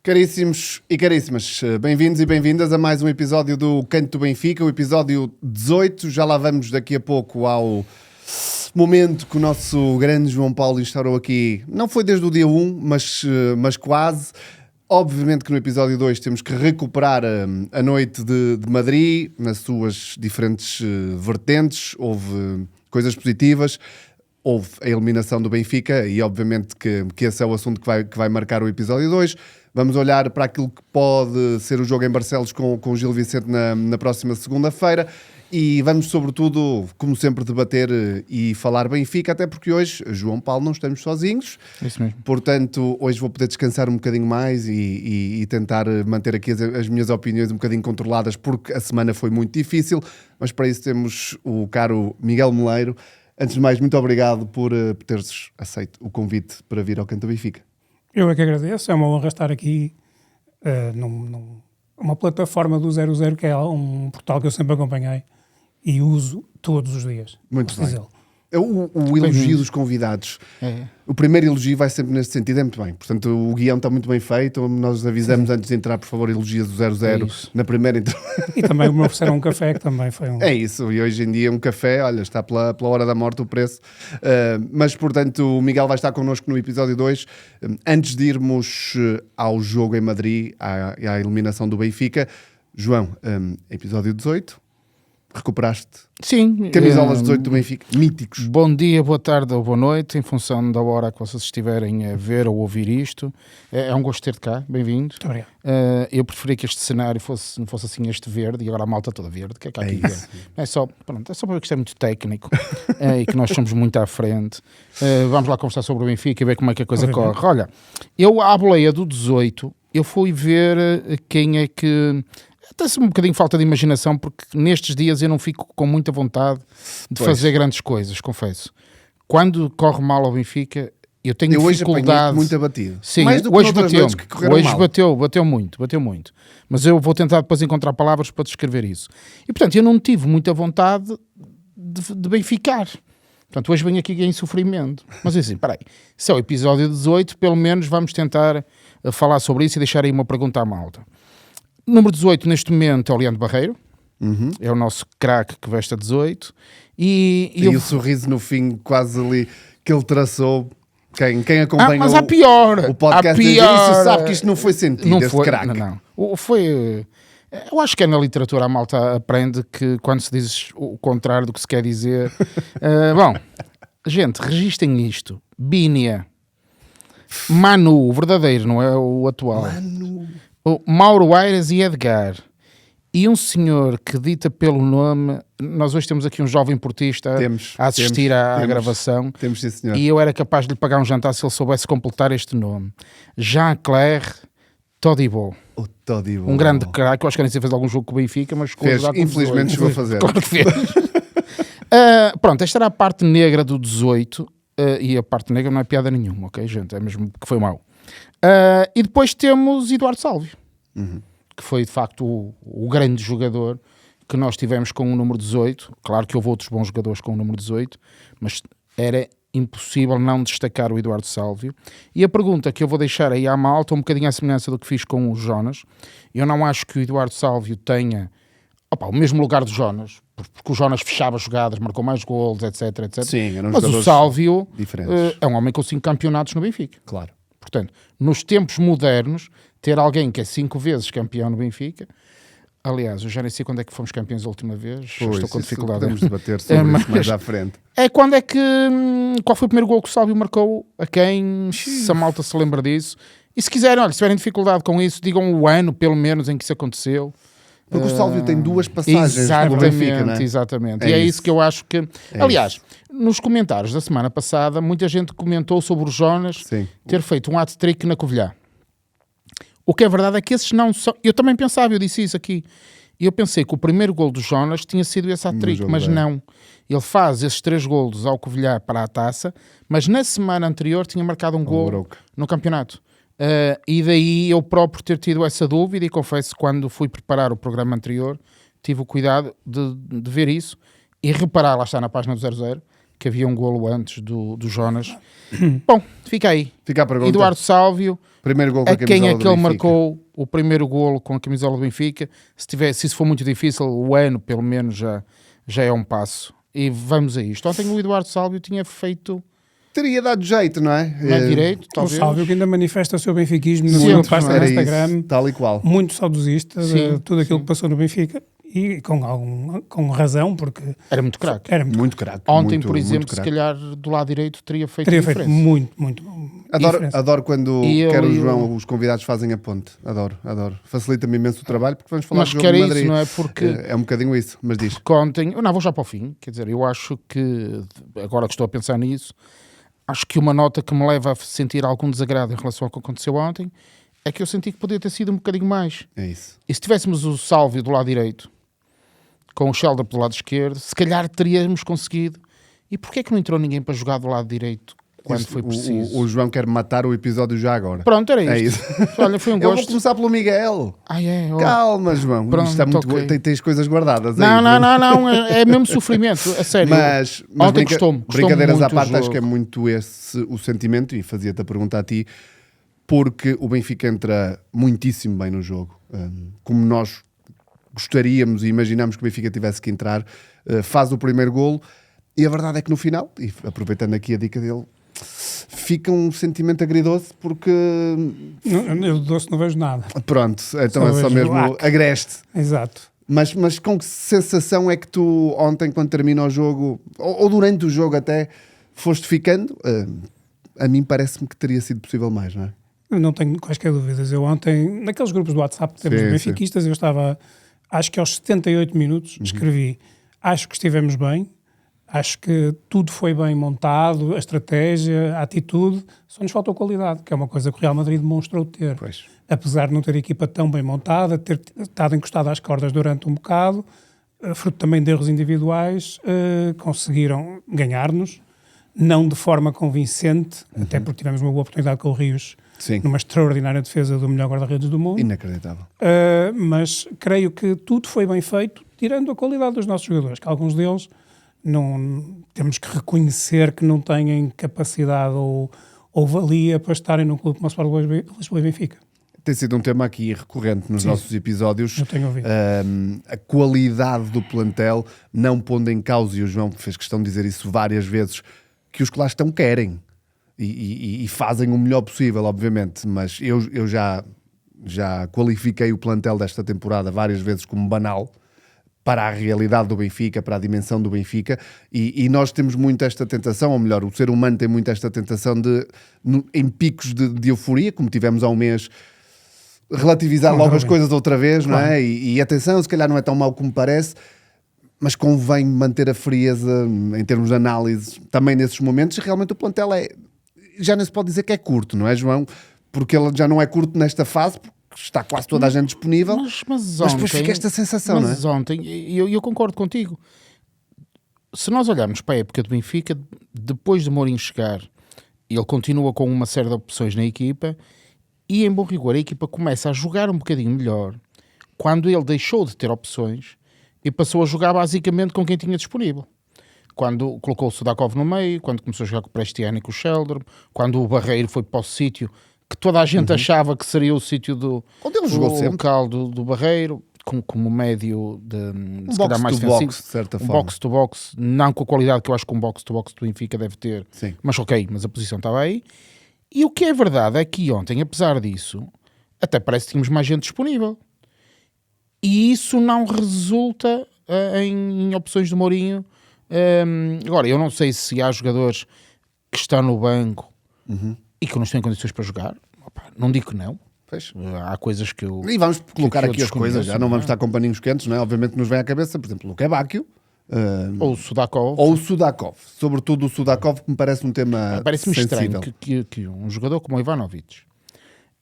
Caríssimos e caríssimas, bem-vindos e bem-vindas a mais um episódio do Canto do Benfica, o episódio 18. Já lá vamos daqui a pouco ao momento que o nosso grande João Paulo instaurou aqui. Não foi desde o dia 1, mas quase. Obviamente que no episódio 2 temos que recuperar a noite de Madrid nas suas diferentes vertentes. Houve coisas positivas. Houve a eliminação do Benfica e obviamente que esse é o assunto que vai marcar o episódio 2. Vamos olhar para aquilo que pode ser o jogo em Barcelos com o Gil Vicente na próxima segunda-feira e vamos sobretudo, como sempre, debater e falar Benfica, até porque hoje, João Paulo, não estamos sozinhos. Isso mesmo. Portanto, hoje vou poder descansar um bocadinho mais e tentar manter aqui as minhas opiniões um bocadinho controladas, porque a semana foi muito difícil, mas para isso temos o caro Miguel Meleiro. Antes de mais, muito obrigado por teres aceito o convite para vir ao Canto do Benfica. Eu é que agradeço, é uma honra estar aqui numa plataforma do 00, que é um portal que eu sempre acompanhei e uso todos os dias. Muito bem. O elogio dos convidados. O primeiro elogio vai sempre neste sentido, é muito bem. Portanto, o guião está muito bem feito. Nós avisamos antes de entrar, por favor, elogias do 00 na primeira entrada. E também me ofereceram um café, que também foi um... É isso, e hoje em dia um café, olha, está pela hora da morte o preço. Mas, portanto, o Miguel vai estar connosco no episódio 2. Antes de irmos ao jogo em Madrid, à eliminação do Benfica, João, episódio 18. Recuperaste? Sim. Camisolas 18 do Benfica, míticos. Bom dia, boa tarde ou boa noite, em função da hora que vocês estiverem a ver ou ouvir isto. É um gosto ter-te cá, bem-vindo. Muito obrigado. Eu preferia que este cenário não fosse assim este verde, e agora a malta toda verde, que é cá aqui verde. É só para ver que isto é muito técnico e que nós somos muito à frente. Vamos lá conversar sobre o Benfica e ver como é que a coisa corre. Olha, eu à boleia do 18, eu fui ver quem é que... Tem-se um bocadinho de falta de imaginação, porque nestes dias eu não fico com muita vontade de fazer grandes coisas, confesso. Quando corre mal ao Benfica, eu tenho dificuldade... Hoje muito abatido. Sim, mais do que hoje bateu. Hoje bateu muito. Mas eu vou tentar depois encontrar palavras para descrever isso. E, portanto, eu não tive muita vontade de benficar. Portanto, hoje venho aqui em sofrimento. Mas assim, peraí, se é o episódio 18, pelo menos vamos tentar falar sobre isso e deixar aí uma pergunta à malta. Número 18 neste momento é o Leandro Barreiro, é o nosso craque que veste a 18 e o sorriso no fim quase ali que ele traçou. Quem acompanha mas há pior, o podcast isso sabe que isto não foi sentido, não este foi, craque. Não. Foi, eu acho que é na literatura a malta aprende que quando se diz o contrário do que se quer dizer. Bom, gente, registrem isto. Bínia, Manu, o verdadeiro, não é o atual. O Mauro Aires e Edgar, e um senhor que dita pelo nome. Nós hoje temos aqui um jovem portista a assistir à gravação. Temos, sim, senhor. E eu era capaz de lhe pagar um jantar se ele soubesse completar este nome. Jean-Claire Todibo. O Todibo. Um grande craque. Eu acho que nem sei fazer algum jogo com o Benfica, mas fez, infelizmente chegou a fazer. Claro que fez. Pronto, esta era a parte negra do 18. E a parte negra não é piada nenhuma, ok, gente? É mesmo que foi mau. E depois temos Eduardo Sálvio, que foi de facto o grande jogador que nós tivemos com o número 18. Claro que houve outros bons jogadores com o número 18, mas era impossível não destacar o Eduardo Sálvio. E a pergunta que eu vou deixar aí à malta, um bocadinho à semelhança do que fiz com o Jonas, eu não acho que o Eduardo Sálvio tenha o mesmo lugar do Jonas, porque o Jonas fechava jogadas, marcou mais golos, etc. Sim, mas o Sálvio é um homem com 5 campeonatos no Benfica. Claro. Portanto, nos tempos modernos, ter alguém que é 5 vezes campeão no Benfica... Aliás, eu já nem sei quando é que fomos campeões a última vez. Estou com dificuldade. Podemos debater sobre isso mais à frente. Quando é que... Qual foi o primeiro gol que o Sálvio marcou? A quem? Se a malta se lembra disso. E se quiserem, se tiverem dificuldade com isso, digam o ano, pelo menos, em que isso aconteceu. Porque o Sálvio tem 2 passagens no Benfica, não é? Exatamente. E é isso que eu acho que... Aliás, nos comentários da semana passada, muita gente comentou sobre o Jonas ter feito um hat-trick na Covilhã. O que é verdade é que esses não são... Eu também pensava, eu disse isso aqui. Eu pensei que o primeiro gol do Jonas tinha sido esse hat-trick, mas não. Ele faz esses 3 golos ao Covilhã para a taça, mas na semana anterior tinha marcado um gol no campeonato. E daí eu próprio ter tido essa dúvida, e confesso que quando fui preparar o programa anterior tive o cuidado de ver isso e reparar, lá está na página do 00, que havia um golo antes do Jonas. Bom, fica aí. Fica a pergunta. Eduardo Sálvio, Primeiro gol com a a quem camisola é do que ele Benfica. marcou o primeiro golo com a camisola do Benfica? Se isso for muito difícil, o ano pelo menos já é um passo. E vamos a isto. Ontem o Eduardo Sálvio tinha feito Teria dado jeito, não é? na direito, O talvez. Sálvio que ainda manifesta o seu benfiquismo na Sim, sua muito página Era no Instagram, isso, tal e qual. muito saudosista Sim, de tudo aquilo sim. que passou no Benfica e com razão, porque Era muito craque. era muito, Muito craque. Ontem, muito, por exemplo, muito se craque. calhar do lado direito teria feito teria feito diferença. muito diferença. Adoro quando E eu- quer o e João, eu- os convidados fazem a ponte. Adoro. Facilita-me imenso o trabalho porque vamos falar Mas do jogo que era de isso, Madrid. não é? Porque É um bocadinho isso, mas diz. ontem, eu não vou já para o fim, quer dizer, eu acho que, agora que estou a pensar nisso, acho que uma nota que me leva a sentir algum desagrado em relação ao que aconteceu ontem é que eu senti que podia ter sido um bocadinho mais. É isso. E se tivéssemos o Sálvio do lado direito, com o Sheldon do lado esquerdo, se calhar teríamos conseguido. E porquê é que não entrou ninguém para jogar do lado direito quando Isto, foi preciso? o João quer matar o episódio já agora. Pronto, era É isto. isso. Olha, foi um Eu vou gosto. começar pelo Miguel. É, Calma, João. Pronto, Isto é muito ok. tens coisas guardadas aí. Não, é mesmo sofrimento, a sério. Mas Ontem gostou-me brincadeiras à muito o parte, acho jogo. que é muito esse o sentimento, e fazia-te a pergunta a ti, porque o Benfica entra muitíssimo bem no jogo. Como nós gostaríamos e imaginamos que o Benfica tivesse que entrar, faz o primeiro golo, e a verdade é que no final, e aproveitando aqui a dica dele, fica um sentimento agridoce porque, Eu de doce não vejo nada. pronto, então Só é só vejo mesmo acre. agreste. Exato. Mas com que sensação é que tu ontem, quando termina o jogo, ou durante o jogo até, foste ficando? A mim parece-me que teria sido possível mais, não é? Eu não tenho quaisquer dúvidas. Eu ontem, naqueles grupos do WhatsApp que temos Sim, de benfiquistas, eu estava, acho que aos 78 minutos, escrevi, acho que estivemos bem, acho que tudo foi bem montado, a estratégia, a atitude, só nos faltou qualidade, que é uma coisa que o Real Madrid demonstrou ter. Pois. Apesar de não ter a equipa tão bem montada, ter estado encostado às cordas durante um bocado, fruto também de erros individuais, conseguiram ganhar-nos, não de forma convincente, até porque tivemos uma boa oportunidade com o Rios, Sim, numa extraordinária defesa do melhor guarda-redes do mundo. inacreditável. Mas creio que tudo foi bem feito, tirando a qualidade dos nossos jogadores, que alguns deles não temos que reconhecer que não têm capacidade ou valia para estarem num clube como o Sport Lisboa e Benfica. Tem sido um tema aqui recorrente nos Sim. nossos episódios. Eu tenho ouvido. A qualidade do plantel, não pondo em causa, e o João fez questão de dizer isso várias vezes, que os que lá estão querem e fazem o melhor possível, obviamente, mas eu já qualifiquei o plantel desta temporada várias vezes como banal para a realidade do Benfica, para a dimensão do Benfica, e nós temos muito esta tentação, ou melhor, o ser humano tem muito esta tentação de, em picos de euforia, como tivemos há um mês, relativizar logo as coisas outra vez, não é? E atenção, se calhar não é tão mau como parece, mas convém manter a frieza em termos de análise também nesses momentos. Realmente o plantel já não se pode dizer que é curto, não é, João? Porque ele já não é curto nesta fase, porque está quase toda a gente disponível, Mas depois ontem, fica esta sensação, mas não é? ontem, e eu concordo contigo, se nós olharmos para a época do Benfica, depois de Mourinho chegar, ele continua com uma série de opções na equipa, e em bom rigor a equipa começa a jogar um bocadinho melhor quando ele deixou de ter opções e passou a jogar basicamente com quem tinha disponível. Quando colocou o Sudakov no meio, quando começou a jogar com o Prestiani e com o Sheldon, quando o Barreiro foi para o sítio que toda a gente achava que seria o sítio do Onde ele jogou sempre. local do Barreiro, como médio de se calhar mais box-to-box, defensivo, de certa um forma. box-to-box, não com a qualidade que eu acho que um box-to-box do Benfica deve ter, Sim. mas ok, mas a posição estava aí. E o que é verdade é que ontem, apesar disso, até parece que tínhamos mais gente disponível. E isso não resulta em opções do Mourinho. Agora, eu não sei se há jogadores que estão no banco e que não estão em condições para jogar. Opa, não digo que não. Pois. Há coisas que eu... E vamos colocar que eu aqui as coisas, já desconheço, não não vamos é? estar com paninhos quentes, não é? Obviamente nos vem à cabeça, por exemplo, o Luque Bacchio, Ou o Sudakov. ou o Sudakov. Sobretudo o Sudakov, que me parece um tema Parece-me sensível. estranho que um jogador como o Ivanovic,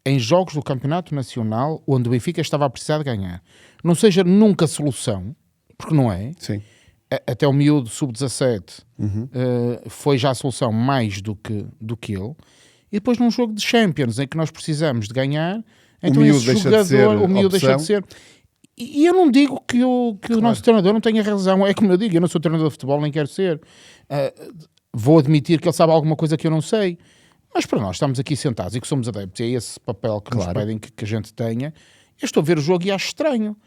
em jogos do Campeonato Nacional, onde o Benfica estava a precisar de ganhar, não seja nunca solução, porque não é. Sim. Até o miúdo sub-17 foi já a solução mais do que ele. E depois num jogo de Champions, em que nós precisamos de ganhar, então miúdo esse deixa de jogador, ser o miúdo deixa de opção. ser. E eu não digo que o nosso treinador não tenha razão. É como eu digo, eu não sou treinador de futebol, nem quero ser. Vou admitir que ele sabe alguma coisa que eu não sei. Mas para nós estamos aqui sentados e que somos adeptos, é esse papel que nos pedem que a gente tenha. Eu estou a ver o jogo e acho estranho.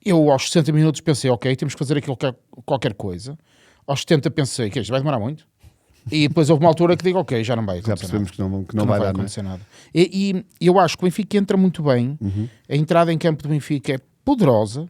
Eu aos 60 minutos pensei, ok, temos que fazer aquilo qualquer coisa. Aos 70 pensei, que isto vai demorar muito. E depois houve uma altura que digo, ok, já não vai acontecer. Já percebemos nada. que não vai dar, acontecer nada. E eu acho que o Benfica entra muito bem. A entrada em campo do Benfica é poderosa.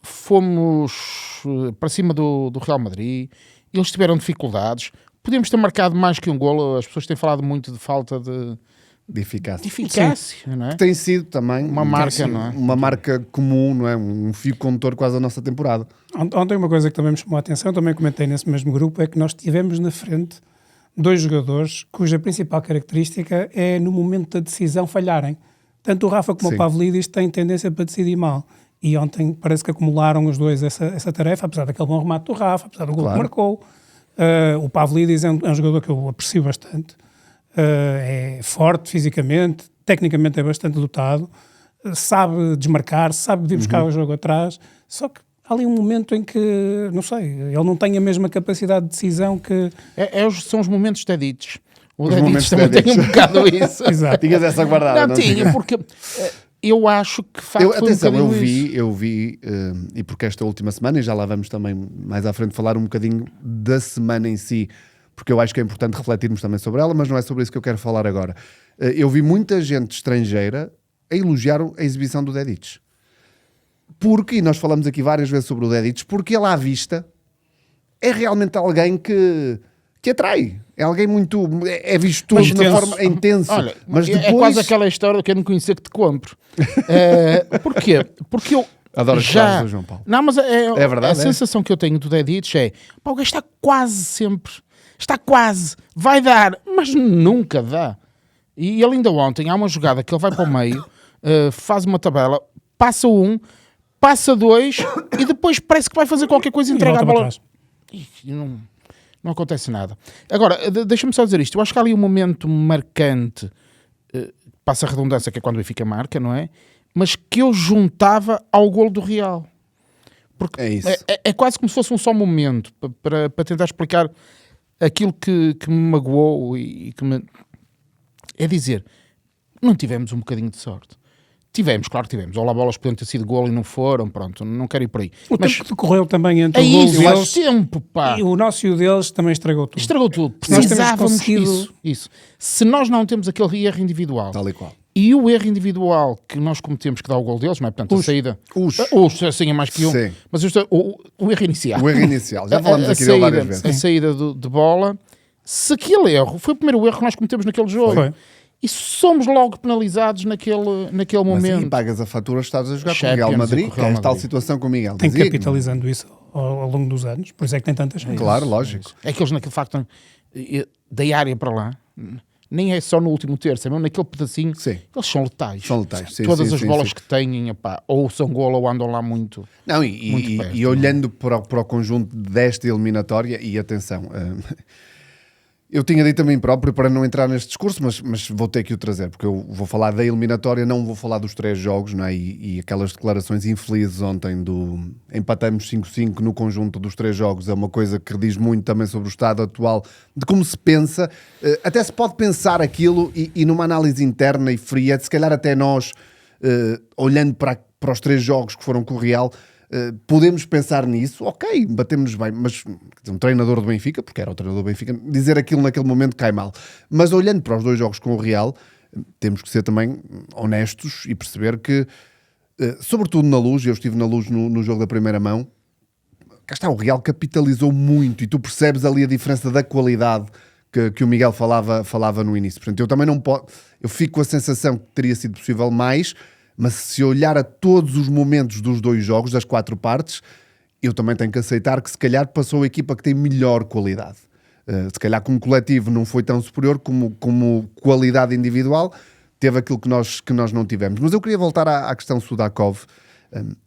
Fomos para cima do Real Madrid. Eles tiveram dificuldades. Podíamos ter marcado mais que um golo. As pessoas têm falado muito de falta de eficácia. de eficácia, não é? Que tem sido também Uma marca, não é? uma marca comum, não é? Um fio condutor quase da nossa temporada. Ontem uma coisa que também me chamou a atenção, também comentei nesse mesmo grupo, é que nós tivemos na frente 2 jogadores cuja principal característica é no momento da decisão falharem. Tanto o Rafa como Sim. o Pavlidis têm tendência para decidir mal. E ontem parece que acumularam os dois essa tarefa, apesar daquele bom remate do Rafa, apesar do gol que marcou. O Pavlidis é um jogador que eu aprecio bastante. É forte fisicamente, tecnicamente é bastante dotado, sabe desmarcar, sabe vir buscar o jogo atrás, só que há ali um momento em que, não sei, ele não tem a mesma capacidade de decisão que... São os momentos deditos. O Os Deditos momentos também tem deditos. um bocado isso. Exato. Tinhas essa guardada, Não tinha, porque eu acho que de facto foi Atenção, um bocadinho isso. eu vi, e porque esta última semana, e já lá vamos também mais à frente falar um bocadinho da semana em si, porque eu acho que é importante refletirmos também sobre ela, mas não é sobre isso que eu quero falar agora. Eu vi muita gente estrangeira a elogiar a exibição do Dedic. Porque, e nós falamos aqui várias vezes sobre o Dedic, porque ele à vista é realmente alguém que atrai. É alguém muito... É vistoso Mas na intenso. forma... É intenso. Olha, mas depois... é quase aquela história que eu não conhecia que te compro. Porquê? Porque eu Adoro as frases do João Paulo. Não, mas É verdade, a sensação que eu tenho do Dedic é pá, o gajo está quase sempre, está quase, vai dar, mas nunca dá. E ele ainda ontem, há uma jogada que ele vai para o meio, faz uma tabela, passa 1, passa 2 e depois parece que vai fazer qualquer coisa e entrega a volta para bola. trás. E não acontece nada. Agora, deixa-me só dizer isto. Eu acho que há ali um momento marcante, passa a redundância, que é quando o Benfica marca, não é? Mas que eu juntava ao golo do Real. Porque É isso. é quase como se fosse um só momento para tentar explicar aquilo que me magoou e que me... É dizer, não tivemos um bocadinho de sorte. Tivemos, claro que tivemos. Ou lá bolas que podiam ter sido golo e não foram, pronto, não quero ir por aí. O Mas tempo que decorreu também entre é o gol isso, eu deles acho tempo, pá. e o nosso e o deles também estragou tudo. Estragou tudo. Nós temos Precisávamos conseguido- isso. Se nós não temos aquele erro individual Tal e qual. e o erro individual que nós cometemos que dá o gol deles, não é? Portanto, a saída... Os. Assim é mais que um. Sim. Mas o erro inicial. O erro inicial. Já falamos aqui dele várias vezes. A saída de bola. Se aquele erro foi o primeiro erro que nós cometemos naquele jogo. Foi. E somos logo penalizados naquele Mas aí momento. pagas a fatura, estás a jogar com o Champions Real e Madrid, com o que é Real esta tal Madrid. situação que o Miguel Tem dizia. capitalizando isso ao longo dos anos, por isso é que tem tantas chances. Claro, lógico. É que eles naquele facto da área para lá, nem é só no último terço, é mesmo naquele pedacinho, Sim. eles são letais. São letais, sim, Todas sim, as sim, bolas sim. que têm, epá, ou são golo ou andam lá muito. Não, Muito perto, e olhando para o conjunto desta eliminatória, e atenção, eu tinha dito a mim próprio para não entrar neste discurso, mas vou ter que o trazer, porque eu vou falar da eliminatória, não vou falar dos 3 jogos, não é? E aquelas declarações infelizes ontem do empatamos 5-5 no conjunto dos 3 jogos, é uma coisa que diz muito também sobre o estado atual, de como se pensa, até se pode pensar aquilo e numa análise interna e fria, se calhar até nós, olhando para os 3 jogos que foram com o Real, podemos pensar nisso, ok, batemos bem, mas um treinador do Benfica, porque era o treinador do Benfica, dizer aquilo naquele momento cai mal. Mas olhando para os 2 jogos com o Real, temos que ser também honestos e perceber que, sobretudo na Luz, eu estive na Luz no jogo da primeira mão, cá está, o Real capitalizou muito e tu percebes ali a diferença da qualidade que o Miguel falava no início. Portanto, eu também não posso, eu fico com a sensação que teria sido possível mais. Mas se olhar a todos os momentos dos 2 jogos, das 4 partes, eu também tenho que aceitar que se calhar passou a equipa que tem melhor qualidade. Se calhar como coletivo não foi tão superior, como qualidade individual, teve aquilo que nós não tivemos. Mas eu queria voltar à questão Sudakov,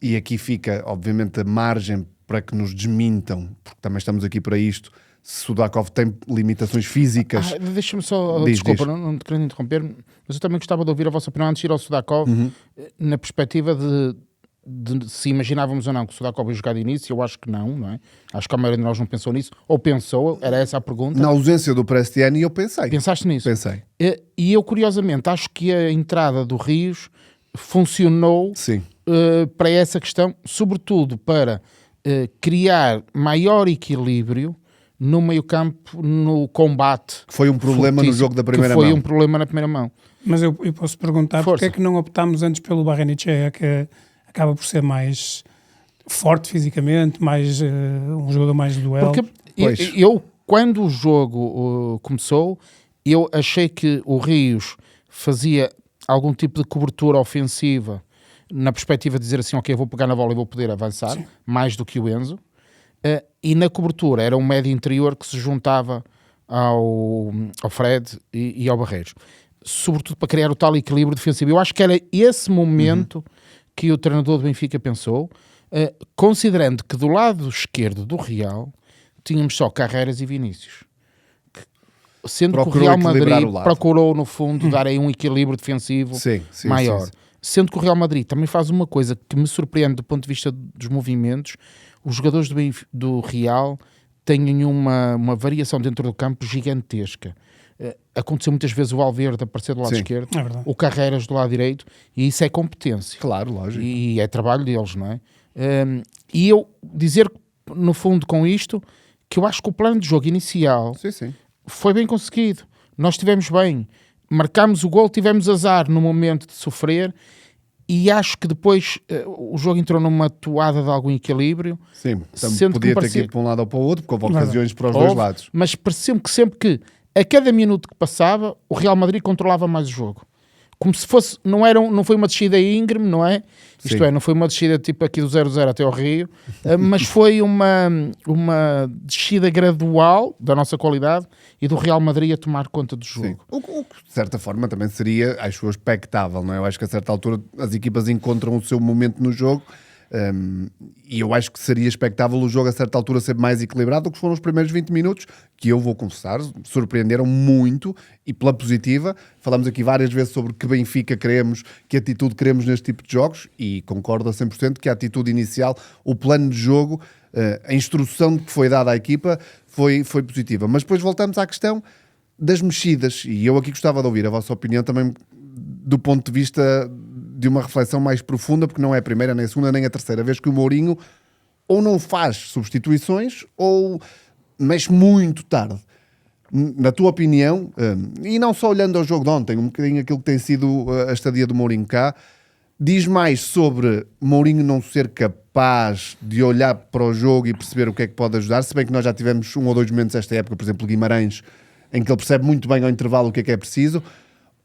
e aqui fica, obviamente, a margem para que nos desmintam, porque também estamos aqui para isto, se Sudakov tem limitações físicas. Deixa-me só, Diz. não te querendo interromper, mas eu também gostava de ouvir a vossa opinião antes de ir ao Sudakov, na perspectiva de se imaginávamos ou não que o Sudakovic ia jogar de início, eu acho que não é? Acho que a maioria de nós não pensou nisso, ou pensou, era essa a pergunta. Na ausência do Prestiani, eu pensei. Pensaste nisso? Pensei. E eu, curiosamente, acho que a entrada do Rios funcionou Sim. Para essa questão, sobretudo para criar maior equilíbrio no meio-campo, no combate. Que foi um problema no jogo da primeira mão. Foi mão. um problema na primeira mão. Mas eu posso perguntar Força. porque é que não optámos antes pelo Barrenechea, que acaba por ser mais forte fisicamente, mais um jogador mais de duelo. Porque Pois. eu, quando o jogo começou, eu achei que o Rios fazia algum tipo de cobertura ofensiva na perspectiva de dizer assim, ok, vou pegar na bola e vou poder avançar, Sim. mais do que o Enzo. E na cobertura era um médio interior que se juntava ao Fred e ao Barreiros. Sobretudo para criar o tal equilíbrio defensivo. Eu acho que era esse momento que o treinador do Benfica pensou, considerando que do lado esquerdo do Real tínhamos só Carreiras e Vinícius. Sendo que o Procurou Real equilibrar Madrid o lado. procurou, no fundo, dar aí um equilíbrio defensivo Sim, maior. sim. Sendo que o Real Madrid também faz uma coisa que me surpreende do ponto de vista dos movimentos. Os jogadores do Real têm uma variação dentro do campo gigantesca. Aconteceu muitas vezes o Valverde aparecer do lado Sim. esquerdo, É verdade. o Carreiras do lado direito, e isso é competência. Claro, lógico. E é trabalho deles, não é? E eu dizer, no fundo, com isto, que eu acho que o plano de jogo inicial Sim. foi bem conseguido. Nós estivemos bem. Marcámos o gol, tivemos azar no momento de sofrer e acho que depois o jogo entrou numa toada de algum equilíbrio. Sim, Sendo podia que ter que ir para um lado ou para o outro, porque houve Verdade. ocasiões para os dois lados. Mas pareceu-me que sempre que, a cada minuto que passava, o Real Madrid controlava mais o jogo. Como se fosse, não foi uma descida íngreme, não é? Isto Sim. é, não foi uma descida tipo aqui do 0-0 até ao Rio, mas foi uma descida gradual da nossa qualidade e do Real Madrid a tomar conta do jogo. Sim. O que, de certa forma, também seria, acho eu, expectável, não é? Eu acho que a certa altura as equipas encontram o seu momento no jogo e eu acho que seria expectável o jogo a certa altura ser mais equilibrado do que foram os primeiros 20 minutos, que eu vou confessar, surpreenderam muito e pela positiva. Falamos aqui várias vezes sobre que Benfica queremos, que atitude queremos neste tipo de jogos e concordo a 100% que a atitude inicial, o plano de jogo, a instrução que foi dada à equipa foi positiva. Mas depois voltamos à questão das mexidas e eu aqui gostava de ouvir a vossa opinião também do ponto de vista de uma reflexão mais profunda, porque não é a primeira, nem a segunda, nem a terceira vez que o Mourinho ou não faz substituições ou mexe muito tarde. Na tua opinião, e não só olhando ao jogo de ontem, um bocadinho aquilo que tem sido a estadia do Mourinho cá, diz mais sobre Mourinho não ser capaz de olhar para o jogo e perceber o que é que pode ajudar, se bem que nós já tivemos um ou dois momentos esta época, por exemplo, Guimarães, em que ele percebe muito bem ao intervalo o que é preciso,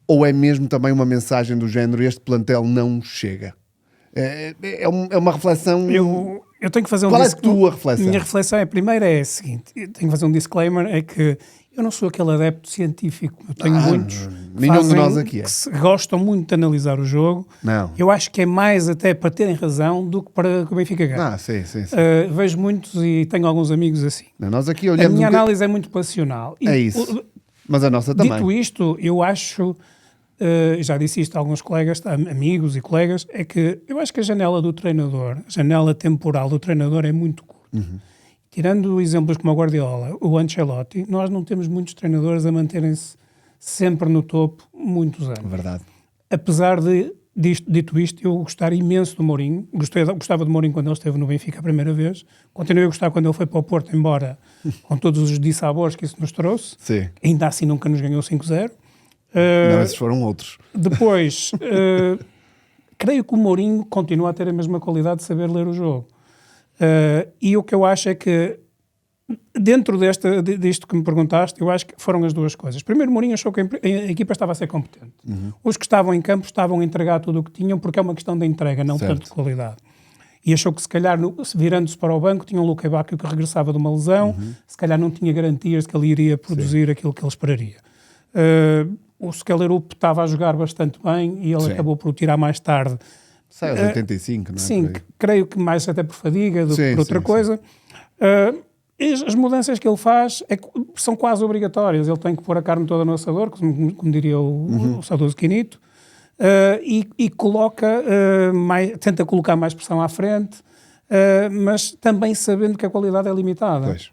ou é mesmo também uma mensagem do género, este plantel não chega? É uma reflexão... Eu tenho que fazer Qual é a tua reflexão? A minha reflexão primeira é a seguinte, eu tenho que fazer um disclaimer, é que eu não sou aquele adepto científico, eu tenho muitos nenhum de nós aqui é. que gostam muito de analisar o jogo. Não. Eu acho que é mais até para terem razão do que para que o Benfica ganhe. Sim. Vejo muitos e tenho alguns amigos assim. Não, nós aqui A olhamos... minha análise é muito passional. É isso. Mas a nossa também. Dito isto, eu acho, já disse isto a alguns colegas, amigos e colegas, é que eu acho que a janela do treinador, a janela temporal do treinador é muito curta. Tirando exemplos como a Guardiola, o Ancelotti, nós não temos muitos treinadores a manterem-se sempre no topo muitos anos. Verdade. Apesar dito isto, eu gostar imenso do Mourinho. Gostava do Mourinho quando ele esteve no Benfica a primeira vez. Continuei a gostar quando ele foi para o Porto, embora com todos os dissabores que isso nos trouxe. Sim. Ainda assim nunca nos ganhou 5-0. Não, esses foram outros. Depois, creio que o Mourinho continua a ter a mesma qualidade de saber ler o jogo. E o que eu acho é que, dentro disto que me perguntaste, eu acho que foram as duas coisas. Primeiro, o Mourinho achou que a equipa estava a ser competente. Os que estavam em campo estavam a entregar tudo o que tinham, porque é uma questão de entrega, não Certo. tanto de qualidade. E achou que, se calhar, virando-se para o banco, tinha um Luque Bacchio que regressava de uma lesão, se calhar não tinha garantias de que ele iria produzir aquilo que ele esperaria. O Skellerup estava a jogar bastante bem e ele Sim. acabou por o tirar mais tarde. Sai aos 85, não é? Sim, Por aí. creio que mais até por fadiga do que Sim, por outra sim, coisa. As mudanças que ele faz são quase obrigatórias. Ele tem que pôr a carne toda no assador, como diria o saudoso Quinito. e coloca, tenta colocar mais pressão à frente, mas também sabendo que a qualidade é limitada. Pois.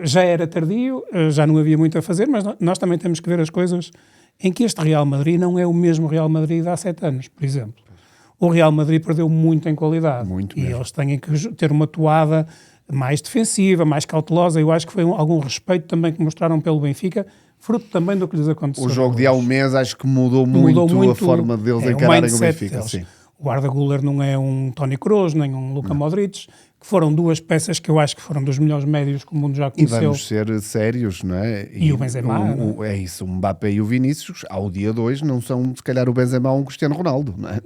Já era tardio, já não havia muito a fazer, mas nós também temos que ver as coisas em que este Real Madrid não é o mesmo Real Madrid de há 7 anos, por exemplo. O Real Madrid perdeu muito em qualidade. Muito e mesmo. eles têm que ter uma toada mais defensiva, mais cautelosa. Eu acho que foi algum respeito também que mostraram pelo Benfica, fruto também do que lhes aconteceu. O jogo de há um mês acho que mudou muito a forma deles encararem o Benfica. Deles. Sim. O Arda Güler não é um Toni Kroos, nem um Luka Modric, que foram duas peças que eu acho que foram dos melhores médios que o mundo já E conheceu. vamos ser sérios, não é? E o Benzema, não é isso, o Mbappé e o Vinícius, ao dia 2, não são, se calhar, o Benzema ou um Cristiano Ronaldo, não é?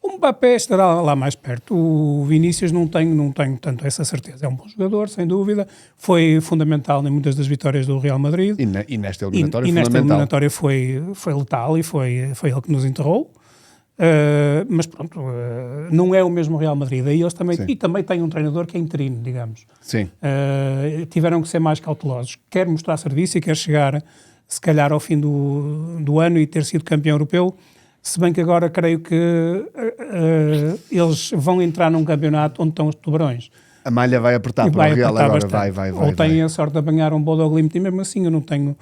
O Mbappé estará lá mais perto. O Vinícius não tenho tanto essa certeza. É um bom jogador, sem dúvida. Foi fundamental em muitas das vitórias do Real Madrid. E nesta eliminatória E nesta fundamental. eliminatória foi letal e foi ele que nos enterrou. Mas pronto, não é o mesmo Real Madrid. Aí eles também, e também tem um treinador que é interino, digamos. Sim. Tiveram que ser mais cautelosos. Quer mostrar serviço e quer chegar, se calhar, ao fim do ano e ter sido campeão europeu. Se bem que agora creio que eles vão entrar num campeonato onde estão os tubarões. A malha vai apertar para o Real agora, vai. Ou têm a sorte de apanhar um Bodo Glimt e mesmo assim eu não tenho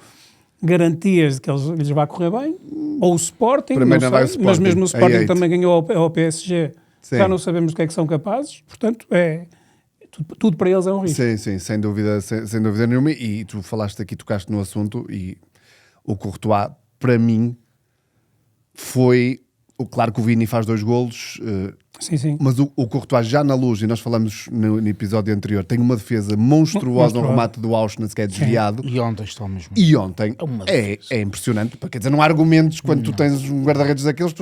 garantias de que lhes vai correr bem. Ou o Sporting, Primeiro não vai sei, o Sporting. mas mesmo o Sporting Aí, também ganhou ao PSG. Sim. Já não sabemos do que é que são capazes, portanto tudo para eles é um risco. Sim, sem dúvida nenhuma. E tu falaste aqui, tocaste no assunto, e o Courtois, para mim, foi... Claro que o Vini faz 2 golos, Sim. mas o Courtois já na Luz, e nós falamos no episódio anterior, tem uma defesa monstruosa, um remate do Auschwitz que é desviado. E ontem está o mesmo. E ontem é impressionante, quer dizer, não há argumentos quando tu tens um guarda-redes daqueles,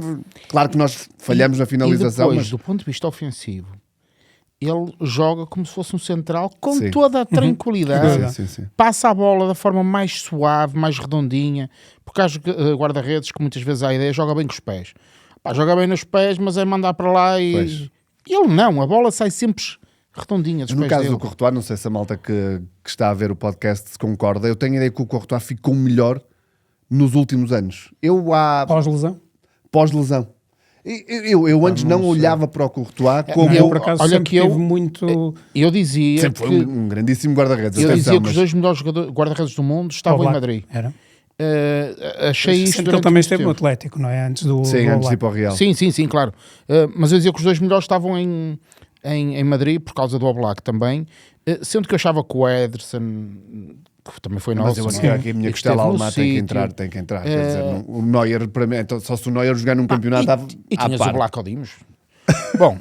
claro que nós falhamos na finalização, E depois, mas... do ponto de vista ofensivo, ele joga como se fosse um central com Sim. toda a tranquilidade. Sim. Passa a bola da forma mais suave, mais redondinha, porque há guarda-redes que muitas vezes a ideia joga bem com os pés. Joga bem nos pés, mas é mandar para lá e... Pois. Ele não, a bola sai sempre redondinha dos No pés caso dele. do Courtois, não sei se a malta que está a ver o podcast se concorda, eu tenho a ideia que o Courtois ficou melhor nos últimos anos. Pós-lesão? Pós-lesão. Eu antes não olhava para o Courtois como... Eu, por acaso, olha sempre que tive muito... Eu dizia sempre foi que, um grandíssimo guarda-redes. eu atenção, dizia que mas- os 2 melhores guarda-redes do mundo estavam em Oblak. Madrid. Era. Achei isto Sendo que ele durante também muito esteve no tempo. Atlético, não é? Antes do Sim, antes de ir Oblak. para o Real. Sim, claro. Mas eu dizia que os 2 melhores estavam em Madrid por causa do Oblak também. Sendo que eu achava que o Ederson, que também foi Mas nosso, eu aqui a minha costela esteve no alemã tem que sítio. entrar. Quer dizer, o Neuer, para mim, então, só se o Neuer jogar num campeonato E à tinhas par. o Black Odimos. Bom,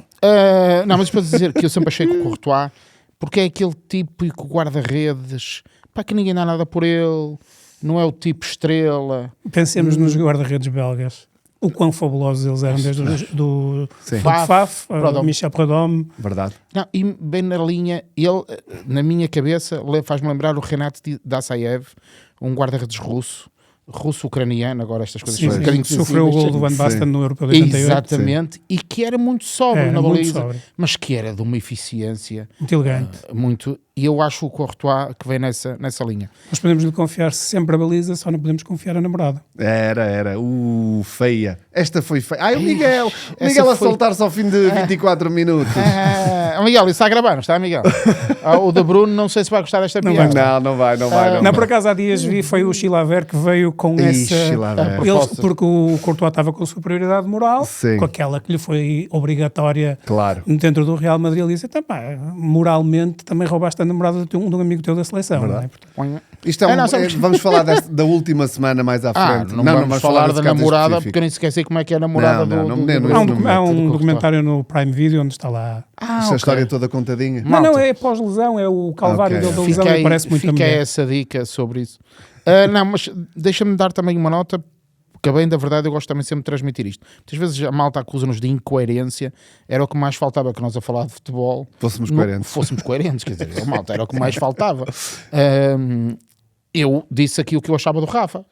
não, mas para dizer que eu sempre achei que o Courtois, porque é aquele típico guarda-redes, pá, que ninguém dá nada por ele, não é o tipo estrela. Pensemos nos guarda-redes belgas. O quão fabulosos eles eram desde do Sim. Faf, Prudhomme. Michel Prudhomme. Verdade. Não, e bem na linha, ele, na minha cabeça, faz-me lembrar o Renato Dassaev, um guarda-redes russo-ucraniano, agora estas coisas Sim, são um bocadinho sofreu o gol do Van Sim. Basten no Europeu de 88. Exatamente, e que era muito sóbrio Era na muito baliza, sóbrio. mas que era de uma eficiência Muito elegante. muito, e eu acho o Courtois que vem nessa linha. Nós podemos lhe confiar sempre a baliza, só não podemos confiar a namorada. Era. Feia. Esta foi feia. Ai, o Miguel. essa Miguel a foi- soltar-se ao fim de 24 minutos. Miguel, isso está a gravar, não está, Miguel? O de Bruno, não sei se vai gostar desta Não piada. Não vai. Não, por acaso há dias vi, foi o Chilaver que veio com Ixi, essa... lá vai. a Eles, proposta. porque o Courtois estava com superioridade moral, Sim. com aquela que lhe foi obrigatória Claro. dentro do Real Madrid. Ele disse, moralmente também roubaste a namorada de um amigo teu da seleção. Não é? Portanto, Isto é não, sabes- vamos falar da última semana mais à frente. Não vamos falar desse da caso namorada, específico. porque eu nem sequer sei como é que é a namorada Não, do nem no- há um, não há um do Courtois. documentário no Prime Video onde está lá. Esta ok. história toda contadinha. Malta. Não, é pós-lesão, é o calvário Ok. dele da lesão e parece muito a Fica mulher. essa dica sobre isso. Não, mas deixa-me dar também uma nota, porque bem da verdade eu gosto também sempre de transmitir isto. Muitas vezes a malta acusa-nos de incoerência, era o que mais faltava que nós a falar de futebol. Fôssemos coerentes. Fôssemos coerentes, quer dizer, a malta era o que mais faltava. Eu disse aqui o que eu achava do Rafa.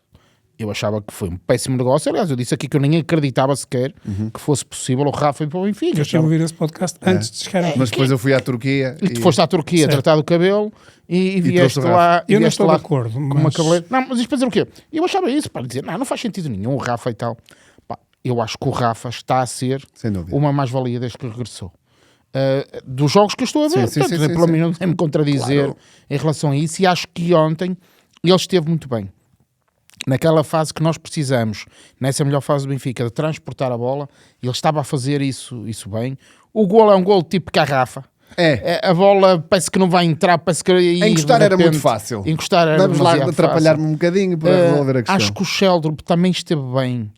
Eu achava que foi um péssimo negócio. Aliás, eu disse aqui que eu nem acreditava sequer que fosse possível o Rafa ir para o Benfica. Eu estive a ouvir esse podcast antes de chegar aqui. Mas depois eu fui à Turquia E tu foste à Turquia Certo. tratar do cabelo e vieste trouxe o lá. Eu não vieste estou lá de acordo, com uma mas- cabeleira. Não, mas isto para dizer o quê? Eu achava isso, para dizer, não faz sentido nenhum, o Rafa e tal. Pá, eu acho que o Rafa está a ser Sem dúvida. uma mais-valia desde que regressou. Dos jogos que eu estou a ver, Sim, portanto, sim, pelo sim. menos não me contradizer Claro. em relação a isso, e acho que ontem ele esteve muito bem. Naquela fase que nós precisamos, nessa melhor fase do Benfica, de transportar a bola, ele estava a fazer isso bem. O golo é um golo tipo garrafa. A bola parece que não vai entrar, parece que aí, Encostar de era muito repente, fácil. Encostar era Vamos lá demasiado atrapalhar-me fácil. um bocadinho para resolver a questão. Acho que o Sheldon também esteve bem.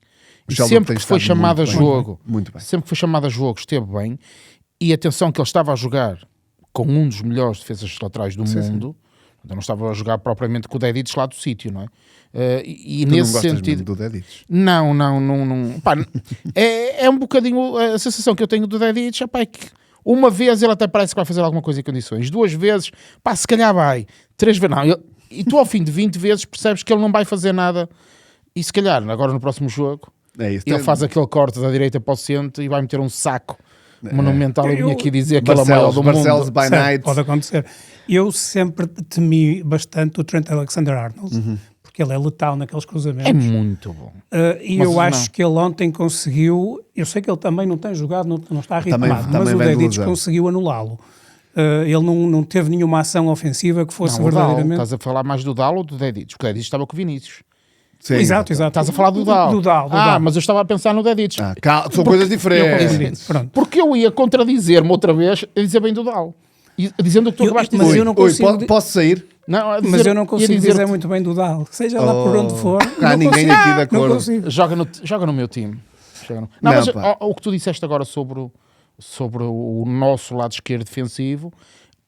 O E Sheldon sempre tem que foi estado chamado a muito bem. jogo, Muito bem. sempre que foi chamado a jogo, esteve bem. E atenção que ele estava a jogar com um dos melhores defesas laterais do mundo. Eu não estava a jogar propriamente com o Dedic lá do sítio, não é? E Tu nesse não gostas sentido... mesmo do Dedic? Não. Pá, é um bocadinho a sensação que eu tenho do Dedic, é que uma vez ele até parece que vai fazer alguma coisa em condições, 2 vezes, pá, se calhar vai, 3 vezes, não. E tu ao fim de 20 vezes percebes que ele não vai fazer nada, e se calhar agora no próximo jogo É isso. ele faz aquele corte da direita para o centro e vai meter um saco monumental. Eu vim aqui dizer que ele é o maior do Barcelos mundo. by Certo, night. pode acontecer. Eu sempre temi bastante o Trent Alexander-Arnold, porque ele é letal naqueles cruzamentos. É muito bom. E Mas eu não. acho que ele ontem conseguiu. Eu sei que ele também não tem jogado, não está ritmado, Também mas o vem de Dedic lesão. conseguiu anulá-lo. Ele não teve nenhuma ação ofensiva que fosse Não, o Dal, verdadeiramente. estás a falar mais do Dal ou do Dedic? Porque o Dedic estava com o Vinícius. Sim. Exato. Estás a falar do Dal. Do Dal. Mas eu estava a pensar no Dedic. São coisas Eu diferentes. confundi. Pronto. Porque eu ia contradizer-me outra vez a dizer bem do Dal. Dizendo o que tu Eu- acabaste de mas dizer. eu não consigo- Posso sair? Não, a Mas dizer- eu não ia consigo dizer-te- dizer muito bem do Dal. Seja lá por onde for. Há não ninguém consigo. aqui de Não acordo. consigo. Joga no meu time. Não, Não, mas pá. o que tu disseste agora sobre o nosso lado esquerdo defensivo,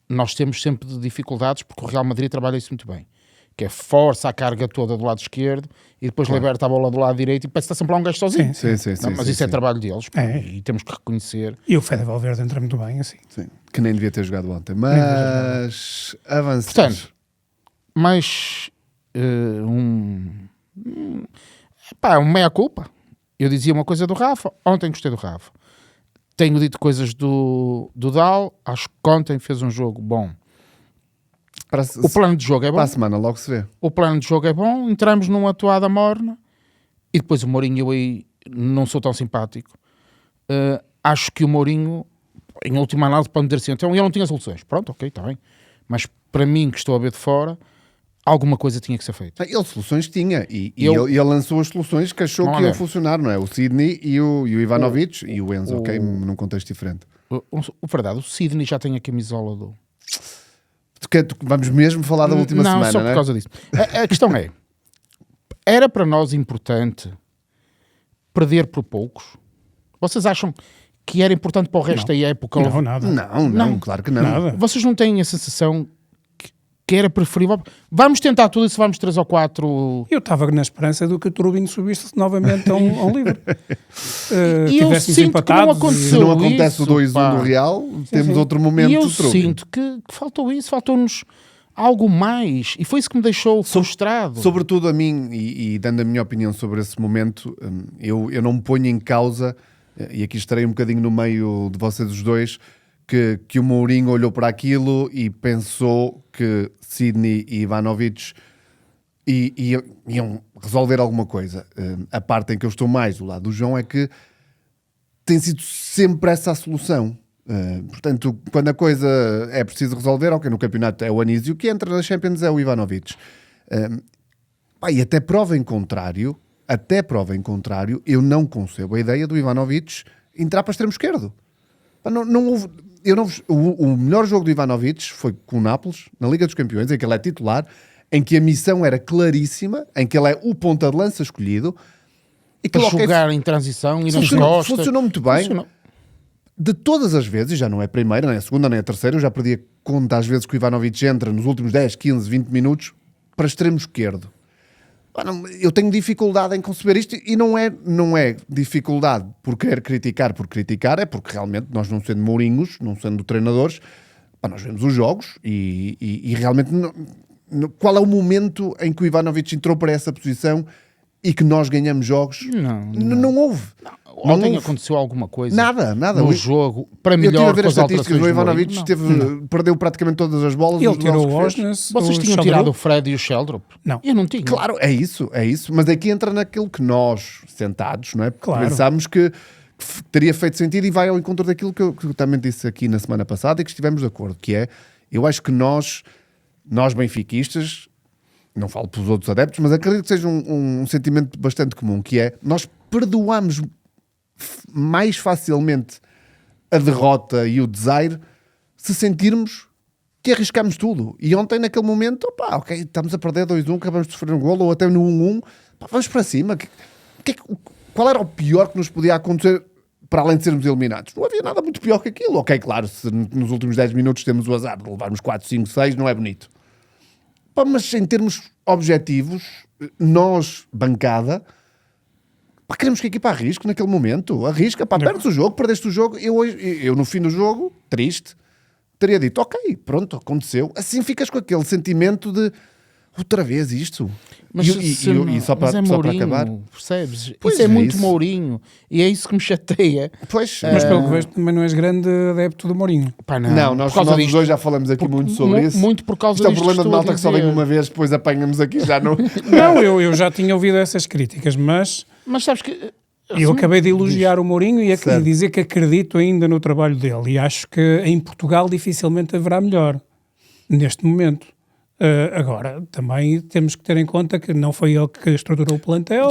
nós temos sempre dificuldades porque o Real Madrid trabalha isso muito bem. Que é força a carga toda do lado esquerdo e depois liberta a bola do lado direito e parece que está sempre lá um gajo sozinho. Sim, Sim. Não, mas isso é trabalho deles pá, É. e temos que reconhecer. E o Fede Valverde entra muito bem, assim. Sim. Que nem devia ter jogado ontem. Mas avançamos. Portanto, mas um meia-culpa. Eu dizia uma coisa do Rafa, ontem gostei do Rafa. Tenho dito coisas do Dal, acho que ontem fez um jogo bom. O plano de jogo é bom. Para a semana logo se vê. O plano de jogo é bom, entramos numa toada morna e depois o Mourinho, eu aí não sou tão simpático. Acho que o Mourinho, em última análise, pode dizer assim, então ele não tinha soluções. Pronto, ok, está bem. Mas para mim, que estou a ver de fora, alguma coisa tinha que ser feita. Ele soluções tinha e Eu- ele lançou as soluções que achou Não, que iam olha. funcionar, não é? O Sidney e o Ivanovic e o Enzo, ok? Num contexto diferente. Verdade, o Sidney já tem a camisola do... Vamos mesmo falar da última não, semana, só não por é? causa disso. A questão é, era para nós importante perder por poucos? Vocês acham que era importante para o resto da época? Não, nada. Não, claro que não. Nada. Vocês não têm a sensação que era preferível? Vamos tentar tudo e se vamos 3 ou 4... Eu estava na esperança de que o Turbino subisse novamente a um livro. E eu Tivéssemos sinto que não empatados aconteceu. Se não acontece isso, o 2-1 pá. do Real, temos sim. outro momento E eu de truque. sinto que faltou isso, faltou-nos algo mais. E foi isso que me deixou frustrado. Sobretudo a mim, e dando a minha opinião sobre esse momento, eu não me ponho em causa, e aqui estarei um bocadinho no meio de vocês os dois, que o Mourinho olhou para aquilo e pensou que Sidney e Ivanovic iam resolver alguma coisa. A parte em que eu estou mais do lado do João é que tem sido sempre essa a solução. Portanto, quando a coisa é preciso resolver, ok, no campeonato é o Anísio, que entra na Champions é o Ivanovic. E até prova em contrário, eu não concebo a ideia do Ivanovic entrar para extremo esquerdo. Pá, não houve, o melhor jogo do Ivanovic foi com o Nápoles, na Liga dos Campeões, em que ele é titular, em que a missão era claríssima, em que ele é o ponta de lança escolhido, e que Para logo jogar em transição e nas funcionou, costas. funcionou muito bem. Funcionou. De todas as vezes, já não é a primeira, nem a segunda, nem a terceira, eu já perdi a conta às vezes que o Ivanovic entra nos últimos 10, 15, 20 minutos para extremo esquerdo. Eu tenho dificuldade em conceber isto e não é dificuldade por querer criticar, é porque realmente nós não sendo mourinhos, não sendo treinadores, nós vemos os jogos e realmente qual é o momento em que o Ivanovic entrou para essa posição e que nós ganhamos jogos? Não houve. Ontem houve aconteceu alguma coisa nada. no jogo para Eu estive a melhor ver com as as estatísticas alterações do do Ivanovic, Mourinho. perdeu praticamente todas as bolas. Ele dos duelos tirou o que fez. Osnes. Vocês o tinham Sheldrup. tirado o Fred e o Sheldrup? Não. Eu não tinha. Claro, é isso. Mas aqui entra naquilo que nós, sentados, não é? Porque Claro. pensámos que teria feito sentido e vai ao encontro daquilo que eu também disse aqui na semana passada e que estivemos de acordo, que é, eu acho que nós benfiquistas, não falo pelos outros adeptos, mas acredito que seja um sentimento bastante comum, que é, nós perdoamos mais facilmente a derrota e o desaire se sentirmos que arriscamos tudo. E ontem, naquele momento, ok, estamos a perder 2-1, acabamos de sofrer um golo, ou até no 1-1, vamos para cima. Qual era o pior que nos podia acontecer para além de sermos eliminados? Não havia nada muito pior que aquilo. Ok, claro, se nos últimos 10 minutos temos o azar de levarmos 4, 5, 6, não é bonito. Mas em termos objetivos, nós, bancada, queremos que a equipa arrisque naquele momento. Arrisca, perdes o jogo, perdeste o jogo. Eu, no fim do jogo, triste, teria dito, ok, pronto, aconteceu. Assim ficas com aquele sentimento de outra vez isto. Mas, e só para Mourinho, acabar, percebes? Pois isso é é muito isso. Mourinho. E é isso que me chateia. pois, Mas pelo que vejo, também não és grande adepto do Mourinho. Pá, não, nós por causa os disto. dois já falamos aqui muito sobre isso. Muito por causa Isto é um disto problema de estou a malta que só vem dizer. uma vez, depois apanhamos aqui, já não... Não, eu já tinha ouvido essas críticas, mas Mas sabes que... eu acabei de elogiar o Mourinho e Certo. dizer que acredito ainda no trabalho dele. E acho que em Portugal dificilmente haverá melhor, neste momento. Agora, também temos que ter em conta que não foi ele que estruturou o plantel.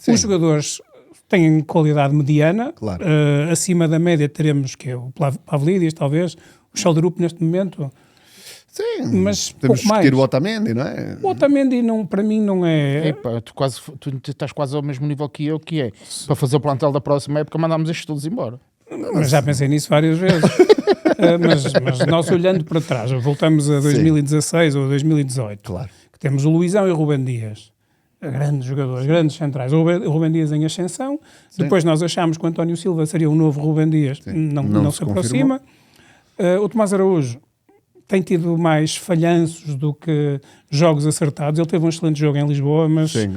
Sim. Os jogadores têm qualidade mediana. Claro. Acima da média teremos que é o Pavlidis, talvez, o Sheldrup neste momento. Sim, Mas temos que pouco discutir mais. o Otamendi, não é? O Otamendi, para mim, não é... Epá, tu estás quase ao mesmo nível que eu, que é para fazer o plantel da próxima época mandámos estes todos embora. Mas já pensei nisso várias vezes. Mas nós olhando para trás, voltamos a 2016 ou 2018, Claro. que temos o Luizão e o Rubem Dias, grandes jogadores, grandes centrais. O Rubem Dias em ascensão, depois nós achámos que o António Silva seria o novo Rubem Dias, não se aproxima. O Tomás Araújo tem tido mais falhanços do que jogos acertados. Ele teve um excelente jogo em Lisboa, mas Sim,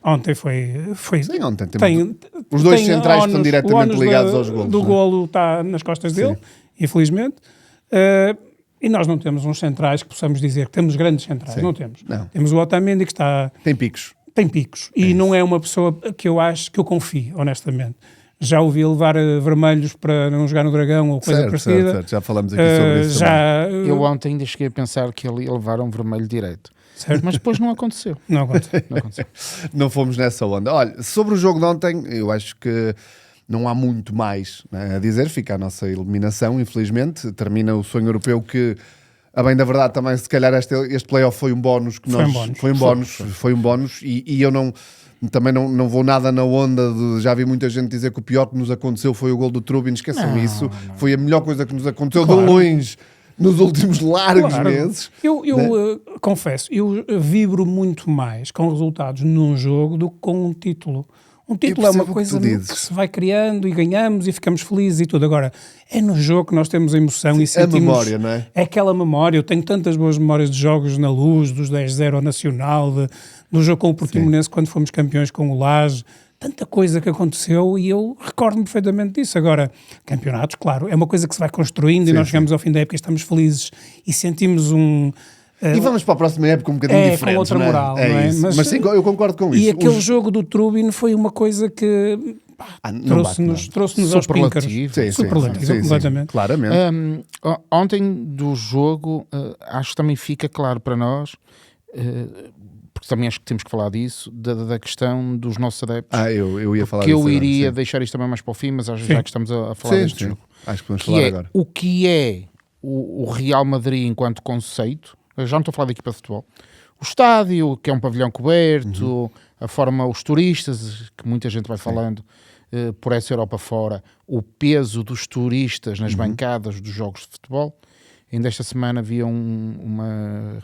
ontem foi... Sim, ontem Tem, os dois tem centrais estão ónus- diretamente o ónus ligados aos golos. do não é? golo está nas costas dele, infelizmente. E nós não temos uns centrais que possamos dizer que temos grandes centrais. Sim. Não temos. Não. Temos o Otamendi que Tem picos. tem picos. E não é uma pessoa que eu confio, honestamente. Já ouvi levar vermelhos para não jogar no Dragão ou coisa parecida. Certo. Já falamos aqui sobre isso também. Já, Eu ontem ainda cheguei a pensar que ele ia levar um vermelho direito. certo? Mas depois não aconteceu. Não acontece. Não aconteceu. Não fomos nessa onda. Olha, sobre o jogo de ontem, eu acho que não há muito mais, né, a dizer. Fica a nossa eliminação, infelizmente. Termina o sonho europeu que, a bem da verdade, também se calhar este playoff foi um bónus. Foi um bónus e eu também não vou nada na onda de... Já vi muita gente dizer que o pior que nos aconteceu foi o gol do Trubin. Esqueçam isso. Foi a melhor coisa que nos aconteceu de longe nos últimos largos meses. Eu confesso, eu vibro muito mais com resultados num jogo do que com um título. Um título é uma percebo o que coisa tu que dizes. se vai criando e ganhamos e ficamos felizes e tudo. Agora, é no jogo que nós temos a emoção e A sentimos... memória, não é? É aquela memória. Eu tenho tantas boas memórias de jogos na Luz, dos 10-0 ao Nacional, do jogo com o Portimonense quando fomos campeões com o Laje. Tanta coisa que aconteceu e eu recordo-me perfeitamente disso. Agora, campeonatos, claro, é uma coisa que se vai construindo e nós chegamos ao fim da época e estamos felizes e sentimos um... E vamos para a próxima época um bocadinho diferente. com outra não é? moral, não é? Isso. Mas sim, eu concordo com isso. E aquele jogo do Trubin foi uma coisa que não bate nada. trouxe-nos aos píncaros. Superlativo. Superlativo, completamente. Claramente. Ontem do jogo, acho que também fica claro para nós, porque também acho que temos que falar disso, da questão dos nossos adeptos. Eu ia falar que disso eu agora, iria sim. deixar isto também mais para o fim, mas já que estamos a falar Sim, deste sim. jogo. Acho que vamos Que falar é agora. o que é o Real Madrid enquanto conceito. Eu já não estou a falar da equipa de futebol. O estádio, que é um pavilhão coberto, a forma, os turistas, que muita gente vai falando por essa Europa fora, o peso dos turistas nas bancadas dos jogos de futebol. Ainda esta semana havia uma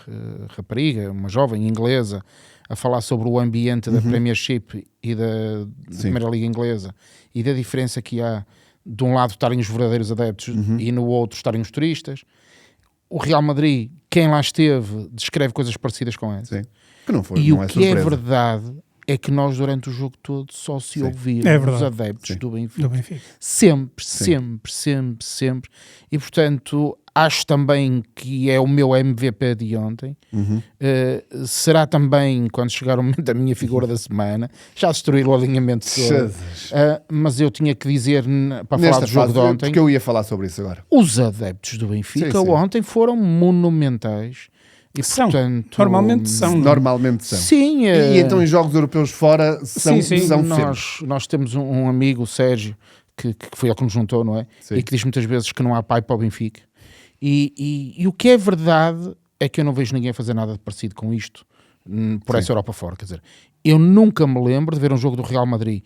rapariga, uma jovem inglesa, a falar sobre o ambiente da Premiership e da Primeira Liga Inglesa e da diferença que há de um lado estarem os verdadeiros adeptos e no outro estarem os turistas. O Real Madrid, quem lá esteve, descreve coisas parecidas com essa. Sim. Que não foi, E não o é que é surpresa. verdade é que nós durante o jogo todo só se Sim. ouviram É os verdade. adeptos Sim. do Benfica. Do Benfica. Sempre, Sim. sempre, sempre, sempre. E portanto, acho também que é o meu MVP de ontem. Será também, quando chegar o momento da minha figura da semana, já destruir o alinhamento todo. Jesus. Mas eu tinha que dizer, para falar Nesta do jogo fase, de ontem, porque eu ia falar sobre isso agora. os adeptos do Benfica Sim, sim. ontem foram monumentais. E São. portanto, Normalmente são. Normalmente são. Sim, E então em jogos europeus fora são, Sim, sim. são firmes. nós temos um amigo, o Sérgio, que foi ele que nos juntou, não é? Sim. E que diz muitas vezes que não há pai para o Benfica. E o que é verdade é que eu não vejo ninguém fazer nada de parecido com isto por essa Europa fora. Quer dizer, eu nunca me lembro de ver um jogo do Real Madrid,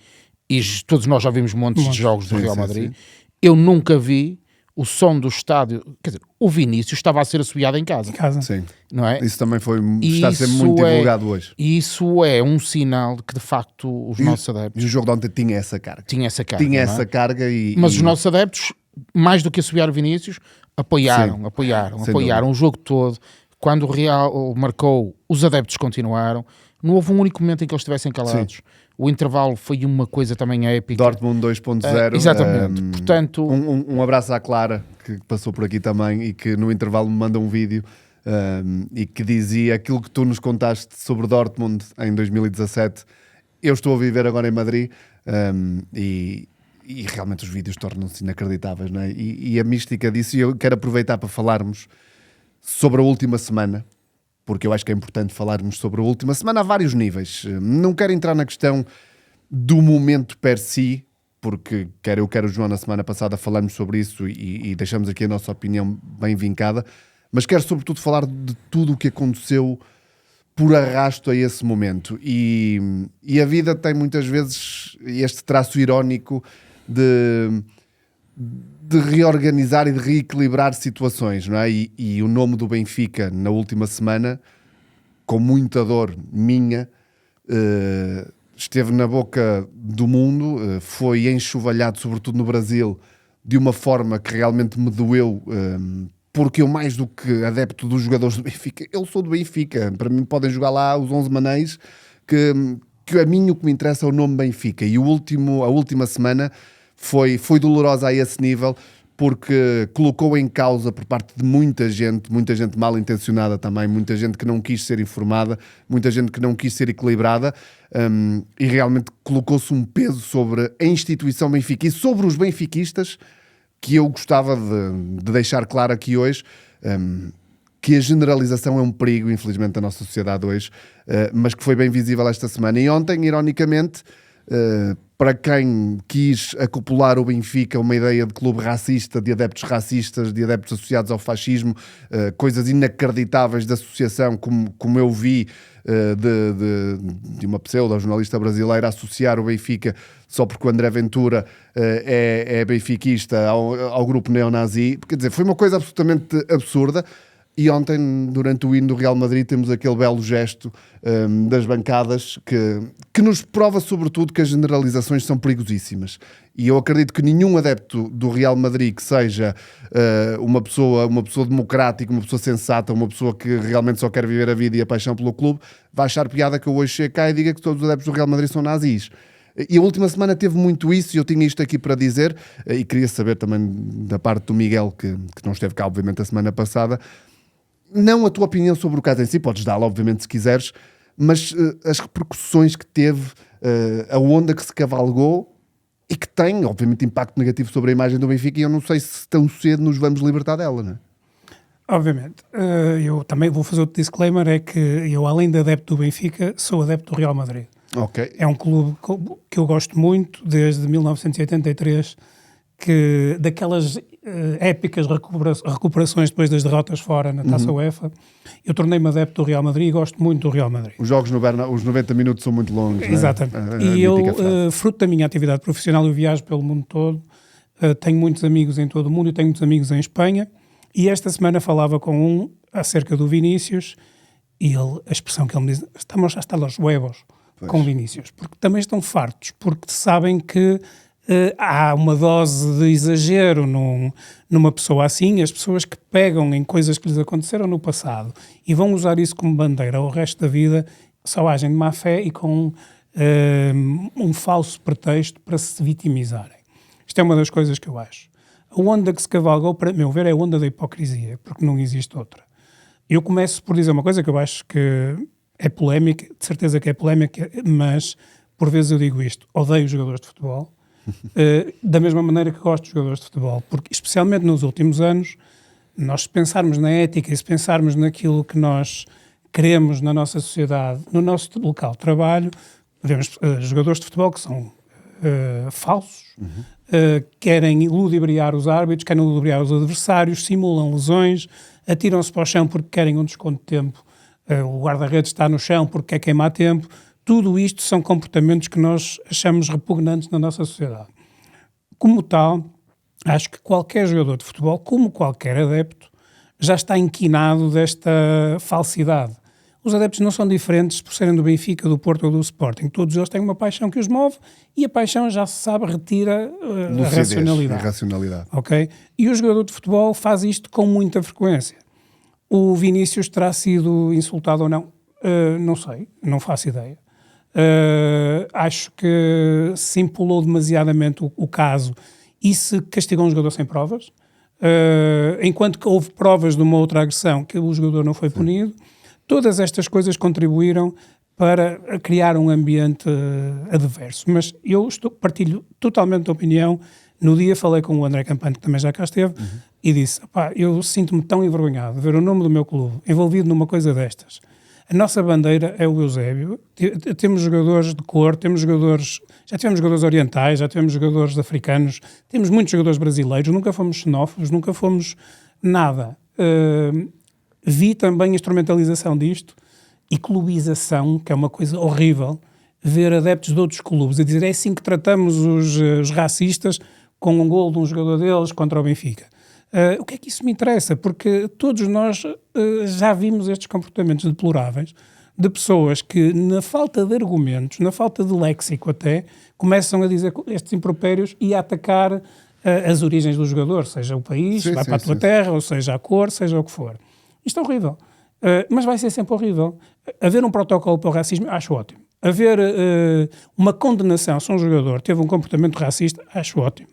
e todos nós já vimos montes de jogos do Sim, Real sim, Madrid. sim. Eu nunca vi o som do estádio. Quer dizer, o Vinícius estava a ser assobiado em casa, Em casa. Sim. não é? Isso também E está a ser isso muito é- divulgado hoje. E isso é um sinal de que de facto os nossos adeptos E o jogo de ontem tinha essa carga. tinham essa carga. Tinha não é? essa carga e... Mas os e- nossos adeptos, mais do que assobiar o Vinícius, apoiaram Sem o jogo todo. Quando o Real marcou, os adeptos continuaram. Não houve um único momento em que eles estivessem calados. O intervalo foi uma coisa também épica. Dortmund 2.0. Exatamente. Portanto, Um abraço à Clara, que passou por aqui também e que no intervalo me manda um vídeo e que dizia aquilo que tu nos contaste sobre Dortmund em 2017. Eu estou a viver agora em Madrid e realmente os vídeos tornam-se inacreditáveis, não é? E a mística disso, e eu quero aproveitar para falarmos sobre a última semana, porque eu acho que é importante falarmos sobre a última semana a vários níveis. Não quero entrar na questão do momento per si, porque quer eu, quer o João, na semana passada falamos sobre isso e deixamos aqui a nossa opinião bem vincada, mas quero sobretudo falar de tudo o que aconteceu por arrasto a esse momento. E a vida tem muitas vezes este traço irónico de reorganizar e de reequilibrar situações, não é? E o nome do Benfica na última semana, com muita dor minha, esteve na boca do mundo, foi enxovalhado, sobretudo no Brasil, de uma forma que realmente me doeu, porque eu, mais do que adepto dos jogadores do Benfica, eu sou do Benfica. Para mim podem jogar lá os 11 manéis, que a mim o que me interessa é o nome Benfica. E a última semana foi dolorosa a esse nível, porque colocou em causa por parte de muita gente mal intencionada também, muita gente que não quis ser informada, muita gente que não quis ser equilibrada, e realmente colocou-se um peso sobre a instituição Benfica e sobre os benfiquistas, que eu gostava de deixar claro aqui hoje, que a generalização é um perigo, infelizmente, da nossa sociedade hoje, mas que foi bem visível esta semana. E ontem, ironicamente, para quem quis acoplar o Benfica a uma ideia de clube racista, de adeptos racistas, de adeptos associados ao fascismo, coisas inacreditáveis de associação, como eu vi de uma pseudo-jornalista brasileira associar o Benfica só porque o André Ventura é benfiquista ao grupo neonazi. Quer dizer, foi uma coisa absolutamente absurda. E ontem, durante o hino do Real Madrid, temos aquele belo gesto das bancadas que nos prova, sobretudo, que as generalizações são perigosíssimas. E eu acredito que nenhum adepto do Real Madrid que seja uma pessoa democrática, uma pessoa sensata, uma pessoa que realmente só quer viver a vida e a paixão pelo clube, vai achar piada que eu hoje chegue cá e diga que todos os adeptos do Real Madrid são nazis. E a última semana teve muito isso, e eu tinha isto aqui para dizer, e queria saber também da parte do Miguel, que não esteve cá, obviamente, a semana passada, não a tua opinião sobre o caso em si, podes dá-la, obviamente, se quiseres, mas as repercussões que teve, a onda que se cavalgou e que tem, obviamente, impacto negativo sobre a imagem do Benfica, e eu não sei se tão cedo nos vamos libertar dela, não é? Obviamente. Eu também vou fazer outro disclaimer, é que eu, além de adepto do Benfica, sou adepto do Real Madrid. Ok. É um clube que eu gosto muito desde 1983, que daquelas épicas recuperações depois das derrotas fora na Taça UEFA, eu tornei-me adepto do Real Madrid e gosto muito do Real Madrid. Os jogos no Bernabéu, os 90 minutos são muito longos, não é? Exatamente. A E eu, mítica frase. fruto da minha atividade profissional, eu viajo pelo mundo todo, tenho muitos amigos em todo o mundo, eu tenho muitos amigos em Espanha, e esta semana falava com um acerca do Vinícius, e a expressão que ele me diz, estamos hasta los huevos com Vinícius, porque também estão fartos, porque sabem que há uma dose de exagero numa pessoa assim, as pessoas que pegam em coisas que lhes aconteceram no passado e vão usar isso como bandeira ao resto da vida, só agem de má fé e com um falso pretexto para se vitimizarem. Isto é uma das coisas que eu acho. A onda que se cavalgou, para meu ver, é a onda da hipocrisia, porque não existe outra. Eu começo por dizer uma coisa que eu acho que é polémica, de certeza que é polémica, mas por vezes eu digo isto: odeio os jogadores de futebol, da mesma maneira que gosto dos jogadores de futebol, porque especialmente nos últimos anos, nós se pensarmos na ética e se pensarmos naquilo que nós queremos na nossa sociedade, no nosso local de trabalho, vemos jogadores de futebol que são falsos, querem ludibriar os árbitros, querem ludibriar os adversários, simulam lesões, atiram-se para o chão porque querem um desconto de tempo, o guarda-redes está no chão porque quer queimar tempo. Tudo isto são comportamentos que nós achamos repugnantes na nossa sociedade. Como tal, acho que qualquer jogador de futebol, como qualquer adepto, já está inquinado desta falsidade. Os adeptos não são diferentes por serem do Benfica, do Porto ou do Sporting. Todos eles têm uma paixão que os move e a paixão, já se sabe, retira a racionalidade. Okay? E o jogador de futebol faz isto com muita frequência. O Vinícius terá sido insultado ou não? Não sei, não faço ideia. Acho que se empolou demasiadamente o caso e se castigou um jogador sem provas, enquanto que houve provas de uma outra agressão que o jogador não foi punido. Todas estas coisas contribuíram para criar um ambiente adverso. Mas eu partilho totalmente da opinião. No dia falei com o André Campano, que também já cá esteve, e disse: eu sinto-me tão envergonhado de ver o nome do meu clube envolvido numa coisa destas. A nossa bandeira é o Eusébio. Temos jogadores de cor, já tivemos jogadores orientais, já tivemos jogadores africanos, temos muitos jogadores brasileiros, nunca fomos xenófobos, nunca fomos nada. Vi também a instrumentalização disto e clubização, que é uma coisa horrível, ver adeptos de outros clubes a dizer: é assim que tratamos os racistas, com um golo de um jogador deles contra o Benfica. O que é que isso me interessa? Porque todos nós já vimos estes comportamentos deploráveis de pessoas que, na falta de argumentos, na falta de léxico até, começam a dizer estes impropérios e a atacar as origens do jogador, seja o país, vai para a tua terra, ou seja a cor, seja o que for. Isto é horrível, mas vai ser sempre horrível. Haver um protocolo para o racismo, acho ótimo. Haver uma condenação se um jogador teve um comportamento racista, acho ótimo.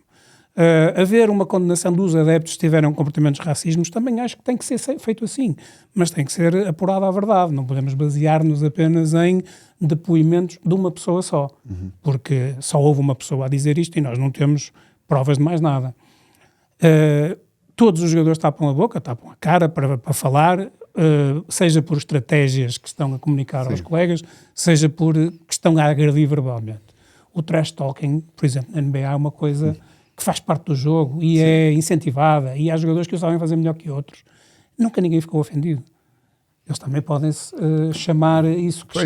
Haver uma condenação dos adeptos se tiveram comportamentos racismos, também acho que tem que ser feito assim, mas tem que ser apurada a verdade. Não podemos basear-nos apenas em depoimentos de uma pessoa só, porque só houve uma pessoa a dizer isto e nós não temos provas de mais nada. Todos os jogadores tapam a boca, tapam a cara para falar, seja por estratégias que estão a comunicar aos colegas, seja por que estão a agredir verbalmente. O trash talking, por exemplo, na NBA é uma coisa que faz parte do jogo e é incentivada, e há jogadores que o sabem fazer melhor que outros. Nunca ninguém ficou ofendido. Eles também podem chamar isso que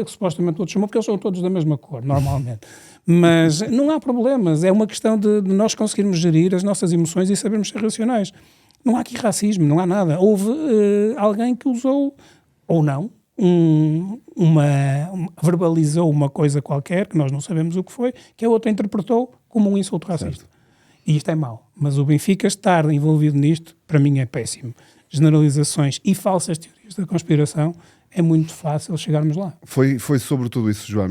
supostamente outros chamam, porque eles são todos da mesma cor, normalmente. Mas não há problemas, é uma questão de nós conseguirmos gerir as nossas emoções e sabermos ser racionais. Não há aqui racismo, não há nada. Houve alguém que usou, ou não, verbalizou uma coisa qualquer, que nós não sabemos o que foi, que a outra interpretou como um insulto racista. Certo. E isto é mau. Mas o Benfica estar envolvido nisto, para mim, é péssimo. Generalizações e falsas teorias da conspiração, é muito fácil chegarmos lá. Foi sobre tudo isso, João.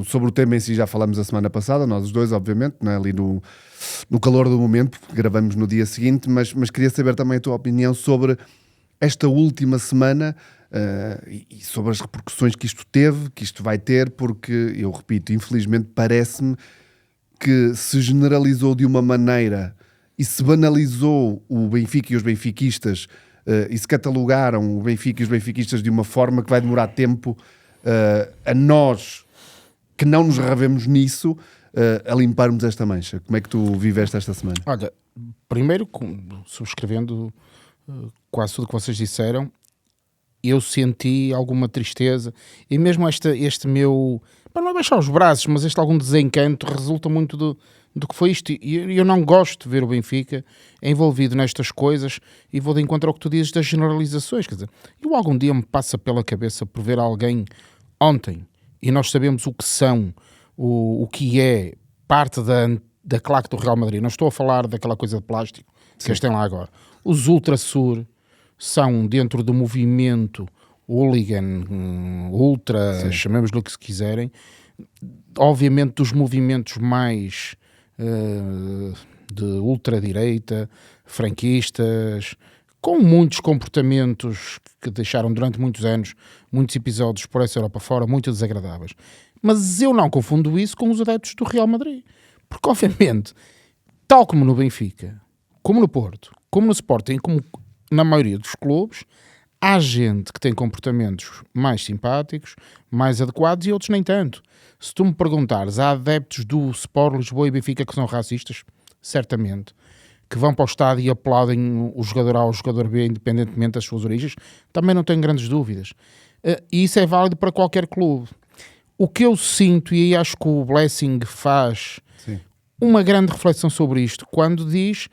Sobre o tema em si já falamos a semana passada, nós os dois, obviamente, né, ali no calor do momento, porque gravamos no dia seguinte, mas queria saber também a tua opinião sobre esta última semana e sobre as repercussões que isto teve, que isto vai ter, porque, eu repito, infelizmente parece-me que se generalizou de uma maneira e se banalizou o Benfica e os benfiquistas e se catalogaram o Benfica e os benfiquistas de uma forma que vai demorar tempo a nós, que não nos revemos nisso, a limparmos esta mancha. Como é que tu viveste esta semana? Olha, primeiro, subscrevendo quase tudo o que vocês disseram, eu senti alguma tristeza e mesmo este meu, para não baixar os braços, mas este algum desencanto resulta muito do que foi isto. E eu não gosto de ver o Benfica envolvido nestas coisas, e vou de encontro ao que tu dizes das generalizações. Quer dizer, eu algum dia me passa pela cabeça por ver alguém ontem, e nós sabemos o que são, o que é parte da claque do Real Madrid. Não estou a falar daquela coisa de plástico que eles têm lá agora. Os Ultrasur são, dentro do movimento hooligan, ultra, chamemos-lhe o que se quiserem, obviamente dos movimentos mais de ultradireita, franquistas, com muitos comportamentos que deixaram durante muitos anos, muitos episódios por essa Europa fora, muito desagradáveis. Mas eu não confundo isso com os adeptos do Real Madrid. Porque, obviamente, tal como no Benfica, como no Porto, como no Sporting, como na maioria dos clubes, há gente que tem comportamentos mais simpáticos, mais adequados e outros nem tanto. Se tu me perguntares, há adeptos do Sport Lisboa e Benfica que são racistas? Certamente. Que vão para o estádio e aplaudem o jogador A ou o jogador B, independentemente das suas origens, também não tenho grandes dúvidas. E isso é válido para qualquer clube. O que eu sinto, e aí acho que o Blessing faz uma grande reflexão sobre isto, quando diz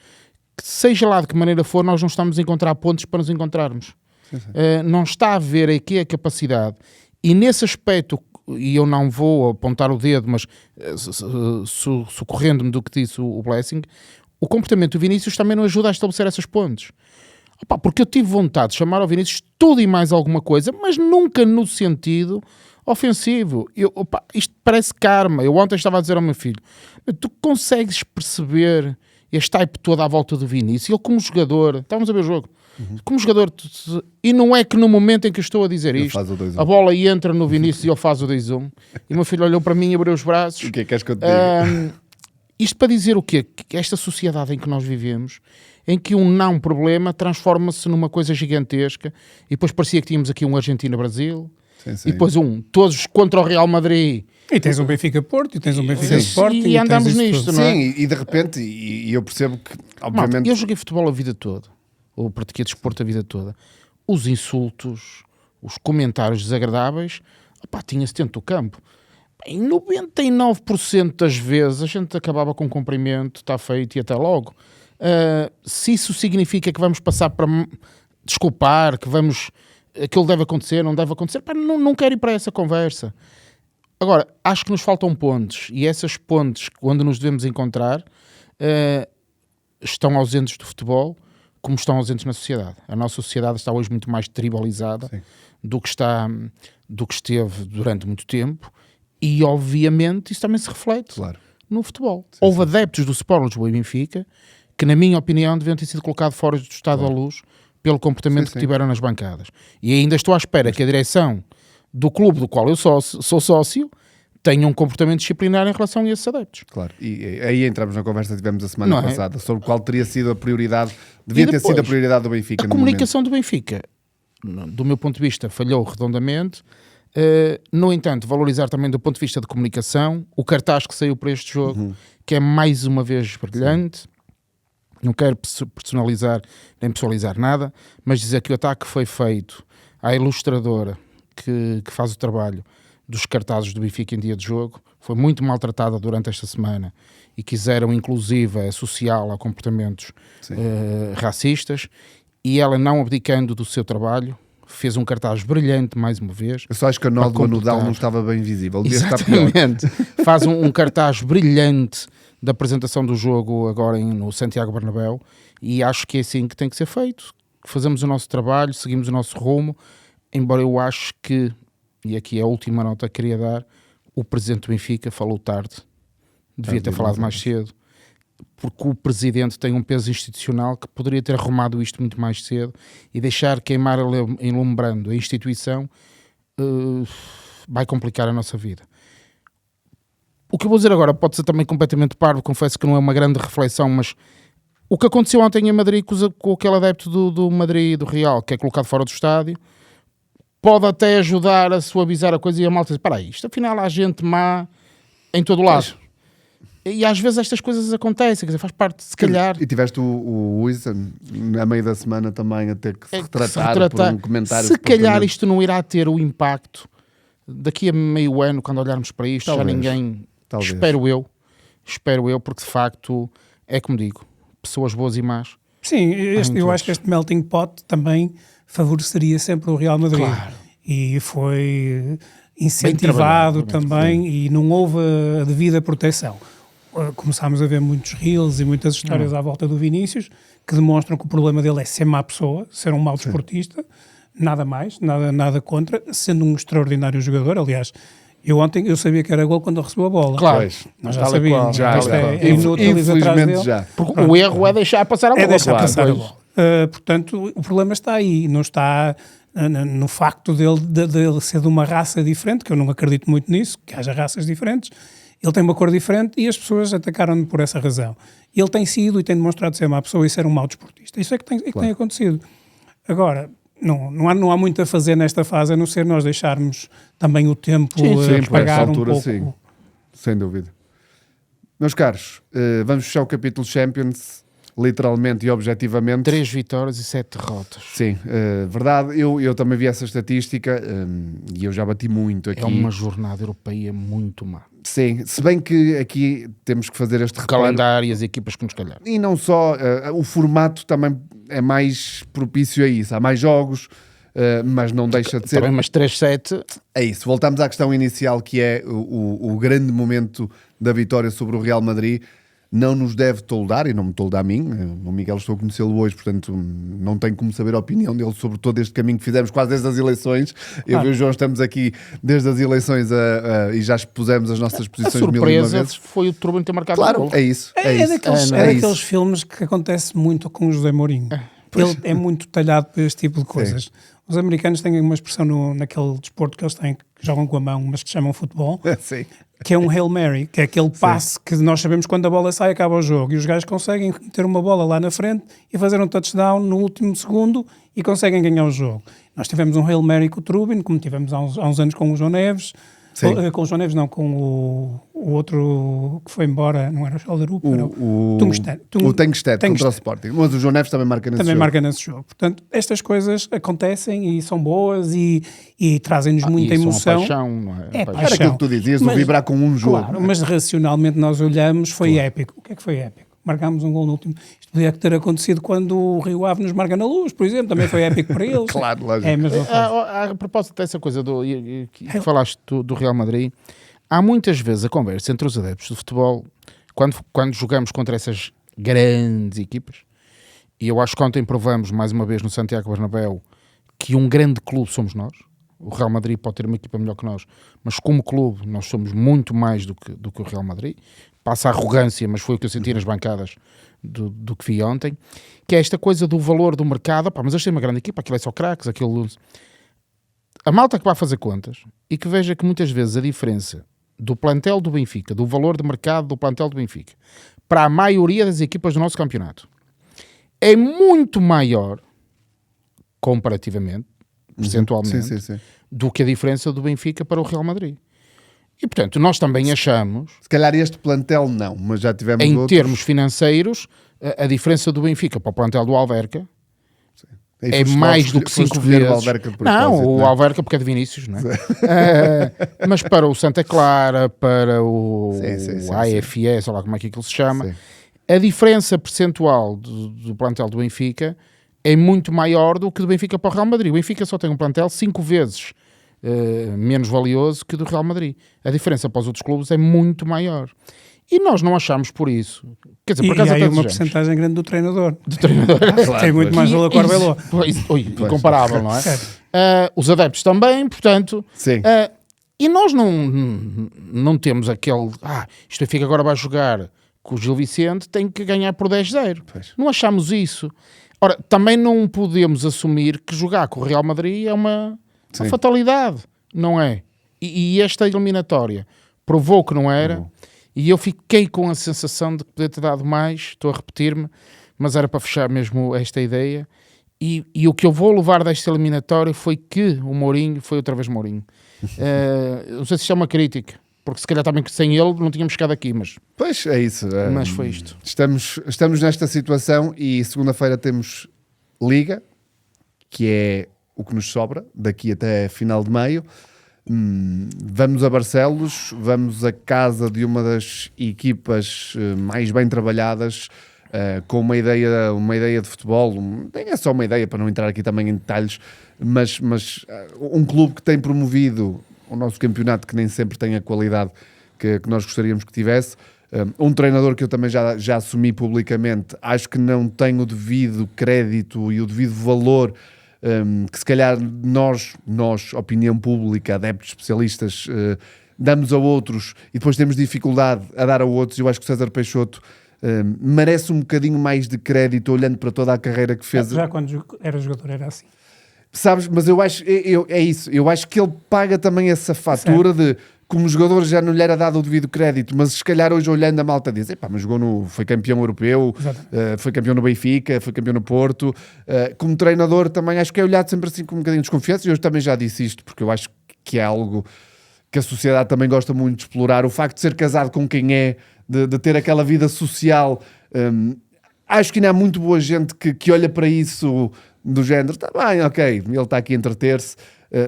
que, seja lá de que maneira for, nós não estamos a encontrar pontos para nos encontrarmos. Não está a haver aqui a capacidade. E nesse aspecto, e eu não vou apontar o dedo, mas socorrendo-me do que disse o Blessing, o comportamento do Vinícius também não ajuda a estabelecer essas pontes. Porque eu tive vontade de chamar ao Vinícius tudo e mais alguma coisa, mas nunca no sentido ofensivo. Isto parece karma. Eu ontem estava a dizer ao meu filho, tu consegues perceber este hype todo à volta do Vinícius? Ele como jogador, estávamos a ver o jogo, como jogador, e não é que no momento em que eu estou a dizer isto, a bola entra no Vinícius e ele faz o 2-1, e o meu filho olhou para mim e abriu os braços. O que é que queres que eu te diga? Isto para dizer o quê? Que esta sociedade em que nós vivemos, em que um não problema transforma-se numa coisa gigantesca, e depois parecia que tínhamos aqui um Argentina-Brasil, e depois todos contra o Real Madrid. E tens um Benfica-Porto, e tens um Benfica-Sporting. E andamos nisto, não é? Sim, e de repente, e eu percebo que, obviamente... Malta, eu joguei futebol a vida toda, ou pratiquei desporto a vida toda. Os insultos, os comentários desagradáveis, tinha-se dentro do campo. Em 99% das vezes a gente acabava com um cumprimento, está feito e até logo. Se isso significa que vamos passar para desculpar, que aquilo deve acontecer, não deve acontecer, não quero ir para essa conversa. Agora, acho que nos faltam pontes, e essas pontes, quando nos devemos encontrar, estão ausentes do futebol, como estão ausentes na sociedade. A nossa sociedade está hoje muito mais tribalizada do que esteve durante muito tempo, e obviamente isso também se reflete no futebol. Houve adeptos do Sport Lisboa e Benfica que, na minha opinião, deviam ter sido colocados fora do estado da luz pelo comportamento que tiveram nas bancadas. E ainda estou à espera que a direção do clube do qual eu sou sócio tenha um comportamento disciplinar em relação a esses adeptos. Claro, e aí entramos na conversa que tivemos a semana passada sobre qual teria sido a prioridade, ter sido a prioridade do Benfica. A comunicação do Benfica, do meu ponto de vista, falhou redondamente. No entanto, valorizar também do ponto de vista de comunicação o cartaz que saiu para este jogo, que é mais uma vez brilhante. Não quero personalizar nem pessoalizar nada, mas dizer que o ataque foi feito à ilustradora que faz o trabalho dos cartazes do Benfica em dia de jogo, foi muito maltratada durante esta semana e quiseram inclusive associá-la a comportamentos racistas, e ela, não abdicando do seu trabalho, fez um cartaz brilhante mais uma vez. Eu só acho que a nó do anudal não estava bem visível. Exatamente. Faz um cartaz brilhante da apresentação do jogo agora no Santiago Bernabéu, e acho que é assim que tem que ser feito. Fazemos o nosso trabalho, seguimos o nosso rumo, embora eu acho que, e aqui é a última nota que queria dar, o presidente do Benfica falou tarde, devia ter falado mais cedo, porque o presidente tem um peso institucional que poderia ter arrumado isto muito mais cedo, e deixar queimar enlumbrando a instituição vai complicar a nossa vida. O que eu vou dizer agora pode ser também completamente parvo, confesso que não é uma grande reflexão, mas o que aconteceu ontem em Madrid com aquele adepto do Madrid e do Real, que é colocado fora do estádio, pode até ajudar a suavizar a coisa, e a malta diz, para isto afinal há gente má em todo o lado. E às vezes estas coisas acontecem, quer dizer, faz parte, se calhar... E tiveste o Wilson, a meio da semana, também a ter que se retratar por um comentário. Se calhar isto não irá ter o impacto daqui a meio ano, quando olharmos para isto, talvez, já ninguém... Talvez. Espero eu, porque de facto, é como digo, pessoas boas e más. Sim, eu acho que este melting pot também favoreceria sempre o Real Madrid. Claro. E foi incentivado também, e não houve a devida proteção. Começámos a ver muitos reels e muitas histórias à volta do Vinícius que demonstram que o problema dele é ser má pessoa, ser um mau desportista, nada mais, nada contra, sendo um extraordinário jogador. Aliás, Eu sabia que era gol quando ele recebeu a bola. Claro. Pois. Nós já Tal e sabíamos. qual. Já, Isto já. é inútil ir atrás Infelizmente dele. já. Porque o erro é deixar passar a bola. É deixar claro. passar a Pois. bola. Portanto, o problema está aí, não está no facto dele ser de uma raça diferente, que eu não acredito muito nisso, que haja raças diferentes. Ele tem uma cor diferente e as pessoas atacaram-no por essa razão. Ele tem sido e tem demonstrado ser uma pessoa e ser um mau desportista. Isso é que tem acontecido. Agora, não há muito a fazer nesta fase, a não ser nós deixarmos também o tempo Sim, por essa pagar altura, um pouco. sim. Sem dúvida. Meus caros, vamos fechar o capítulo Champions, literalmente e objetivamente. 3 vitórias e 7 derrotas. Sim, verdade. Eu também vi essa estatística e eu já bati muito aqui. É uma jornada europeia muito má. Sim, se bem que aqui temos que fazer este O reparo. calendário e as equipas que nos calharam. E não só, o formato também é mais propício a isso. Há mais jogos, mas não deixa de ser... Também, mas 3-7... É isso. Voltamos à questão inicial, que é o grande momento da vitória sobre o Real Madrid. Não nos deve toldar, e não me tolda a mim. O Miguel, estou a conhecê-lo hoje, portanto não tenho como saber a opinião dele sobre todo este caminho que fizemos quase desde as eleições. Eu e o João estamos aqui desde as eleições e já expusemos as nossas A posições mil e uma surpresa vezes. foi o Turbin ter marcado Claro, o gol. é isso. É, É isso. daqueles, É é isso. daqueles filmes que acontece muito com o José Mourinho. Ele é muito talhado para este tipo de coisas. Os americanos têm uma expressão naquele desporto que eles têm, que jogam com a mão, mas que chamam futebol, Sim. que é um Hail Mary, que é aquele passe que nós sabemos quando a bola sai acaba o jogo. E os gajos conseguem meter uma bola lá na frente e fazer um touchdown no último segundo e conseguem ganhar o jogo. Nós tivemos um Hail Mary com o Trubin, como tivemos há uns anos com o João Neves. Sim. Com o João Neves não, com o outro que foi embora, não era o Schalderup, era o Tungsten. O Tengstedt contra o Tungsten. Sporting. Mas o João Neves também marca nesse Também jogo. marca nesse jogo. Portanto, estas coisas acontecem e são boas e trazem-nos muita Isso, emoção. uma paixão, não é? É Paixão. Era aquilo que tu dizias, Mas- o vibrar com um jogo. Claro, mas racionalmente nós olhamos, foi épico. O que é que foi épico? Marcámos um gol no último. Isto podia ter acontecido quando o Rio Ave nos marca na Luz, por exemplo, também foi épico para eles. Claro, lógico. É a mesma coisa. A propósito dessa coisa que falaste do Real Madrid, há muitas vezes a conversa entre os adeptos do futebol, quando jogamos contra essas grandes equipas, e eu acho que ontem provamos mais uma vez no Santiago Bernabéu que um grande clube somos nós. O Real Madrid pode ter uma equipa melhor que nós, mas como clube nós somos muito mais do que o Real Madrid. Passa a arrogância, mas foi o que eu senti nas bancadas do que vi ontem, que é esta coisa do valor do mercado. Pá, mas eles têm uma grande equipa, aquilo é só craques, aquilo... A malta que vai fazer contas e que veja que muitas vezes a diferença do plantel do Benfica, do valor de mercado do plantel do Benfica, para a maioria das equipas do nosso campeonato, é muito maior, comparativamente, percentualmente, Sim. do que a diferença do Benfica para o Real Madrid. E, portanto, nós também achamos, Se calhar este plantel não, mas já tivemos em outros. termos financeiros, a difera do Benfica para o plantel do Alverca Aí é foste mais logo do que foste 5 escolher vezes. o Alverca de Não, propósito, o não é? Alverca porque é de Vinícius, não é? Mas para o Santa Clara, para o Sim. AFS, ou lá como é que aquilo se chama, Sim. a diferença percentual do plantel do Benfica é muito maior do que do Benfica para o Real Madrid. O Benfica só tem um plantel 5 vezes menos valioso que o do Real Madrid. A diferença para os outros clubes é muito maior. E nós não achamos por isso. Quer dizer, por E acaso há aí até uma desejamos. porcentagem grande do treinador. Do treinador. Tem muito mais valor que o Arbeloa. Incomparável, não é? Os adeptos também, portanto. Sim. E nós não temos aquele. Isto Benfica agora vai jogar com o Gil Vicente, tem que ganhar por 10-0. Pois. Não achamos isso. Ora, também não podemos assumir que jogar com o Real Madrid é uma fatalidade, não é? E esta eliminatória provou que não era. E eu fiquei com a sensação de que podia ter dado mais, estou a repetir-me, mas era para fechar mesmo esta ideia. E o que eu vou levar desta eliminatória foi que o Mourinho foi outra vez Mourinho. Não sei se isto é uma crítica, porque se calhar também sem ele não tínhamos chegado aqui, mas Pois é isso. Mas foi isto. Estamos nesta situação e segunda-feira temos Liga, que é o que nos sobra daqui até final de maio. Vamos a Barcelos, vamos à casa de uma das equipas mais bem trabalhadas, com uma ideia de futebol, nem é só uma ideia para não entrar aqui também em detalhes, mas um clube que tem promovido o nosso campeonato, que nem sempre tem a qualidade que nós gostaríamos que tivesse. Um treinador que eu também já assumi publicamente, acho que não tem o devido crédito e o devido valor que se calhar nós, opinião pública, adeptos especialistas, damos a outros e depois temos dificuldade a dar a outros. Eu acho que o César Peixoto merece um bocadinho mais de crédito olhando para toda a carreira que fez. Já quando era jogador era assim. Sabes, mas eu acho, é isso, eu acho que ele paga também essa fatura de, como jogador já não lhe era dado o devido crédito, mas se calhar hoje olhando a malta diz, mas foi campeão europeu, foi campeão no Benfica, foi campeão no Porto, como treinador também acho que é olhado sempre assim com um bocadinho de desconfiança, e hoje também já disse isto, porque eu acho que é algo que a sociedade também gosta muito de explorar, o facto de ser casado com quem é, de ter aquela vida social, acho que ainda há muito boa gente que olha para isso do género, está bem, ok, ele está aqui a entreter-se,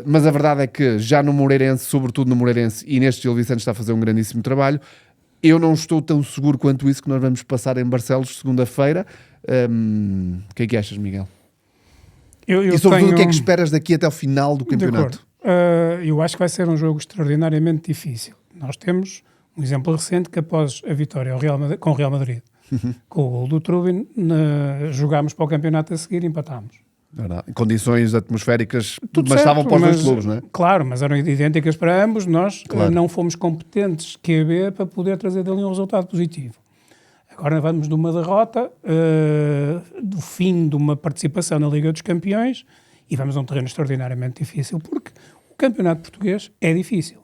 mas a verdade é que já no Moreirense, sobretudo no Moreirense, e neste Gil Vicente está a fazer um grandíssimo trabalho, eu não estou tão seguro quanto isso que nós vamos passar em Barcelos segunda-feira. O que é que achas, Miguel? E sobretudo o que é que esperas daqui até ao final do campeonato? Eu acho que vai ser um jogo extraordinariamente difícil. Nós temos um exemplo recente que após a vitória com o Real Madrid, com o gol do Trubin, jogámos para o campeonato a seguir e empatámos. Verdade. Condições atmosféricas, Tudo mas certo, estavam para os dois clubes, não é? Claro, mas eram idênticas para ambos. Nós não fomos competentes, QB, para poder trazer dali um resultado positivo. Agora vamos de uma derrota, do fim de uma participação na Liga dos Campeões, e vamos a um terreno extraordinariamente difícil, porque o campeonato português é difícil.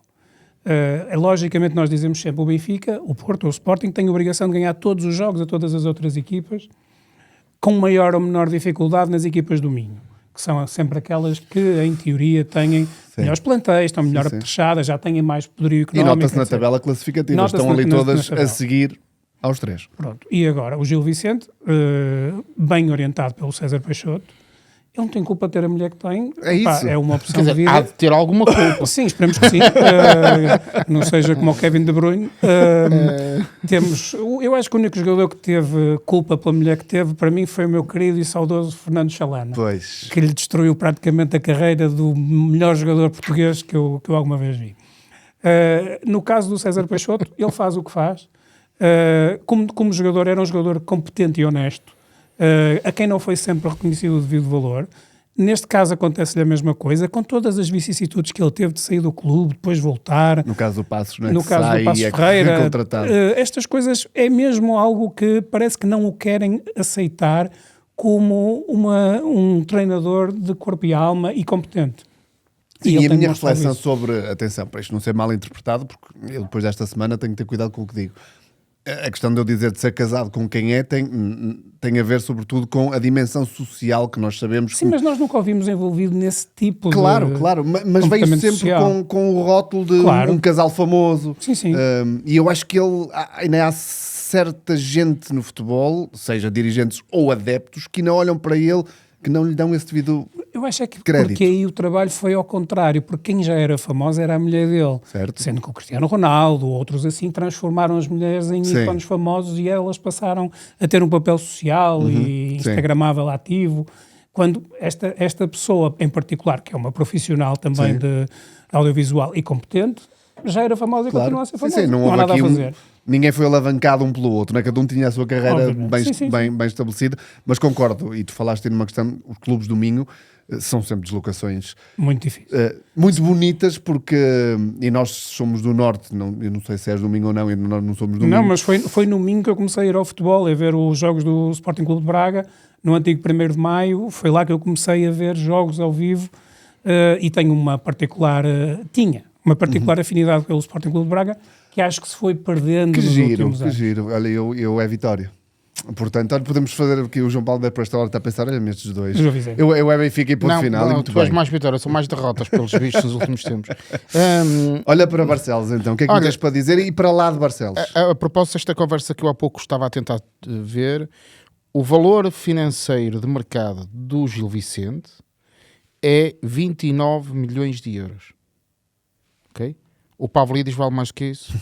Logicamente nós dizemos sempre o Benfica, o Porto ou o Sporting têm a obrigação de ganhar todos os jogos a todas as outras equipas, com maior ou menor dificuldade nas equipas do Minho, que são sempre aquelas que, em teoria, têm melhores plantéis, estão melhor apetrechadas, já têm mais poderio económico. E nota-se na tabela classificativa, estão ali todas a seguir aos 3. Pronto. E agora, o Gil Vicente, bem orientado pelo César Peixoto, ele não tem culpa de ter a mulher que tem. É isso. É uma opção Quer dizer, de vida. há de ter alguma culpa. Sim, esperemos que sim. Não seja como o Kevin De Bruyne. Eu acho que o único jogador que teve culpa pela mulher que teve, para mim, foi o meu querido e saudoso Fernando Chalana. Pois. Que lhe destruiu praticamente a carreira do melhor jogador português que eu alguma vez vi. No caso do César Peixoto, ele faz o que faz. Como jogador, era um jogador competente e honesto. A quem não foi sempre reconhecido o devido valor. Neste caso acontece-lhe a mesma coisa, com todas as vicissitudes que ele teve de sair do clube, depois voltar. No caso do Passos, não é? No que caso sai do Passos e Ferreira, contratado. estas coisas é mesmo algo que parece que não o querem aceitar como um treinador de corpo e alma e competente. Sim, e a minha demonstrado reflexão isso. sobre, atenção, para isto não ser mal interpretado, porque eu depois desta semana tenho que ter cuidado com o que digo. A questão de eu dizer de ser casado com quem é tem a ver sobretudo com a dimensão social que nós sabemos. Sim, mas nós nunca o vimos envolvido nesse tipo Claro, de... claro, mas veio comportamento sempre social. com o rótulo de um casal famoso. Sim, sim. E eu acho que ainda há certa gente no futebol, seja dirigentes ou adeptos, que não olham para ele, que não lhe dão esse devido Eu acho é que crédito. porque aí o trabalho foi ao contrário, porque quem já era famosa era a mulher dele. Certo. Sendo que o Cristiano Ronaldo, outros assim, transformaram as mulheres em Sim. ícones famosos e elas passaram a ter um papel social e instagramável ativo. Quando esta pessoa em particular, que é uma profissional também Sim. de audiovisual e competente, já era famosa e continua a ser famosa. Sim, não Não houve há nada a aqui fazer. ninguém foi alavancado um pelo outro, não é? Cada um tinha a sua carreira Obviamente. bem estabelecida, mas concordo, e tu falaste numa questão, os clubes do Minho são sempre deslocações Muito difícil. muito bonitas, porque, e nós somos do Norte, eu não sei se és do Minho ou não, e nós não somos do Não, Minho. mas foi no Minho que eu comecei a ir ao futebol, a ver os jogos do Sporting Clube de Braga, no antigo 1º de Maio, foi lá que eu comecei a ver jogos ao vivo e tenho uma particular, afinidade pelo Sporting Clube de Braga, que acho que se foi perdendo Que nos giro, últimos que anos. giro. Olha, eu é Vitória. Portanto, olha, podemos fazer aqui o João Paulo para esta hora está a pensar, olha, estes dois. Já avisei. Eu é Benfica e ponto Não, final, e muito tu és bem. mais vitória, são mais derrotas pelos vistos nos últimos tempos. Olha para Barcelos então, o que é que me Olha, tens para dizer? E para lá de Barcelos? A propósito desta conversa que eu há pouco estava a tentar ver, o valor financeiro de mercado do Gil Vicente é 29 milhões de euros. Ok? O Pavlidis vale mais que isso.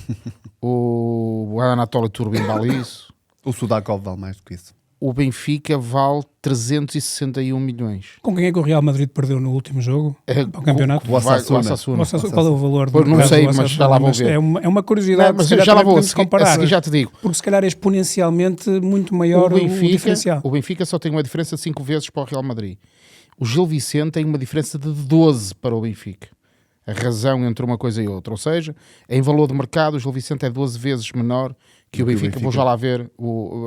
O Anatoly Turbin vale isso. O Sudakov vale mais do que isso. O Benfica vale 361 milhões. Com quem é que o Real Madrid perdeu no último jogo? Para o campeonato? o Osasuna. Qual é o valor? Pois não mercado sei, do mas Osasuna? já lá vou ver. É uma curiosidade, Não, mas se calhar já lá também vou, podemos comparar. a seguir já te digo. Porque se calhar é exponencialmente muito maior o diferencial. O Benfica só tem uma diferença de 5 vezes para o Real Madrid. O Gil Vicente tem uma diferença de 12 para o Benfica. a razão entre uma coisa e outra. Ou seja, em valor de mercado, o Gil Vicente é 12 vezes menor que o Benfica. Vou já lá ver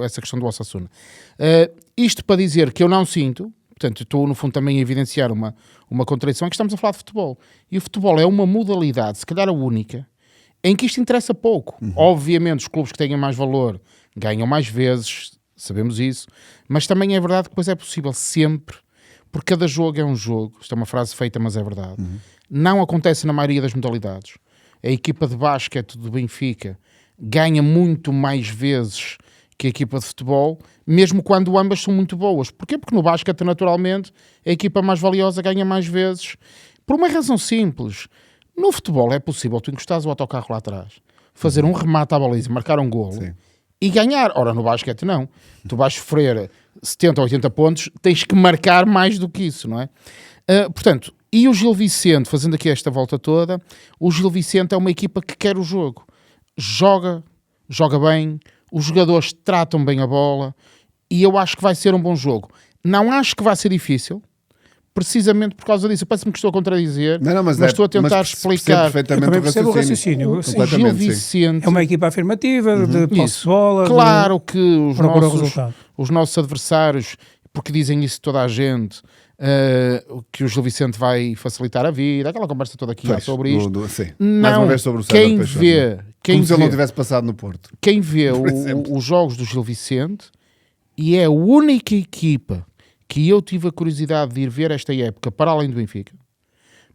essa questão do Osasuna. Isto para dizer que eu não sinto, portanto, estou no fundo também a evidenciar uma contradição, é que estamos a falar de futebol. E o futebol é uma modalidade, se calhar a única, em que isto interessa pouco. Obviamente, os clubes que têm mais valor ganham mais vezes, sabemos isso, mas também é verdade que depois é possível sempre, porque cada jogo é um jogo, isto é uma frase feita, mas é verdade, não acontece na maioria das modalidades. A equipa de basquete do Benfica ganha muito mais vezes que a equipa de futebol, mesmo quando ambas são muito boas. Porquê? Porque no basquete, naturalmente, a equipa mais valiosa ganha mais vezes, por uma razão simples. No futebol é possível tu encostares o autocarro lá atrás, fazer um remate à baliza, marcar um golo, Sim. e ganhar. Ora, no basquete não. Tu vais sofrer 70 ou 80 pontos, tens que marcar mais do que isso, não é? Portanto, e o Gil Vicente, fazendo aqui esta volta toda, o Gil Vicente é uma equipa que quer o jogo. Joga bem, os jogadores tratam bem a bola, e eu acho que vai ser um bom jogo. Não acho que vai ser difícil, precisamente por causa disso. Parece-me que estou a contradizer, mas estou a tentar explicar. Eu também percebo o raciocínio. O Gil Vicente é uma equipa afirmativa, de posse de bola. Claro que resultado. os nossos adversários, porque dizem isso toda a gente, que o Gil Vicente vai facilitar a vida, aquela conversa toda aqui sobre isto. Sim. Não, mais uma vez sobre o César quem Peixoto, vê, como se ele não tivesse passado no Porto. Quem vê os jogos do Gil Vicente, e é a única equipa que eu tive a curiosidade de ir ver esta época para além do Benfica,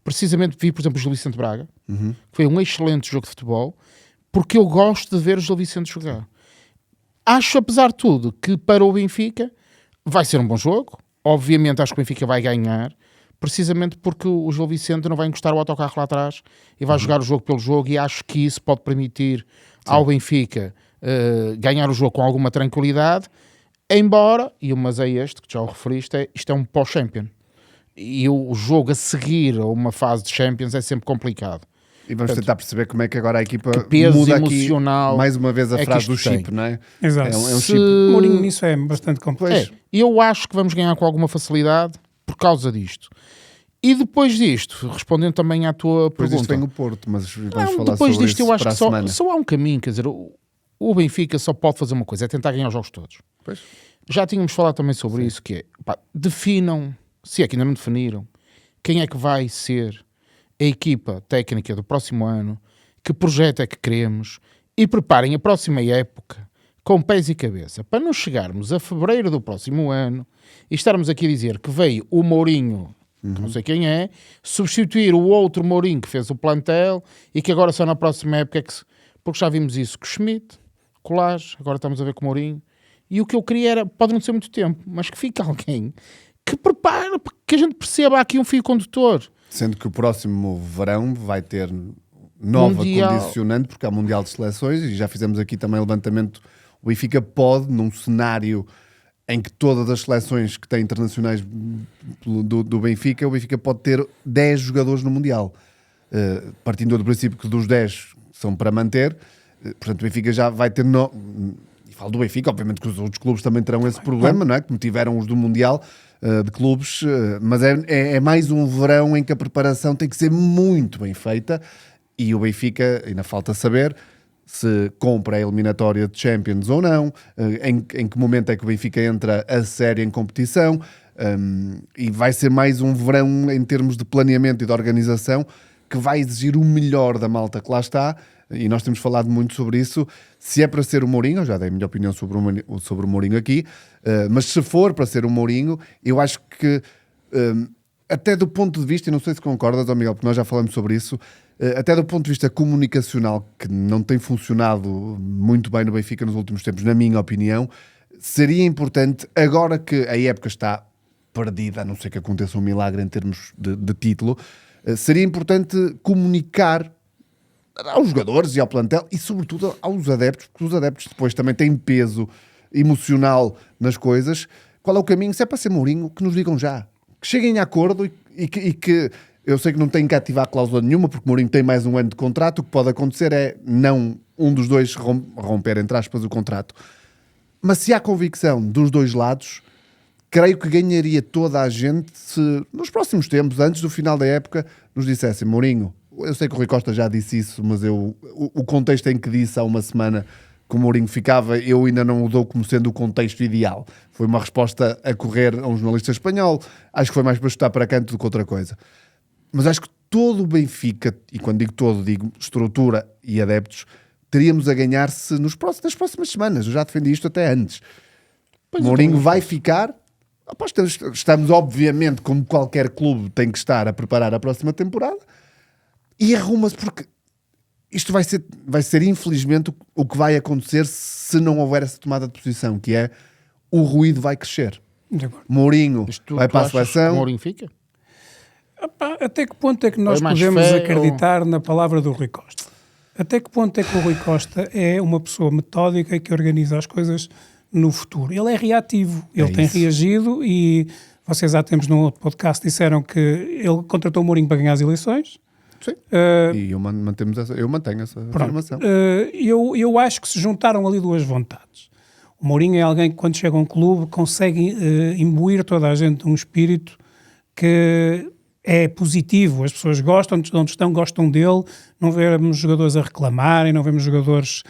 precisamente vi, por exemplo, o Gil Vicente Braga, que foi um excelente jogo de futebol, porque eu gosto de ver o Gil Vicente jogar. Acho, apesar de tudo, que para o Benfica vai ser um bom jogo. Obviamente acho que o Benfica vai ganhar, precisamente porque o Gil Vicente não vai encostar o autocarro lá atrás e vai jogar o jogo pelo jogo, e acho que isso pode permitir ao Benfica ganhar o jogo com alguma tranquilidade, embora, mas é este, que já o referiste, isto é um pós-Champion. E o jogo a seguir a uma fase de Champions é sempre complicado. E vamos tentar perceber como é que agora a equipa peso muda emocional aqui, mais uma vez, a frase que do isto tem. chip, não é? Exato. É um Se... chip. Mourinho nisso é bastante complexo. Eu acho que vamos ganhar com alguma facilidade por causa disto. E depois disto, respondendo também à tua Depois pergunta... disto vem o Porto, mas vamos falar depois sobre disto isso eu acho para que a semana. só há um caminho, quer dizer, o Benfica só pode fazer uma coisa, é tentar ganhar os jogos todos. Pois. Já tínhamos falado também sobre isso, que é, definam, se é que ainda não definiram, quem é que vai ser a equipa técnica do próximo ano, que projeto é que queremos, e preparem a próxima época com pés e cabeça, para não chegarmos a fevereiro do próximo ano e estarmos aqui a dizer que veio o Mourinho, que não sei quem é, substituir o outro Mourinho que fez o plantel e que agora só na próxima época é que... Porque já vimos isso com o Schmidt, com o Lage, agora estamos a ver com o Mourinho. E o que eu queria era, pode não ser muito tempo, mas que fique alguém que prepare, que a gente perceba aqui um fio condutor. Sendo que o próximo verão vai ter nova condicionante, porque há Mundial de Seleções, e já fizemos aqui também o levantamento. O Benfica pode, num cenário em que todas as seleções que têm internacionais do Benfica, o Benfica pode ter 10 jogadores no Mundial. Partindo do princípio que dos 10 são para manter, portanto o Benfica já vai ter... E falo do Benfica, obviamente que os outros clubes também terão esse problema, não é? Como tiveram os do Mundial de clubes, mas é mais um verão em que a preparação tem que ser muito bem feita, e o Benfica, ainda falta saber se compra a eliminatória de Champions ou não, em que momento é que o Benfica entra a sério em competição, e vai ser mais um verão em termos de planeamento e de organização que vai exigir o melhor da malta que lá está, e nós temos falado muito sobre isso. Se é para ser o Mourinho, eu já dei a minha opinião sobre o Mourinho aqui, mas se for para ser o Mourinho, eu acho que até do ponto de vista, e não sei se concordas, Miguel, porque nós já falamos sobre isso, até do ponto de vista comunicacional, que não tem funcionado muito bem no Benfica nos últimos tempos, na minha opinião, seria importante, agora que a época está perdida, a não ser que aconteça um milagre em termos de título, seria importante comunicar aos jogadores e ao plantel e sobretudo aos adeptos, porque os adeptos depois também têm peso emocional nas coisas. Qual é o caminho? Se é para ser Mourinho, que nos digam já, que cheguem a acordo e que eu sei que não tem que ativar cláusula nenhuma, porque Mourinho tem mais um ano de contrato. O que pode acontecer é não um dos dois romper, entre aspas, o contrato, mas se há convicção dos dois lados, creio que ganharia toda a gente se nos próximos tempos, antes do final da época, nos dissessem: Mourinho, Eu sei que o Rui Costa já disse isso, mas o contexto em que disse há uma semana que o Mourinho ficava, eu ainda não o dou como sendo o contexto ideal. Foi uma resposta a correr a um jornalista espanhol. Acho que foi mais para chutar para canto do que outra coisa. Mas acho que todo o Benfica, e quando digo todo, digo estrutura e adeptos, teríamos a ganhar-se nas próximas semanas. Eu já defendi isto até antes. Mourinho vai ficar. Estamos, obviamente, como qualquer clube tem que estar a preparar a próxima temporada, e arruma-se, porque isto vai ser infelizmente o que vai acontecer se não houver essa tomada de posição, que é o ruído vai crescer. Mourinho vai para a seleção. Mourinho fica? Até que ponto é que nós podemos acreditar na palavra do Rui Costa? Até que ponto é que o Rui Costa é uma pessoa metódica que organiza as coisas no futuro? Ele é reativo, ele tem reagido, e vocês há tempos num outro podcast disseram que ele contratou o Mourinho para ganhar as eleições. Sim. E eu mantenho essa afirmação. Eu acho que se juntaram ali duas vontades. O Mourinho é alguém que, quando chega a um clube, consegue imbuir toda a gente um espírito que é positivo. As pessoas gostam de onde estão, gostam dele. Não vemos jogadores a reclamarem, não vemos jogadores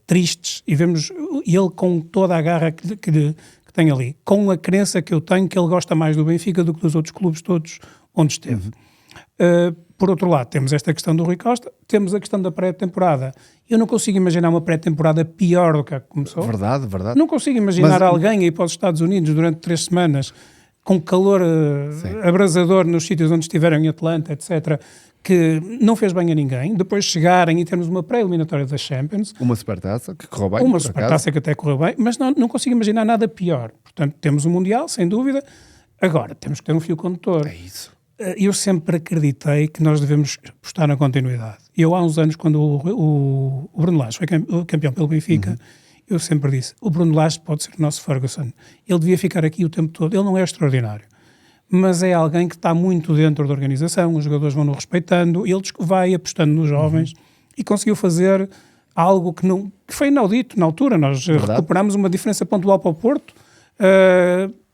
tristes, e vemos ele com toda a garra que tem ali, com a crença que eu tenho que ele gosta mais do Benfica do que dos outros clubes todos onde esteve. Por outro lado, temos esta questão do Rui Costa, temos a questão da pré-temporada. Eu não consigo imaginar uma pré-temporada pior do que a que começou. Verdade. Não consigo imaginar alguém a ir para os Estados Unidos durante 3 semanas com calor abrasador nos sítios onde estiveram, em Atlanta, etc., que não fez bem a ninguém. Depois chegarem e termos uma pré-eliminatória da Champions. Uma supertaça que correu bem. Uma supertaça que até correu bem, mas não consigo imaginar nada pior. Portanto, temos o Mundial, sem dúvida. Agora, temos que ter um fio condutor. É isso. Eu sempre acreditei que nós devemos apostar na continuidade. Eu, há uns anos, quando o Bruno Lage foi campeão pelo Benfica, eu sempre disse, o Bruno Lage pode ser o nosso Ferguson. Ele devia ficar aqui o tempo todo. Ele não é extraordinário, mas é alguém que está muito dentro da organização, os jogadores vão-no respeitando, ele vai apostando nos jovens e conseguiu fazer algo que foi inaudito na altura. Nós recuperámos uma diferença pontual para o Porto,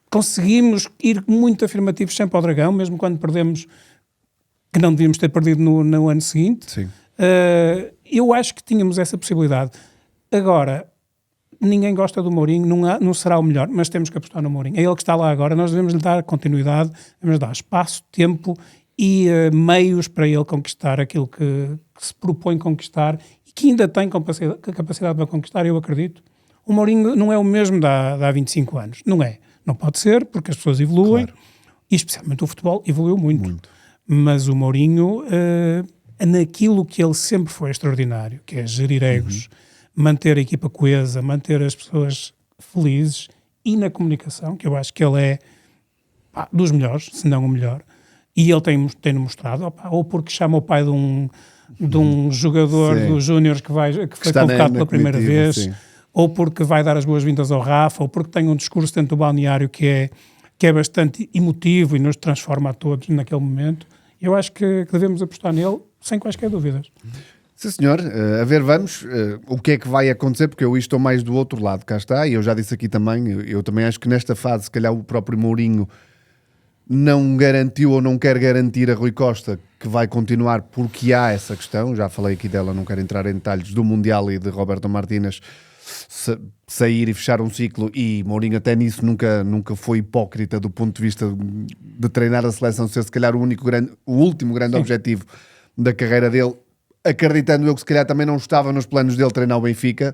conseguimos ir muito afirmativos sempre ao Dragão, mesmo quando perdemos, que não devíamos ter perdido no ano seguinte. Sim. Eu acho que tínhamos essa possibilidade. Agora, ninguém gosta do Mourinho, não será o melhor, mas temos que apostar no Mourinho. É ele que está lá agora, nós devemos lhe dar continuidade, devemos dar espaço, tempo e meios para ele conquistar aquilo que se propõe conquistar e que ainda tem capacidade para conquistar, eu acredito. O Mourinho não é o mesmo de há 25 anos, não é. Não pode ser, porque as pessoas evoluem, e especialmente o futebol evoluiu muito. Mas o Mourinho, naquilo que ele sempre foi extraordinário, que é gerir egos, manter a equipa coesa, manter as pessoas felizes, e na comunicação, que eu acho que ele é dos melhores, se não o melhor, e ele tem-no mostrado, ou porque chama o pai de um jogador dos Júniores que foi convocado pela primeira vez, sim, ou porque vai dar as boas-vindas ao Rafa, ou porque tem um discurso dentro do balneário que é bastante emotivo e nos transforma a todos naquele momento. Eu acho que devemos apostar nele sem quaisquer dúvidas. Sim, senhor. A ver, vamos. O que é que vai acontecer? Porque eu estou mais do outro lado, cá está, e eu já disse aqui também, eu também acho que nesta fase, se calhar o próprio Mourinho não garantiu ou não quer garantir a Rui Costa que vai continuar, porque há essa questão, já falei aqui dela, não quero entrar em detalhes, do Mundial e de Roberto Martínez sair e fechar um ciclo, e Mourinho até nisso nunca foi hipócrita do ponto de vista de treinar a seleção ser se calhar o último grande sim, objetivo da carreira dele, acreditando eu que se calhar também não estava nos planos dele treinar o Benfica,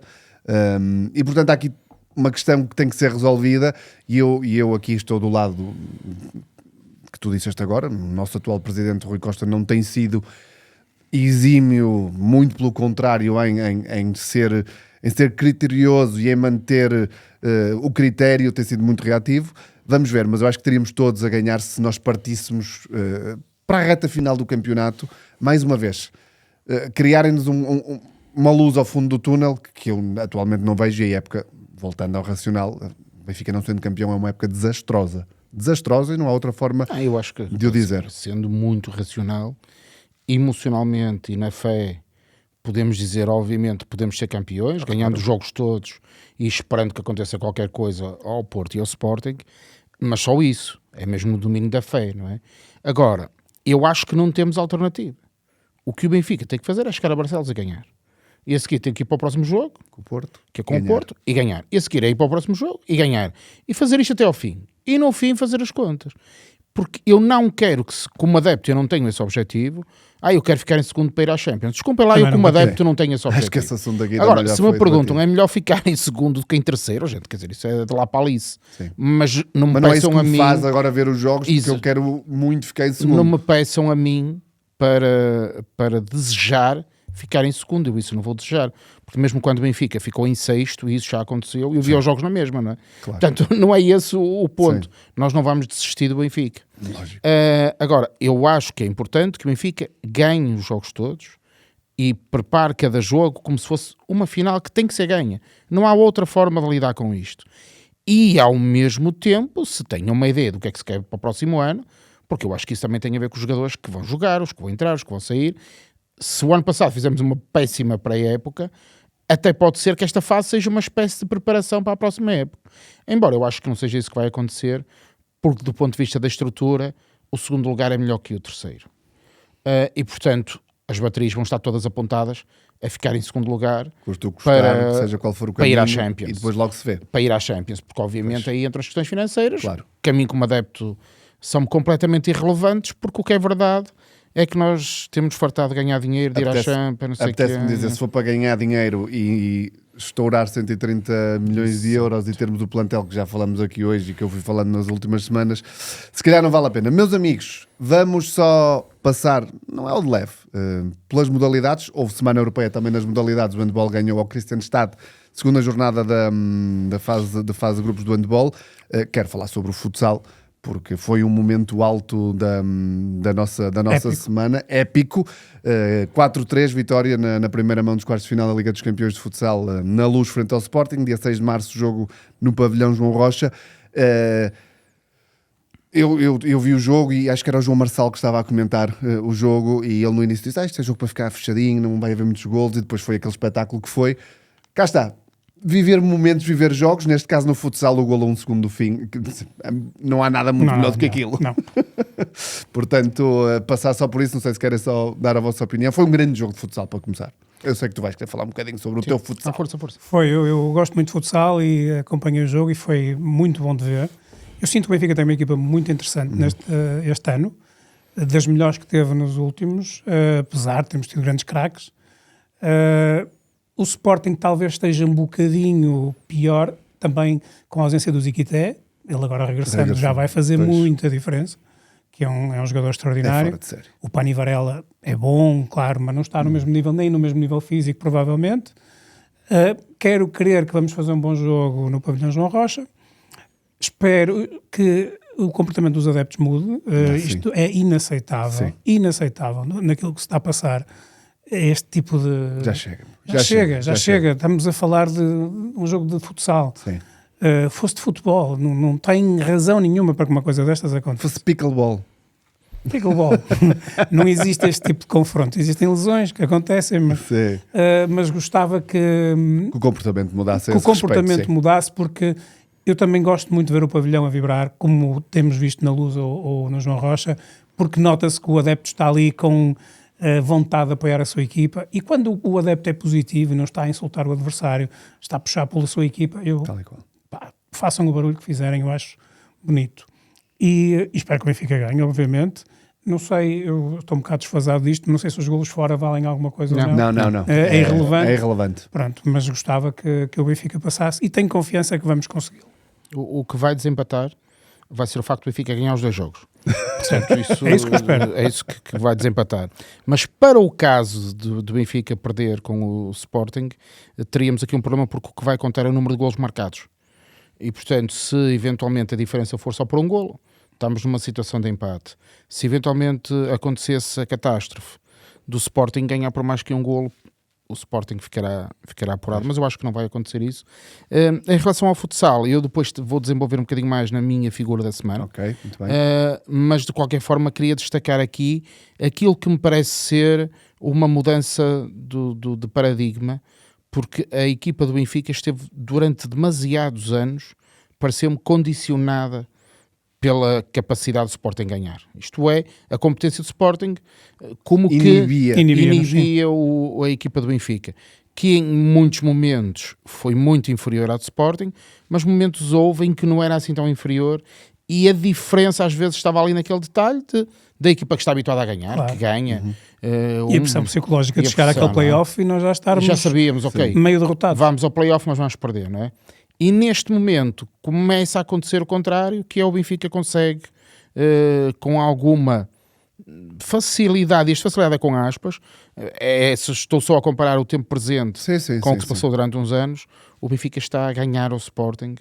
e portanto há aqui uma questão que tem que ser resolvida, e eu aqui estou do lado que tu disseste agora. O nosso atual presidente Rui Costa não tem sido exímio, muito pelo contrário, em ser criterioso e em manter o critério, tem sido muito reativo. Vamos ver, mas eu acho que teríamos todos a ganhar se nós partíssemos para a reta final do campeonato, mais uma vez, criarem-nos uma luz ao fundo do túnel, que eu atualmente não vejo, e a época, voltando ao racional, o Benfica não sendo campeão é uma época desastrosa, e não há outra forma eu acho que, de o dizer. Sendo muito racional, emocionalmente e na fé, podemos dizer, obviamente, podemos ser campeões, ganhando os jogos todos e esperando que aconteça qualquer coisa ao Porto e ao Sporting, mas só isso, é mesmo o domínio da fé, não é? Agora, eu acho que não temos alternativa. o que o Benfica tem que fazer é chegar a Barcelos a ganhar. E a seguir tem que ir para o próximo jogo, Com o Porto. que é com o Porto, e ganhar. E a seguir é ir para o próximo jogo e ganhar. E fazer isto até ao fim. E no fim fazer as contas. Porque eu não quero que, como adepto, eu não tenho esse objetivo. Eu quero ficar em segundo para ir à Champions. Desculpem lá, Também eu como não adepto não tenho esse objetivo. Acho que esse assunto aqui Agora, já se me foi perguntam, debatido. é melhor ficar em segundo do que em terceiro, gente, quer dizer, isso é de lá para Alice. Sim. Mas não me Mas não é isso peçam que a me mim... faz agora ver os jogos, porque Isso. eu quero muito ficar em segundo. Não me peçam a mim para desejar ficar em segundo, eu isso não vou desejar, porque mesmo quando o Benfica ficou em sexto, e isso já aconteceu, eu vi os jogos na mesma, não é? Claro. Portanto, não é esse o ponto. Sim. Nós não vamos desistir do Benfica. Lógico. Agora, eu acho que é importante que o Benfica ganhe os jogos todos e prepare cada jogo como se fosse uma final que tem que ser ganha. Não há outra forma de lidar com isto. E, ao mesmo tempo, se tenham uma ideia do que é que se quer para o próximo ano, porque eu acho que isso também tem a ver com os jogadores que vão jogar, os que vão entrar, os que vão sair. Se o ano passado fizemos uma péssima pré-época, até pode ser que esta fase seja uma espécie de preparação para a próxima época. Embora eu acho que não seja isso que vai acontecer, porque do ponto de vista da estrutura, o segundo lugar é melhor que o terceiro. E, portanto, as baterias vão estar todas apontadas a ficar em segundo lugar Custa o custar, para- seja qual for o para ir caminho, à Champions. e depois logo se vê. para ir à Champions, porque obviamente aí entram as questões financeiras, Claro. que a mim como adepto são completamente irrelevantes, porque o que é verdade é que nós temos fartado de ganhar dinheiro, de ir à Apetece- Champions, não sei o quê. Apetece-me dizer, se for para ganhar dinheiro e estourar 130 milhões de euros e termos o plantel que já falamos aqui hoje e que eu fui falando nas últimas semanas, se calhar não vale a pena. Meus amigos, vamos só passar, não é o de leve, pelas modalidades. Houve Semana Europeia também nas modalidades. O handball ganhou ao Kristianstad, segunda jornada da fase de grupos do handball. Quero falar sobre o futsal, porque foi um momento alto da nossa Épico. semana, épico. 4-3, vitória na primeira mão dos quartos de final da Liga dos Campeões de Futsal, na Luz, frente ao Sporting. Dia 6 de março, jogo no pavilhão João Rocha. Eu vi o jogo e acho que era o João Marçal que estava a comentar o jogo, e ele no início disse, isto é jogo para ficar fechadinho, não vai haver muitos golos, e depois foi aquele espetáculo que foi. Cá está. Viver momentos, viver jogos, neste caso no futsal o golo a um segundo do fim, não há nada muito melhor do que aquilo. Não. Portanto, passar só por isso, não sei se querem só dar a vossa opinião. Foi um grande jogo de futsal para começar. Eu sei que tu vais querer falar um bocadinho sobre o teu futsal. Força. Foi, eu gosto muito de futsal e acompanhei o jogo e foi muito bom de ver. Eu sinto que o Benfica tem uma equipa muito interessante este ano, das melhores que teve nos últimos, apesar de termos tido grandes craques. O Sporting talvez esteja um bocadinho pior, também com a ausência do Ziquité. Ele agora regressando já vai fazer Pois. muita diferença, que é um jogador É extraordinário. fora de série. O Pani Varela é bom, claro, mas não está no mesmo nível, nem no mesmo nível físico, provavelmente. Quero crer que vamos fazer um bom jogo no pavilhão João Rocha. Espero que o comportamento dos adeptos mude. Isto é inaceitável. Sim. Inaceitável naquilo que se está a passar. Este tipo de... Já chega. Já chega. Estamos a falar de um jogo de futsal. Sim. Fosse de futebol. Não tem razão nenhuma para que uma coisa destas aconteça. Fosse pickleball. Pickleball. Não existe este tipo de confronto. Existem lesões que acontecem, Sim. mas gostava que Que o comportamento mudasse a o esse respeito, comportamento sim. mudasse, porque eu também gosto muito de ver o pavilhão a vibrar, como temos visto na Luz ou no João Rocha, porque nota-se que o adepto está ali com vontade de apoiar a sua equipa, e quando o adepto é positivo e não está a insultar o adversário, está a puxar pela sua equipa, Tal e qual. façam o barulho que fizerem, eu acho bonito. E espero que o Benfica ganhe, obviamente. Não sei, eu estou um bocado desfasado disto, não sei se os golos fora valem alguma coisa ou não. Não. É irrelevante. É irrelevante. Pronto, mas gostava que o Benfica passasse e tenho confiança que vamos consegui-lo. O que vai desempatar vai ser o facto do Benfica ganhar os 2 jogos. Portanto, isso, É isso que eu espero. É isso que vai desempatar. Mas para o caso do Benfica perder com o Sporting, teríamos aqui um problema, porque o que vai contar é o número de golos marcados. E, portanto, se eventualmente a diferença for só por um golo, estamos numa situação de empate. Se eventualmente acontecesse a catástrofe do Sporting ganhar por mais que um golo, o Sporting ficará apurado, mas eu acho que não vai acontecer isso. Em relação ao futsal, eu depois vou desenvolver um bocadinho mais na minha figura da semana. Ok, muito bem. Mas de qualquer forma queria destacar aqui aquilo que me parece ser uma mudança de paradigma, porque a equipa do Benfica esteve durante demasiados anos, pareceu-me condicionada pela capacidade do Sporting ganhar. Isto é, a competência do Sporting como Inibia. que Inibia, a equipa do Benfica, que em muitos momentos foi muito inferior à do Sporting, mas momentos houve em que não era assim tão inferior, e a diferença às vezes estava ali naquele detalhe da equipa que está habituada a ganhar, Claro. que ganha. E a pressão psicológica e de a chegar pressão, àquele play-off e nós já estarmos Já sabíamos, ok, meio derrotados. vamos ao play-off, mas vamos perder, não é? E neste momento começa a acontecer o contrário, que é o Benfica consegue, com alguma facilidade, e esta facilidade é com aspas, se estou só a comparar o tempo presente com o que se passou durante uns anos, o Benfica está a ganhar ao Sporting,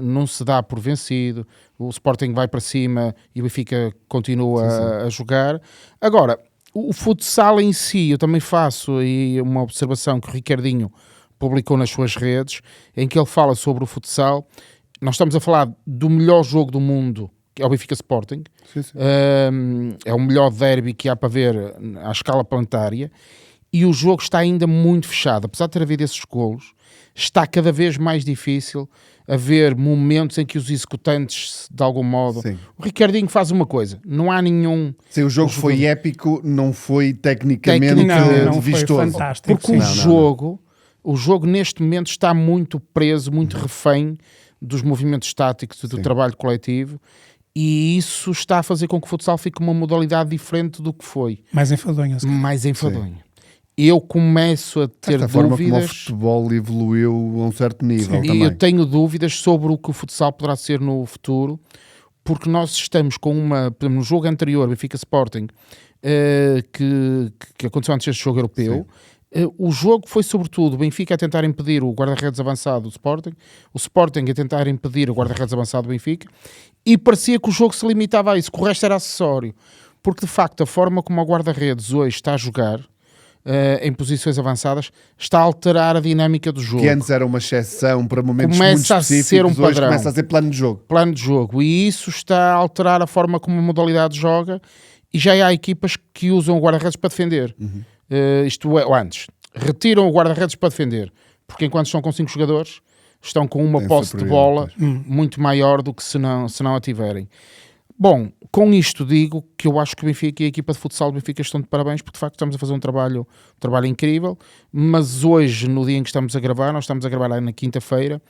não se dá por vencido, o Sporting vai para cima e o Benfica continua a jogar. Agora, o futsal em si, eu também faço aí uma observação que o Ricardinho publicou nas suas redes, em que ele fala sobre o futsal. Nós estamos a falar do melhor jogo do mundo, que é o Benfica Sporting. É o melhor derby que há para ver à escala planetária, e o jogo está ainda muito fechado. Apesar de ter havido esses golos, está cada vez mais difícil haver momentos em que os executantes, de algum modo... Sim. O Ricardinho faz uma coisa, não há nenhum... Sim, o jogo foi épico, não foi tecnicamente Não foi vistoso. fantástico. Porque sim. o jogo neste momento está muito preso, muito refém dos movimentos táticos e do trabalho coletivo, e isso está a fazer com que o futsal fique uma modalidade diferente do que foi. Mais enfadonho. se calhar. Mais enfadonho. Eu começo a ter Desta forma como o dúvidas, futebol evoluiu a um certo nível e também. eu tenho dúvidas sobre o que o futsal poderá ser no futuro, porque nós estamos com por exemplo, no jogo anterior, Benfica Sporting, que aconteceu antes deste jogo europeu. O jogo foi sobretudo o Benfica a tentar impedir o guarda-redes avançado do Sporting, o Sporting a tentar impedir o guarda-redes avançado do Benfica, e parecia que o jogo se limitava a isso, que o resto era acessório, porque de facto a forma como o guarda-redes hoje está a jogar, em posições avançadas, está a alterar a dinâmica do jogo. Que antes era uma exceção para momentos Começa muito a específicos, ser um hoje padrão. começa a ser plano de jogo. Plano de jogo, e isso está a alterar a forma como a modalidade joga, e já há equipas que usam o guarda-redes para defender. Isto é, ou antes, retiram o guarda-redes para defender, porque enquanto estão com 5 jogadores, estão com uma Tem posse de bola superioridade, muito maior do que se não a tiverem. Bom, com isto digo que eu acho que o Benfica e a equipa de futsal do Benfica estão de parabéns, porque de facto estamos a fazer um trabalho incrível, mas hoje, no dia em que estamos a gravar, nós estamos a gravar na quinta-feira,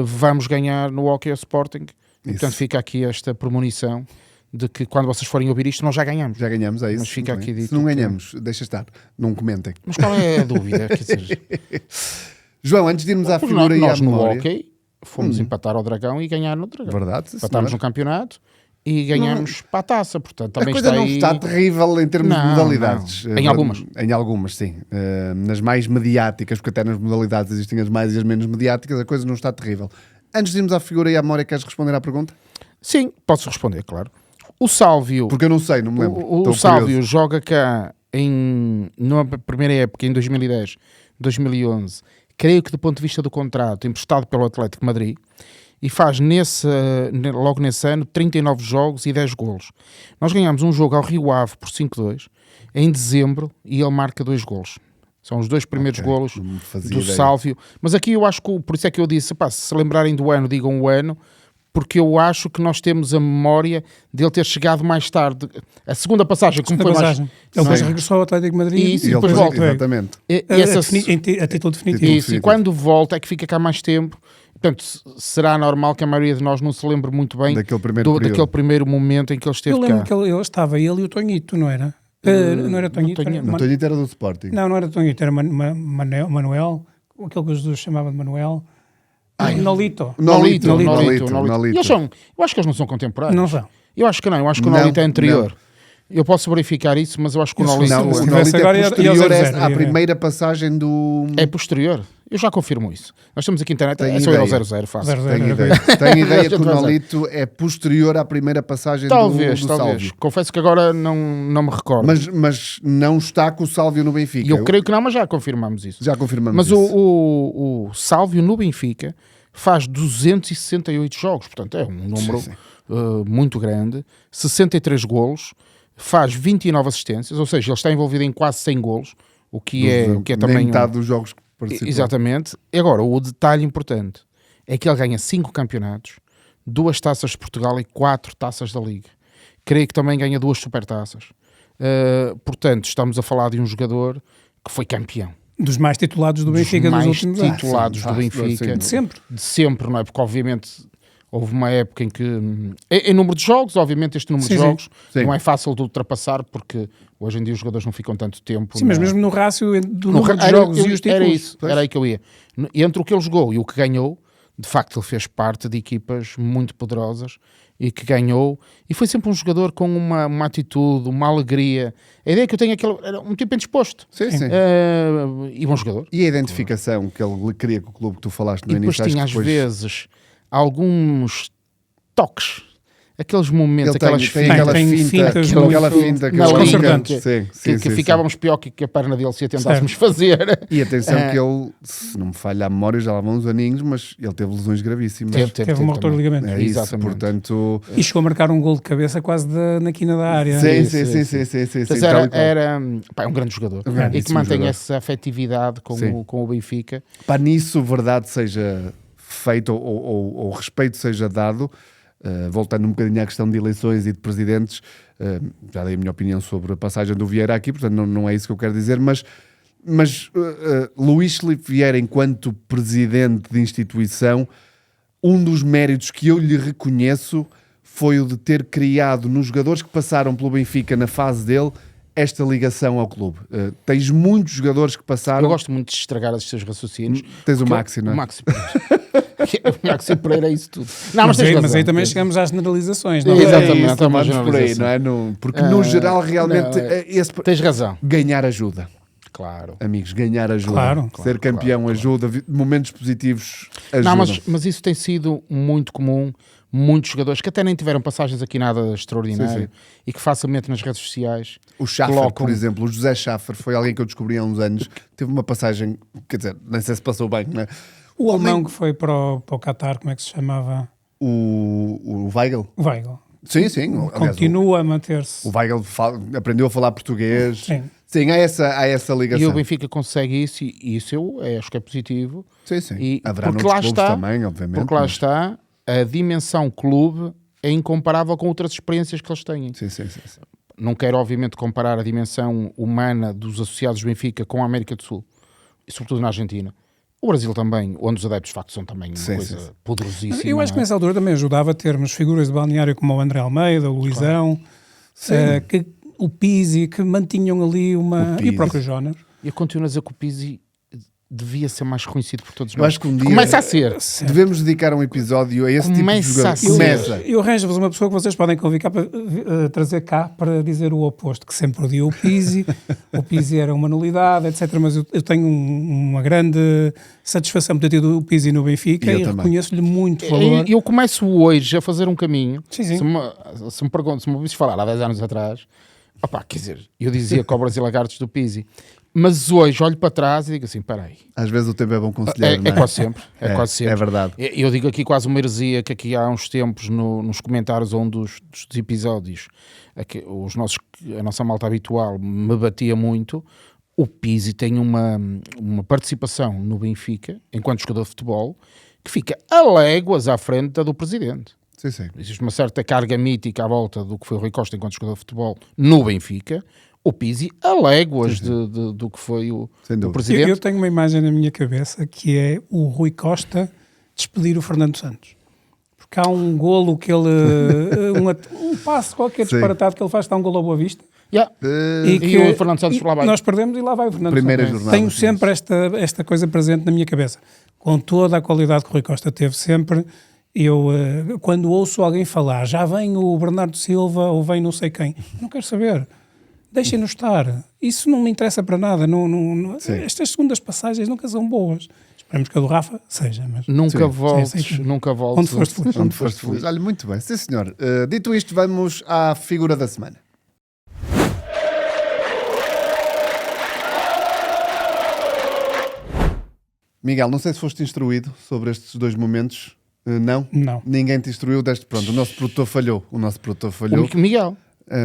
vamos ganhar no Hockey ao Sporting, e, portanto fica aqui esta premonição de que quando vocês forem ouvir isto, nós já ganhamos. Já ganhamos, é isso. Mas fica Muito aqui bem. dito Se não que- ganhamos, deixa estar, não comentem. Mas qual é a dúvida? Quer dizer, João, antes de irmos à porque figura e à nós no memória... Hockey fomos empatar ao Dragão e ganhar no Dragão. Verdade, sim, Empatámos senhor. no campeonato e ganhamos para a taça, portanto A também coisa está não aí... está terrível em termos de Não, modalidades. não. Em algumas. Em algumas, sim. Nas mais mediáticas, porque até nas modalidades existem as mais e as menos mediáticas, a coisa não está terrível. Antes de irmos à figura e à memória, queres responder à pergunta? Sim, posso responder, claro. O Sálvio... Porque eu não sei, não me lembro. O Estou Sálvio curioso. joga cá na primeira época, em 2010, 2011, creio que do ponto de vista do contrato, emprestado pelo Atlético de Madrid, e faz logo nesse ano 39 jogos e 10 golos. Nós ganhamos um jogo ao Rio Ave por 5-2 em dezembro e ele marca 2 golos. São os 2 primeiros Ok, golos não fazia do ideia. Sálvio. Mas aqui eu acho que, por isso é que eu disse, pá, se lembrarem do ano, digam o ano, porque eu acho que nós temos a memória dele ter chegado mais tarde. A segunda passagem, como foi mais... Ele depois Sim. regressou ao Atlético de Madrid Isso, E e ele depois volta. Exatamente. a título definitivo. Isso, e quando volta é que fica cá mais tempo. Portanto, será normal que a maioria de nós não se lembre muito bem Daquele primeiro período. daquele primeiro momento em que ele esteve Eu lembro cá. que ele estava, ele e o Tonhito, não era? Não era Tonhito? Tonhito, era Não estou a dizer era do Sporting. Não era Tonhito, era Manuel, aquele que Jesus chamava de Manuel. Nolito. Nolito. E eles são, eu acho que eles não são contemporâneos. Não são. Eu acho que não, eu acho que o Não, Nolito é anterior. Eu posso verificar isso, mas eu acho que o Nolito Não, o Se Nolito tivesse agora, é ia posterior 0-0, à ia ver. primeira passagem do... é posterior. Eu já confirmo isso. Nós estamos aqui na internet, Tenho é só ir ao ideia. 0-0, fácil. 0-0. Tenho Era ideia. Tenho ideia que o Gente, vai Nolito é posterior à primeira passagem Talvez, do talvez. Sálvio. Confesso que agora não me recordo. Mas não está com o Sálvio no Benfica. E eu creio que não, mas já confirmamos isso. Já confirmamos Mas isso. o Sálvio no Benfica faz 268 jogos, portanto é um número Sim. muito grande, 63 golos, faz 29 assistências, ou seja, ele está envolvido em quase 100 golos, o que é Nem também... metade dos jogos que participou. Exatamente. E agora, o detalhe importante é que ele ganha 5 campeonatos, 2 taças de Portugal e 4 taças da Liga. Creio que também ganha 2 supertaças. Portanto, estamos a falar de um jogador que foi campeão. Dos mais titulados do Benfica nos últimos anos. Titulados do Benfica. De sempre. De sempre, não é? Porque obviamente houve uma época em que, em número de jogos, obviamente este número de jogos não é fácil de ultrapassar, porque hoje em dia os jogadores não ficam tanto tempo. Sim, mas mesmo no rácio do número de jogos e os títulos. Era aí que eu ia. Entre o que ele jogou e o que ganhou, de facto ele fez parte de equipas muito poderosas e que ganhou, e foi sempre um jogador com uma atitude, uma alegria. A ideia que eu tenho é que ele era um tipo bem disposto. Sim. E bom jogador. E a identificação que ele queria com o clube que tu falaste no início. E depois tinha às vezes alguns toques, aqueles momentos, aquela finta que ficávamos pior que a perna dele se a tentássemos fazer. E atenção que ele, se não me falha a memória, já lá vão uns aninhos, mas ele teve lesões gravíssimas. Teve uma ruptura de ligamento. É isso, portanto... E chegou a marcar um gol de cabeça quase na quina da área. Sim. Era um grande jogador. E que mantém essa afetividade com o Benfica. Para nisso, verdade seja feito ou respeito seja dado, voltando um bocadinho à questão de eleições e de presidentes, já dei a minha opinião sobre a passagem do Vieira aqui, portanto não é isso que eu quero dizer, mas Luís Filipe Vieira, enquanto presidente de instituição, um dos méritos que eu lhe reconheço foi o de ter criado nos jogadores que passaram pelo Benfica na fase dele esta ligação ao clube. Tens muitos jogadores que passaram... Eu gosto muito de estragar os teus raciocínios. Tens o Maxi, não é? O Maxi Pereira é isso tudo. Não, mas aí também chegamos às generalizações, não é? Exatamente, estamos por aí, não é? Porque no geral, realmente... Tens razão. Ganhar ajuda. Claro. Amigos, ganhar ajuda. Claro. Ser campeão ajuda. Momentos positivos ajudam. Não, mas isso tem sido muito comum. Muitos jogadores que até nem tiveram passagens aqui nada extraordinário e que facilmente nas redes sociais o Schaffer, por exemplo, o José Schaffer foi alguém que eu descobri há uns anos, teve uma passagem, quer dizer, nem sei se passou bem, não é? O alemão que foi para o Qatar, como é que se chamava? O Weigl. O Weigl. Sim. Continua a manter-se. O Weigl aprendeu a falar português. Sim, há essa ligação. E o Benfica consegue isso e isso eu acho que é positivo. Sim. E haverá noutros clubes também, obviamente. Porque lá está, a dimensão clube é incomparável com outras experiências que eles têm. Sim. Não quero, obviamente, comparar a dimensão humana dos associados do Benfica com a América do Sul, e sobretudo na Argentina. O Brasil também, onde os adeptos de facto são também uma coisa poderosíssima. Eu acho que nessa altura também ajudava a termos figuras de balneário como o André Almeida, o Luizão, o Pizzi, que mantinham ali e o próprio Jonas. Eu continuo a dizer que o Pizzi devia ser mais reconhecido por todos nós. Eu acho que um dia começa a ser. Devemos dedicar um episódio a esse tipo de jogador. Eu arranjo-vos uma pessoa que vocês podem convocar para trazer cá para dizer o oposto, que sempre odiou o Pizzi. O Pizzi era uma nulidade, etc. Mas eu tenho uma grande satisfação por ter tido o Pizzi no Benfica e reconheço-lhe muito valor. Eu começo hoje a fazer um caminho. Sim. Se me pergunto, se me ouvis falar há 10 anos atrás, quer dizer, eu dizia cobras e lagartos do Pizzi. Mas hoje olho para trás e digo assim, espera aí. Às vezes o tempo é bom conselheiro, não é? Quase sempre. Quase sempre. É verdade. Eu digo aqui quase uma heresia que aqui há uns tempos nos comentários ou um dos episódios a nossa malta habitual me batia muito. O Pizzi tem uma participação no Benfica, enquanto jogador de futebol, que fica a léguas à frente da do presidente. Sim. Existe uma certa carga mítica à volta do que foi o Rui Costa enquanto jogador de futebol no Benfica. O Pizzi a léguas do que foi o presidente. Eu tenho uma imagem na minha cabeça que é o Rui Costa despedir o Fernando Santos. Porque há um golo que ele... um passo qualquer disparatado que ele faz, está um golo à Boa Vista. E o Fernando Santos lá vai. Nós perdemos e lá vai o Fernando Santos. Jornada, tenho sempre esta coisa presente na minha cabeça. Com toda a qualidade que o Rui Costa teve sempre, eu, quando ouço alguém falar, já vem o Bernardo Silva ou vem não sei quem, não quero saber. Deixem-nos estar. Isso não me interessa para nada. Estas segundas passagens nunca são boas. Esperemos que a do Rafa seja. Mas... Nunca voltes. Onde foste feliz. Olha, muito bem. Sim, senhor. Dito isto, vamos à figura da semana. Miguel, não sei se foste instruído sobre estes dois momentos. Não? Não. Ninguém te instruiu deste. Pronto, o nosso produtor falhou. Miguel.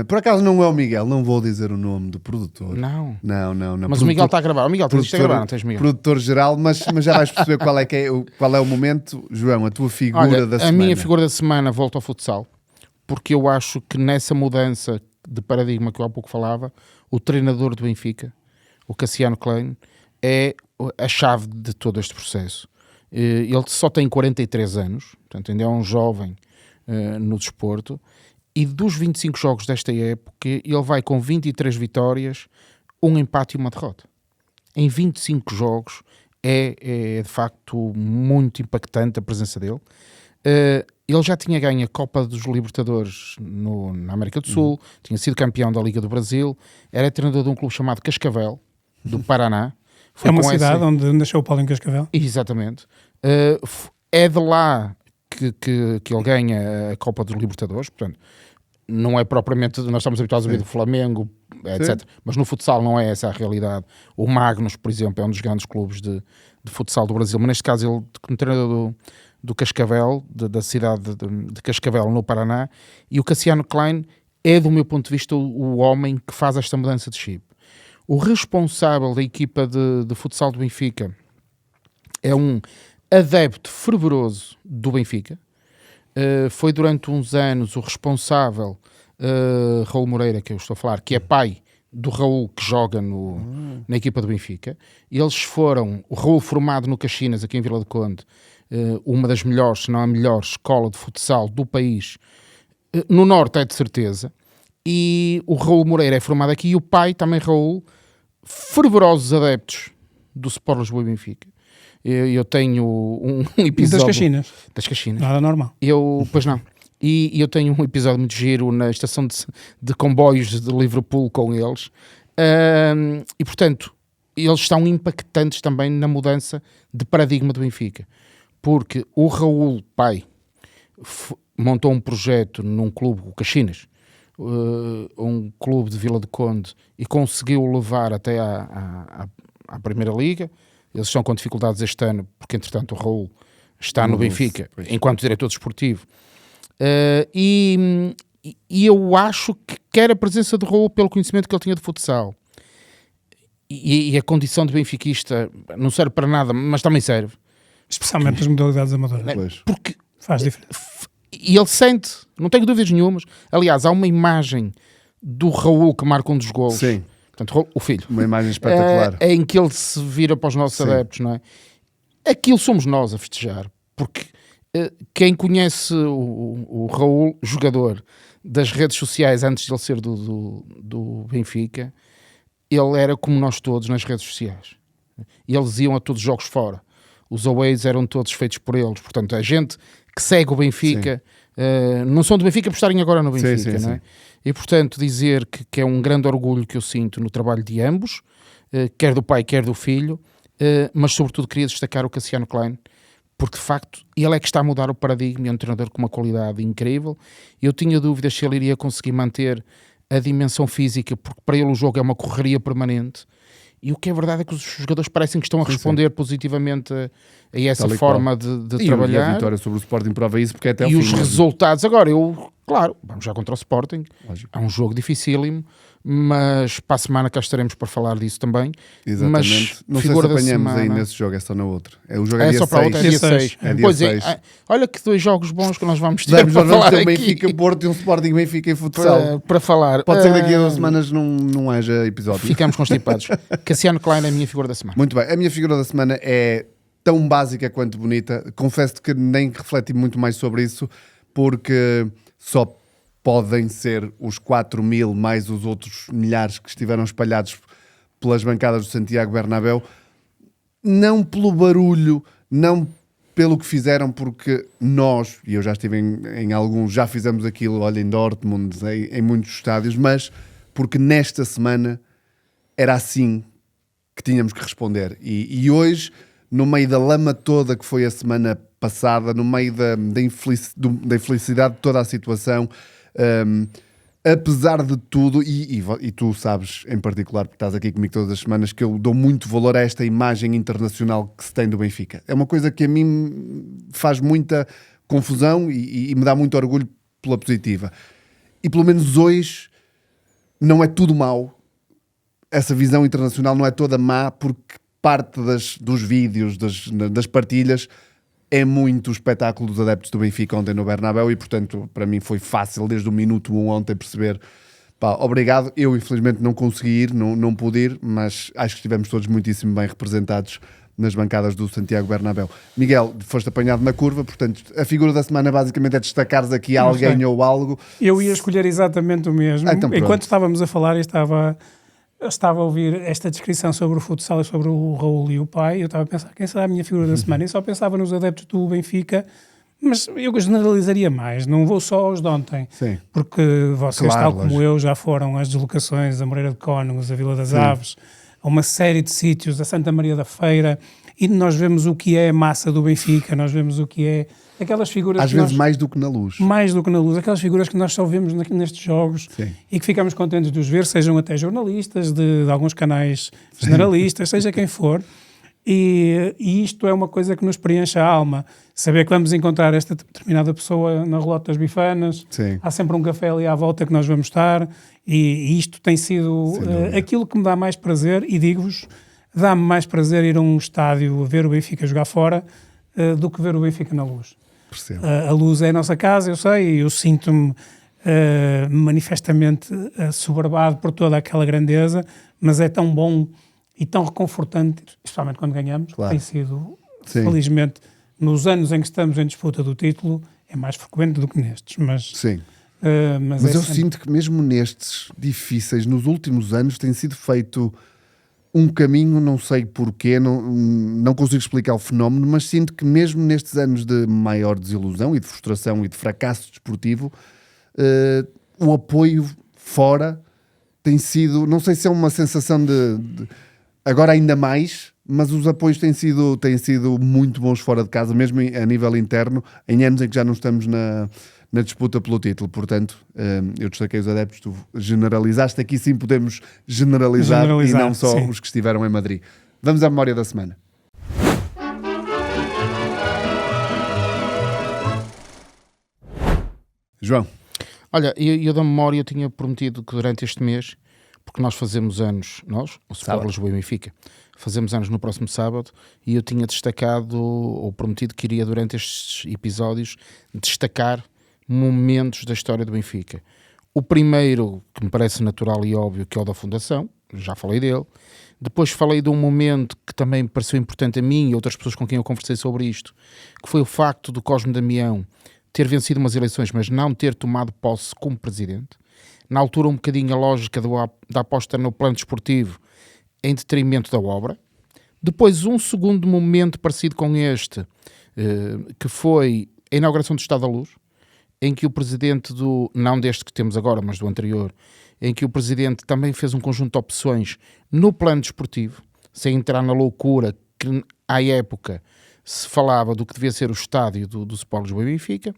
Por acaso não é o Miguel, não vou dizer o nome do produtor. Não. Não. Mas o Miguel está a gravar. O Miguel, tens isto a gravar, não tens, Miguel? Produtor geral, mas já vais perceber qual é o momento. João, a tua figura Olha, da a semana. minha figura da semana volta ao futsal, porque eu acho que nessa mudança de paradigma que eu há pouco falava, o treinador do Benfica, o Cassiano Klein, é a chave de todo este processo. Ele só tem 43 anos, portanto ainda é um jovem no desporto, e dos 25 jogos desta época, ele vai com 23 vitórias, um empate e uma derrota. Em 25 jogos é de facto muito impactante a presença dele. Ele já tinha ganho a Copa dos Libertadores na América do Sul, tinha sido campeão da Liga do Brasil, era treinador de um clube chamado Cascavel, do Paraná. Foi uma cidade onde nasceu o Paulinho Cascavel. Exatamente. É de lá que ele ganha a Copa dos Libertadores, portanto, não é propriamente, nós estamos habituados a ver do Flamengo, etc. Sim. Mas no futsal não é essa a realidade. O Magnus, por exemplo, é um dos grandes clubes de futsal do Brasil, mas neste caso ele, como treinador do Cascavel, da cidade de Cascavel, no Paraná, e o Cassiano Klein é, do meu ponto de vista, o homem que faz esta mudança de chip. O responsável da equipa de futsal do Benfica é um adepto fervoroso do Benfica. Foi durante uns anos o responsável, Raul Moreira, que eu estou a falar, que é pai do Raul, que joga na equipa do Benfica. Eles foram, o Raul formado no Caxinas, aqui em Vila do Conde, uma das melhores, se não a melhor escola de futsal do país, no Norte é de certeza, e o Raul Moreira é formado aqui, e o pai também, Raul, fervorosos adeptos do Sport Lisboa e Benfica. Eu tenho um episódio... Das Caxinas. Nada normal. Pois não. E eu tenho um episódio muito giro na estação de comboios de Liverpool com eles. E, portanto, eles estão impactantes também na mudança de paradigma do Benfica. Porque o Raul, pai, montou um projeto num clube, o Caxinas, um clube de Vila do Conde, e conseguiu levar até à Primeira Liga. Eles estão com dificuldades este ano, porque entretanto o Raul está no Benfica, enquanto diretor desportivo. E eu acho que quer a presença de Raul pelo conhecimento que ele tinha de futsal. E a condição de benfiquista não serve para nada, mas também serve. Especialmente nas modalidades amadoras. Porque faz diferença. E ele sente, não tenho dúvidas nenhumas. Aliás, há uma imagem do Raul que marca um dos golos. Sim. Portanto, o filho. Uma imagem espetacular. Em que ele se vira para os nossos adeptos, não é? Aquilo somos nós a festejar. Porque quem conhece o Raul, jogador das redes sociais antes de ele ser do Benfica, ele era como nós todos nas redes sociais. E eles iam a todos os jogos fora. Os aways eram todos feitos por eles. Portanto, a gente que segue o Benfica, não são do Benfica por estarem agora no Benfica, não é? Sim. E, portanto, dizer que é um grande orgulho que eu sinto no trabalho de ambos, quer do pai, quer do filho, mas, sobretudo, queria destacar o Cassiano Klein, porque, de facto, ele é que está a mudar o paradigma, é um treinador com uma qualidade incrível. Eu tinha dúvidas se ele iria conseguir manter a dimensão física, porque para ele o jogo é uma correria permanente. E o que é verdade é que os jogadores parecem que estão a responder positivamente a essa forma de trabalhar. E a vitória sobre o Sporting prova isso, porque é até o fim. E os resultados, agora, claro, vamos já contra o Sporting. Lógico. É um jogo dificílimo, mas para a semana cá estaremos para falar disso também. Exatamente. Mas, não sei se apanhamos aí nesse jogo, é só na outra. O jogo é dia só 6. Para a outra, é dia 6. Pois olha que 2 jogos bons que nós vamos ter para falar aqui. Um Benfica-Porto e um Sporting-Benfica em futsal. Para falar. Pode ser que daqui a 2 semanas não haja episódio. Ficamos constipados. Cassiano Klein é a minha figura da semana. Muito bem. A minha figura da semana é tão básica quanto bonita. Confesso que nem refleti muito mais sobre isso, porque só podem ser os 4.000 mais os outros milhares que estiveram espalhados pelas bancadas do Santiago Bernabéu, não pelo barulho, não pelo que fizeram, porque nós, e eu já estive em alguns, já fizemos aquilo, olha, em Dortmund, em muitos estádios, mas porque nesta semana era assim que tínhamos que responder. E hoje, no meio da lama toda que foi a semana passada, no meio da infelicidade de toda a situação, apesar de tudo, e tu sabes em particular, porque estás aqui comigo todas as semanas, que eu dou muito valor a esta imagem internacional que se tem do Benfica. É uma coisa que a mim faz muita confusão e me dá muito orgulho pela positiva. E pelo menos hoje não é tudo mau. Essa visão internacional não é toda má, porque parte dos vídeos, das partilhas, é muito o espetáculo dos adeptos do Benfica ontem no Bernabéu e, portanto, para mim foi fácil desde o minuto 1 ontem perceber, pá, obrigado. Eu, infelizmente, não consegui ir, não pude ir, mas acho que estivemos todos muitíssimo bem representados nas bancadas do Santiago Bernabéu. Miguel, foste apanhado na curva, portanto, a figura da semana basicamente é destacares aqui alguém ou algo. Eu ia escolher exatamente o mesmo. Então, enquanto estávamos a falar e estava a ouvir esta descrição sobre o futsal e sobre o Raul e o pai, eu estava a pensar, quem será a minha figura da semana? E só pensava nos adeptos do Benfica, mas eu generalizaria mais, não vou só aos de ontem. Sim. Porque vocês, tal como eu, já foram às deslocações a Moreira de Cónegos, a Vila das Aves, a uma série de sítios, a Santa Maria da Feira, e nós vemos o que é a massa do Benfica, nós vemos o que é aquelas figuras... Às vezes mais do que na Luz. Mais do que na Luz, aquelas figuras que nós só vemos nestes jogos. Sim. E que ficamos contentes de os ver, sejam até jornalistas, de alguns canais generalistas, seja quem for. E isto é uma coisa que nos preenche a alma. Saber que vamos encontrar esta determinada pessoa na Relota das Bifanas, Sim. há sempre um café ali à volta que nós vamos estar, e isto tem sido aquilo que me dá mais prazer, e digo-vos, dá-me mais prazer ir a um estádio a ver o Benfica jogar fora do que ver o Benfica na Luz. A Luz é a nossa casa, eu sei, e eu sinto-me manifestamente soberbado por toda aquela grandeza, mas é tão bom e tão reconfortante, especialmente quando ganhamos. Tem sido, felizmente, nos anos em que estamos em disputa do título, é mais frequente do que nestes. Mas, sim. Mas eu sinto que mesmo nestes difíceis, nos últimos anos, tem sido feito um caminho, não sei porquê, não consigo explicar o fenómeno, mas sinto que mesmo nestes anos de maior desilusão e de frustração e de fracasso desportivo, o apoio fora tem sido, não sei se é uma sensação de agora ainda mais, mas os apoios têm sido muito bons fora de casa, mesmo a nível interno, em anos em que já não estamos na disputa pelo título. Portanto, eu destaquei os adeptos, tu generalizaste, aqui sim podemos generalizar e não só os que estiveram em Madrid. Vamos à memória da semana. João. Olha, eu da memória tinha prometido que durante este mês, porque nós fazemos anos, o Sport Lisboa e Benfica, fazemos anos no próximo sábado, e eu tinha destacado, ou prometido que iria durante estes episódios, destacar momentos da história do Benfica. O primeiro, que me parece natural e óbvio, que é o da fundação, já falei dele. Depois falei de um momento que também me pareceu importante a mim e outras pessoas com quem eu conversei sobre isto, que foi o facto do Cosme Damião ter vencido umas eleições, mas não ter tomado posse como presidente. Na altura, um bocadinho a lógica da aposta no plano desportivo em detrimento da obra. Depois, um segundo momento parecido com este, que foi a inauguração do Estado da Luz, em que o presidente não deste que temos agora, mas do anterior, em que o presidente também fez um conjunto de opções no plano desportivo, sem entrar na loucura que, à época, se falava do que devia ser o estádio do Sport Lisboa e Benfica.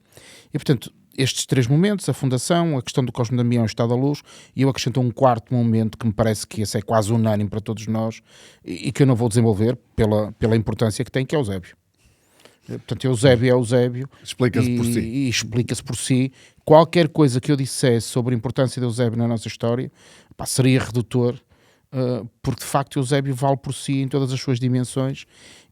E, portanto, estes três momentos, a fundação, a questão do Cosme Damião e o Estado da Luz, e eu acrescento um quarto momento que me parece que esse é quase unânime para todos nós e que eu não vou desenvolver pela importância que tem, que é o Eusébio. Portanto, Eusébio é Eusébio. Explica-se por si. E explica-se por si. Qualquer coisa que eu dissesse sobre a importância de Eusébio na nossa história, seria redutor, porque de facto Eusébio vale por si em todas as suas dimensões,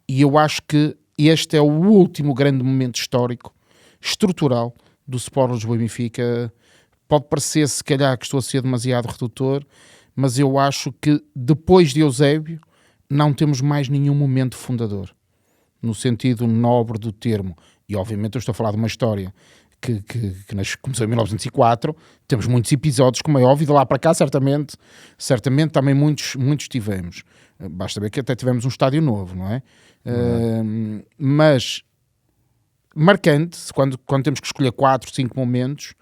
e eu acho que este é o último grande momento histórico, estrutural, do Sport Lisboa e Benfica. Pode parecer, se calhar, que estou a ser demasiado redutor, mas eu acho que depois de Eusébio não temos mais nenhum momento fundador, no sentido nobre do termo. E obviamente eu estou a falar de uma história que começou em 1904, temos muitos episódios, como é óbvio, de lá para cá certamente também muitos tivemos. Basta ver que até tivemos um estádio novo, não é? Mas marcante, quando temos que escolher 4, 5 momentos,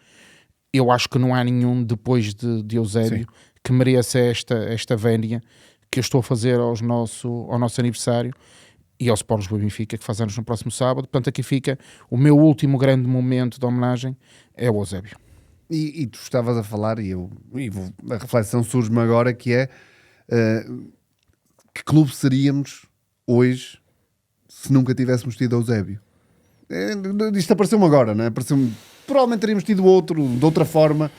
eu acho que não há nenhum depois de Eusébio que mereça esta vénia que eu estou a fazer ao nosso aniversário e ao Sport Lisboa e Benfica, que faz anos no próximo sábado. Portanto, aqui fica o meu último grande momento de homenagem, é o Eusébio. E tu estavas a falar, a reflexão surge-me agora, que é que clube seríamos hoje se nunca tivéssemos tido Eusébio? Isto apareceu-me agora, não é? Provavelmente teríamos tido outro, de outra forma,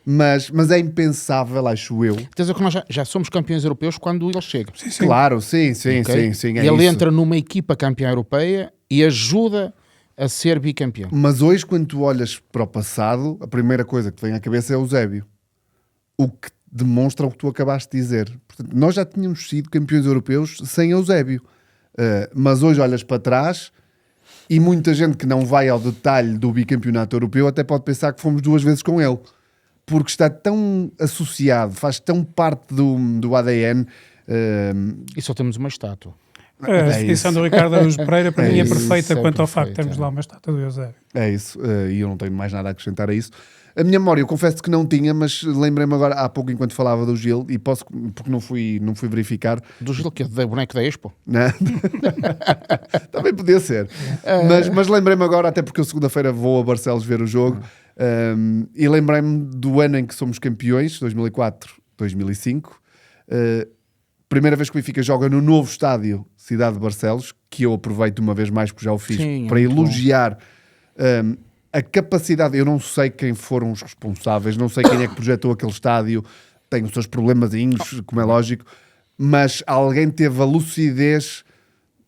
mas é impensável, acho eu. Quer dizer que nós já somos campeões europeus quando ele chega. Sim. Claro, sim, Ok? sim. E ele entra numa equipa campeã europeia e ajuda a ser bicampeão. Mas hoje, quando tu olhas para o passado, a primeira coisa que te vem à cabeça é o Eusébio. O que demonstra o que tu acabaste de dizer. Portanto, nós já tínhamos sido campeões europeus sem Eusébio. Mas hoje olhas para trás e muita gente que não vai ao detalhe do bicampeonato europeu até pode pensar que fomos 2 vezes com ele. Porque está tão associado, faz tão parte do ADN. E só temos uma estátua. A expedição do Ricardo Araújo Pereira para mim é isso, perfeita é quanto ao facto de perfeito, termos lá uma estátua do Eusébio. É isso, e eu não tenho mais nada a acrescentar a isso. A minha memória, eu confesso que não tinha, mas lembrei-me agora, há pouco, enquanto falava do Gil, e posso, porque não fui verificar, Do Gil, que é do boneco da Expo. né? Também podia ser. Mas lembrei-me agora, até porque eu segunda-feira vou a Barcelos ver o jogo, e lembrei-me do ano em que somos campeões, 2004, 2005. Primeira vez que o Benfica joga no novo estádio Cidade de Barcelos, que eu aproveito uma vez mais, porque já o fiz, Sim, é para muito elogiar a capacidade. Eu não sei quem foram os responsáveis, não sei quem é que projetou aquele estádio, tem os seus problemazinhos, como é lógico, mas alguém teve a lucidez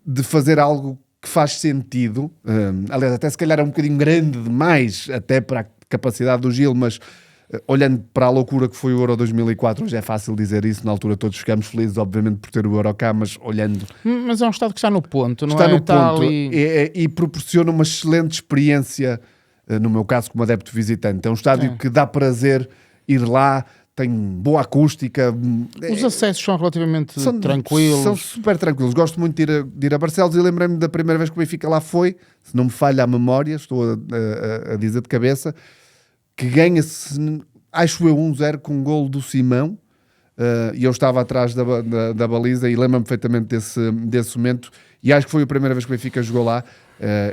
de fazer algo que faz sentido. Aliás, até se calhar é um bocadinho grande demais, até para a capacidade do Gil, mas olhando para a loucura que foi o Euro 2004, hoje é fácil dizer isso, na altura todos ficamos felizes, obviamente, por ter o Euro cá, mas olhando... Mas é um estado que está no ponto, não Está é? no Está ponto ali... e proporciona uma excelente experiência, no meu caso, como adepto visitante. É um estádio que dá prazer ir lá, tem boa acústica. Os acessos são relativamente tranquilos. São super tranquilos. Gosto muito de ir a Barcelos e lembrei-me da primeira vez que o Benfica lá foi, se não me falha a memória, estou a dizer de cabeça, que ganha-se, acho eu, 1-0 com um golo do Simão, e eu estava atrás da baliza e lembro-me perfeitamente desse momento, e acho que foi a primeira vez que o Benfica jogou lá,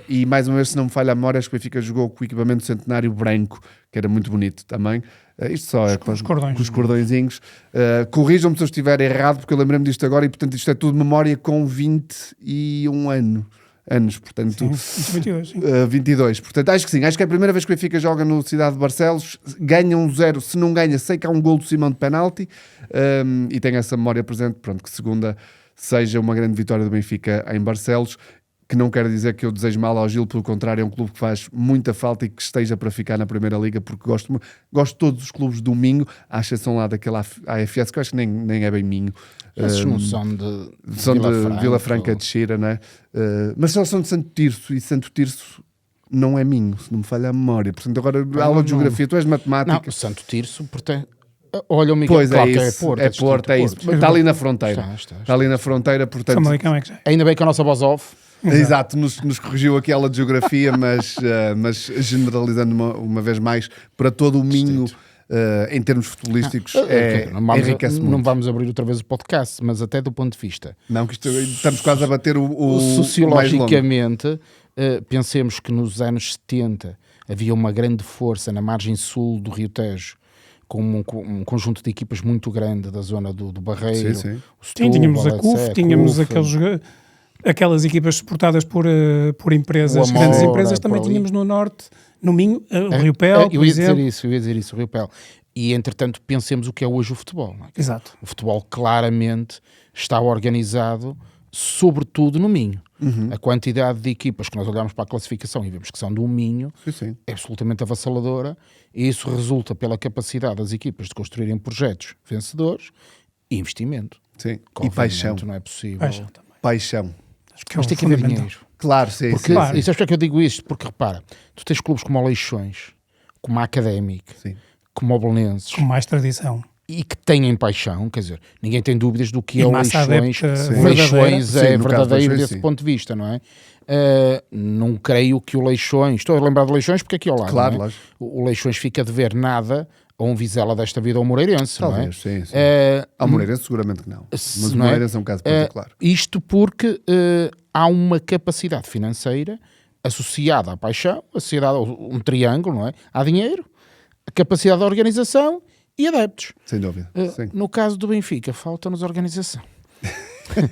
e mais uma vez, se não me falha a memória, acho que o Benfica jogou com o equipamento centenário branco, que era muito bonito também. Isto só é com os cordõezinhos. Corrijam-me se eu estiver errado, porque eu lembrei-me disto agora, e portanto isto é tudo memória com 21 anos, portanto, 22. Portanto, acho que sim, acho que é a primeira vez que o Benfica joga no Cidade de Barcelos, ganha 1-0, se não ganha, sei que há um gol do Simão de penalti, e tenho essa memória presente, pronto, que segunda seja uma grande vitória do Benfica em Barcelos, que não quer dizer que eu desejo mal ao Gil, pelo contrário, é um clube que faz muita falta e que esteja para ficar na Primeira Liga, porque gosto de todos os clubes do Minho, à exceção lá daquela AFS, que eu acho que nem é bem Minho. Esses não são de Vila Franca de Xira, não é? Mas só são de Santo Tirso, e Santo Tirso não é Minho, se não me falha a memória. Portanto, agora, aula de geografia, tu és matemática. Não, Santo Tirso, portanto... Olha o Miguel, pois claro é que isso, é Porto. É isso. Está ali na fronteira. Está ali na fronteira, portanto... Ainda bem que a nossa voz off... Exato, nos corrigiu aqui a aula de geografia, mas generalizando uma vez mais, para todo o Minho, em termos futebolísticos, enriquece muito. Não vamos abrir outra vez o podcast, mas até do ponto de vista... Não, que estamos quase a bater o sociologicamente, pensemos que nos anos 70 havia uma grande força na margem sul do Rio Tejo, com um conjunto de equipas muito grande da zona do Barreiro. Sim. O Setúbal, tínhamos a CUF, tínhamos aquelas equipas suportadas por empresas, grandes empresas, também tínhamos no norte, no Minho, o Rio Pel, por exemplo. Eu ia dizer isso, o Rio Pel. E, entretanto, pensemos o que é hoje o futebol. Não é? Exato. O futebol claramente está organizado, sobretudo no Minho. A quantidade de equipas que nós olhamos para a classificação e vemos que são do Minho é absolutamente avassaladora, e isso resulta pela capacidade das equipas de construírem projetos vencedores e investimento. Sim. E paixão. Não é possível. Paixão. Mas tem que haver dinheiro. Claro, sim. Porque, claro. E sabes porque é que eu digo isto? Porque repara, tu tens clubes como o Leixões, como a Académica, como o Belenenses, com mais tradição, e que têm paixão, quer dizer, ninguém tem dúvidas do que é o Leixões. O Leixões é verdadeiro desse ponto de vista, não é? Não creio que o Leixões, estou a lembrar de Leixões porque aqui ao lado, claro, não é? O Leixões fica a dever nada a um Vizela desta vida ou Moreirense, talvez, não é? Sim. Ao Moreirense seguramente que não, mas o Moreirense é um caso particular. Isto porque há uma capacidade financeira associada à paixão, associada a um triângulo, não é? Há dinheiro, a capacidade de organização e adeptos. Sem dúvida. No caso do Benfica, falta-nos organização.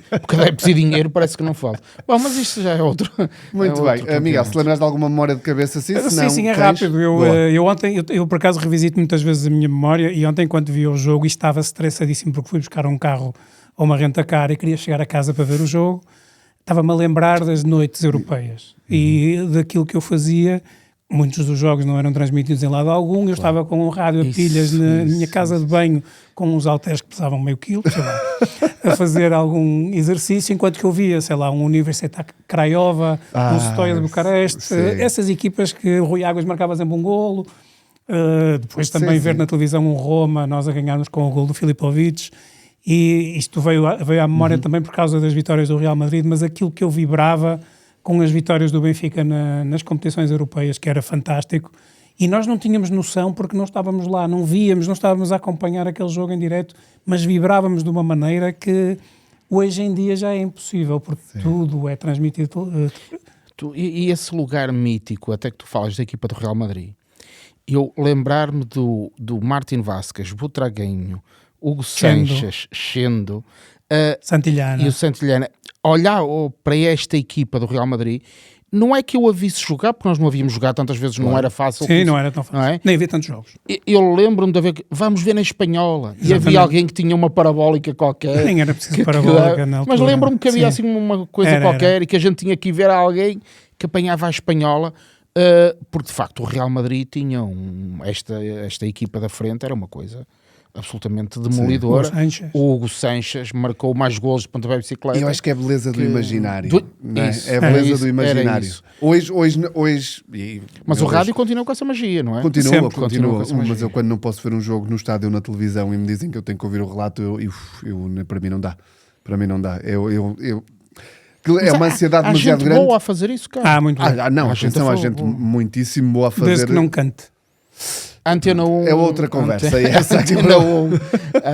Porque adeptos e dinheiro parece que não falta. Bom, mas isto já é outro. Muito é bem. outro Miguel, se campeonato. lembras de alguma memória de cabeça assim? Se não, Sim, é tens? rápido. Boa. Eu ontem, eu por acaso revisito muitas vezes a minha memória e ontem, enquanto vi o jogo, e estava estressadíssimo porque fui buscar um carro a uma renta-car e queria chegar a casa para ver o jogo, estava-me a lembrar das noites europeias e daquilo que eu fazia. Muitos dos jogos não eram transmitidos em lado algum. Eu estava com um rádio a pilhas na minha casa de banho com uns halteres que pesavam meio quilo, sei lá, a fazer algum exercício, enquanto que eu via, sei lá, um Universitat Craiova, um Stoia de Bucareste, sim. essas equipas que o Rui Águas marcava sempre um golo. Depois também ver sim. na televisão um Roma, nós a ganharmos com o golo do Filipovic. E isto veio à memória também por causa das vitórias do Real Madrid, mas aquilo que eu vibrava com as vitórias do Benfica nas competições europeias, que era fantástico, e nós não tínhamos noção porque não estávamos lá, não víamos, não estávamos a acompanhar aquele jogo em direto, mas vibrávamos de uma maneira que hoje em dia já é impossível, porque tudo é transmitido. E esse lugar mítico, até que tu falas da equipa do Real Madrid, eu lembrar-me do Martin Vázquez, Butragueño, Hugo Chendo. Sanches, Chendo, Santillana. e o Santillana, olhar para esta equipa do Real Madrid, não é que eu a visse jogar, porque nós não havíamos jogado tantas vezes, não era fácil. Sim, não era tão fácil. Não é? Nem havia tantos jogos. Eu lembro-me de haver, vamos ver na Espanhola, e Exatamente. havia alguém que tinha uma parabólica qualquer. Nem era preciso parabólica na Mas altura. lembro-me que havia Sim. assim uma coisa Era. qualquer e que a gente tinha que ir ver alguém que apanhava a Espanhola, porque de facto o Real Madrid tinha esta equipa da frente, era uma coisa absolutamente demolidora. Hugo Sanches. O Hugo Sanches marcou mais golos de pontapé de bicicleta. Eu acho que é a beleza do imaginário. Não é? Isso, É a beleza era isso, do imaginário. isso. Hoje Mas o meu rádio Deus, continua com essa magia, não é? continua, Sempre continua. com essa Mas magia. eu quando não posso ver um jogo no estádio ou na televisão e me dizem que eu tenho que ouvir o relato, para mim não dá. Para mim não dá. É uma ansiedade há demasiado gente grande. boa a fazer isso, cara. Muito bom. Não, Há gente atenção, a há favor. gente muitíssimo boa a fazer. Desde que não cante. Antena 1, É outra conversa, é essa aqui. Antena 1,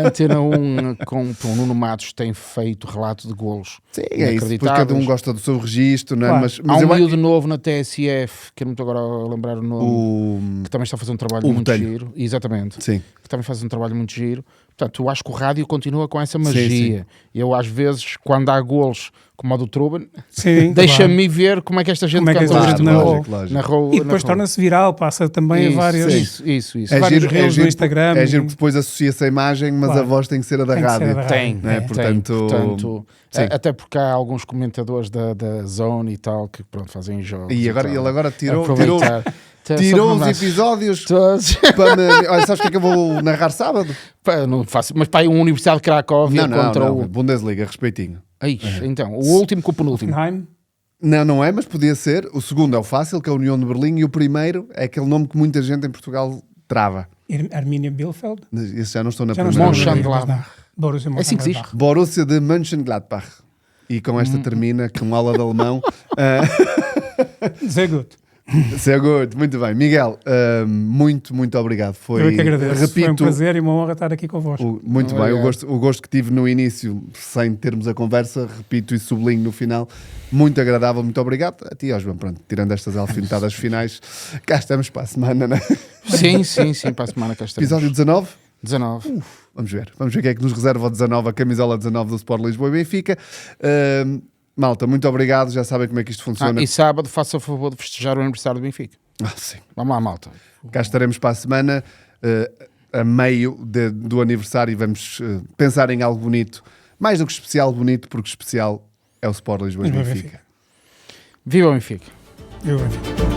Antena 1 com o Nuno Matos tem feito relato de golos. Sim, é isso, porque inacreditáveis. cada um gosta do seu registro, não é? Claro. Mas Há um eu- miúdo novo na TSF, que eu não estou agora a lembrar o nome, o... que também está a fazer um trabalho o muito Botelho. giro. Exatamente. Sim. Que também faz um trabalho muito giro. Portanto, eu acho que o rádio continua com essa Sim, magia. Eu, às vezes, quando há golos, como o do Truben, Sim, deixa-me ver como é que esta gente Como é que canta esta os gente golos. lógico. Narrou- E depois narrou. torna-se viral, passa também a Isso, vários. Isso. É vários giro, reels no Instagram. É giro porque depois associa-se a imagem, mas Claro. a voz tem que ser a da Tem que ser rádio. a da rádio. Tem, Né? tem. Portanto, sim. Até porque há alguns comentadores da Zone e tal que pronto, fazem jogos. E agora, tal. ele agora tirou Aproveitar. tirou os Só para- episódios Todos. para me... Olha, sabes o que é que eu vou narrar sábado? Pá, não faço, mas para aí uma Universidade de Cracóvia contra o. Bundesliga, respeitinho. Ai, então, o último com o penúltimo. Hoffenheim. Não é, mas podia ser. O segundo é o fácil, que é a União de Berlim, e o primeiro é aquele nome que muita gente em Portugal trava. Arminia Bielefeld. Esse já não estou na Já não primeira. estou Monchengladbach. na primeira, mas não. Borussia É assim que se diz? Mönchengladbach. Borussia de Mönchengladbach. E com esta termina, com aula de alemão. Sehr gut. Sehr gut, muito bem. Miguel, muito obrigado. Foi, Eu é que agradeço. Foi um repito, prazer e uma honra estar aqui convosco. muito bem, Obrigado. o gosto que tive no início, sem termos a conversa, repito e sublinho no final, muito agradável, muito obrigado. A ti, ó João, pronto, tirando estas alfinetadas finais, cá estamos para a semana, né? Sim, para a semana cá estamos. Episódio 19. 19. Vamos ver o que é que nos reserva o 19, a camisola 19 do Sport Lisboa e Benfica. Malta, muito obrigado, já sabem como é que isto funciona. E sábado faça o favor de festejar o aniversário do Benfica. Sim. Vamos lá, malta. Cá estaremos para a semana, a meio do aniversário, e vamos pensar em algo bonito, mais do que especial, bonito, porque especial é o Sport Lisboa e Lisboa e Benfica. Benfica. Viva o Benfica. Eu, enfim.